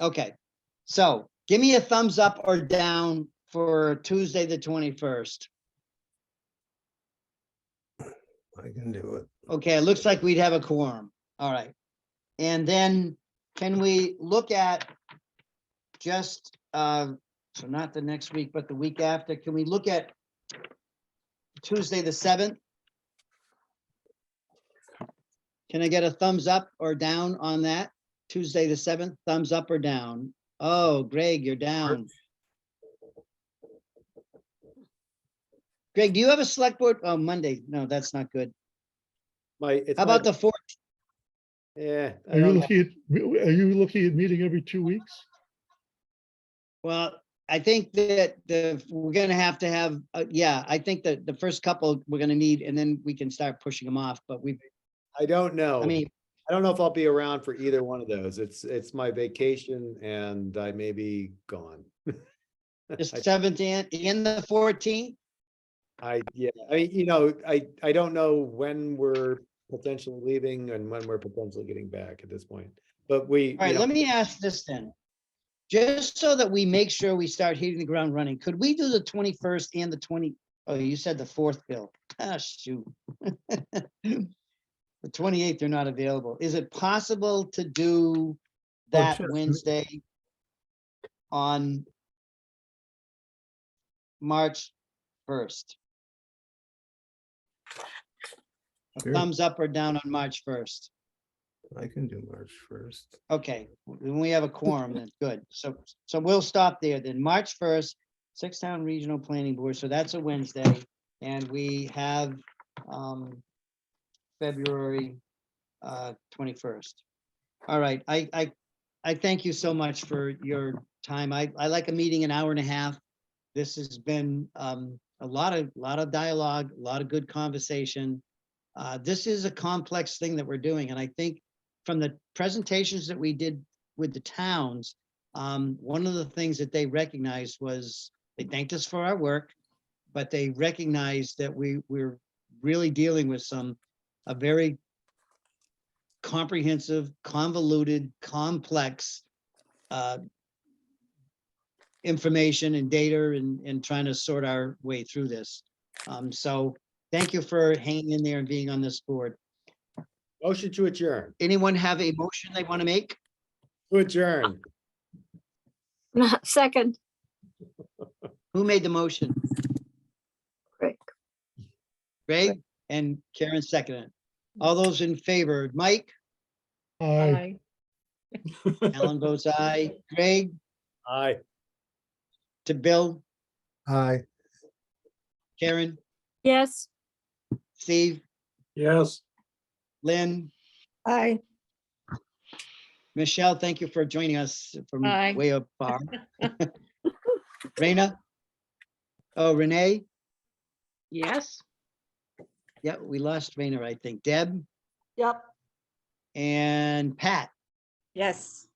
Okay, so give me a thumbs up or down for Tuesday, the 21st. I can do it. Okay, it looks like we'd have a quorum. All right. And then can we look at just, so not the next week, but the week after, can we look at Tuesday, the 7th? Can I get a thumbs up or down on that? Tuesday, the 7th, thumbs up or down? Oh, Greg, you're down. Greg, do you have a select board? Oh, Monday. No, that's not good. How about the 4th? Yeah. I Are you don't know. looking at meeting every 2 weeks? Well, I think that we're gonna have, yeah, I think that the first couple we're gonna need, and then we can start pushing them off, but I don't know. I mean, I don't know if I'll be around for either one of those. It's my vacation and I may be gone. the 7th and the 14th. I don't know when we're potentially leaving and when we're potentially getting back at this point. But All right, let me ask this then. Just so that we make sure we start hitting the ground running, could we do the 21st and the 20? Oh, you said the 4th, Bill. Ah, shoot. The 28th, they're not available. Is it possible to do that just- Wednesday on March 1st? A Sure. thumbs up or down on March 1st? I can do March 1st. Okay, when we have a quorum, then good. So we'll stop there then. March 1st, Six-Town Regional Planning Board. So that's a Wednesday. And we have February 21st. All right, I thank you so much for your time. I like a meeting an hour and a half. This has been a lot of dialogue, a lot of good conversation. This is a complex thing that we're doing, and I think from the presentations that we did with the towns, one of the things that they recognized was they thanked us for our work, but they recognized that we're really dealing with some a very comprehensive, convoluted, complex information and data and trying to sort our way through this. So thank you for hanging in there and being on this board. Motion to adjourn. Anyone have a motion they want to make? To adjourn. Second, Who made the motion? Greg. Greg and Karen seconded it. All those in favor, Mike, Aye. Alan votes aye, Greg, Aye. to Bill, Aye. Karen, yes. Steve, Yes. Lynn, Aye. Michelle, thank you for joining us from Aye. way up far. Raina? Oh, Renee? Yes. Yeah, we lost Raina, I think. Deb Yep. and Pat. Yes.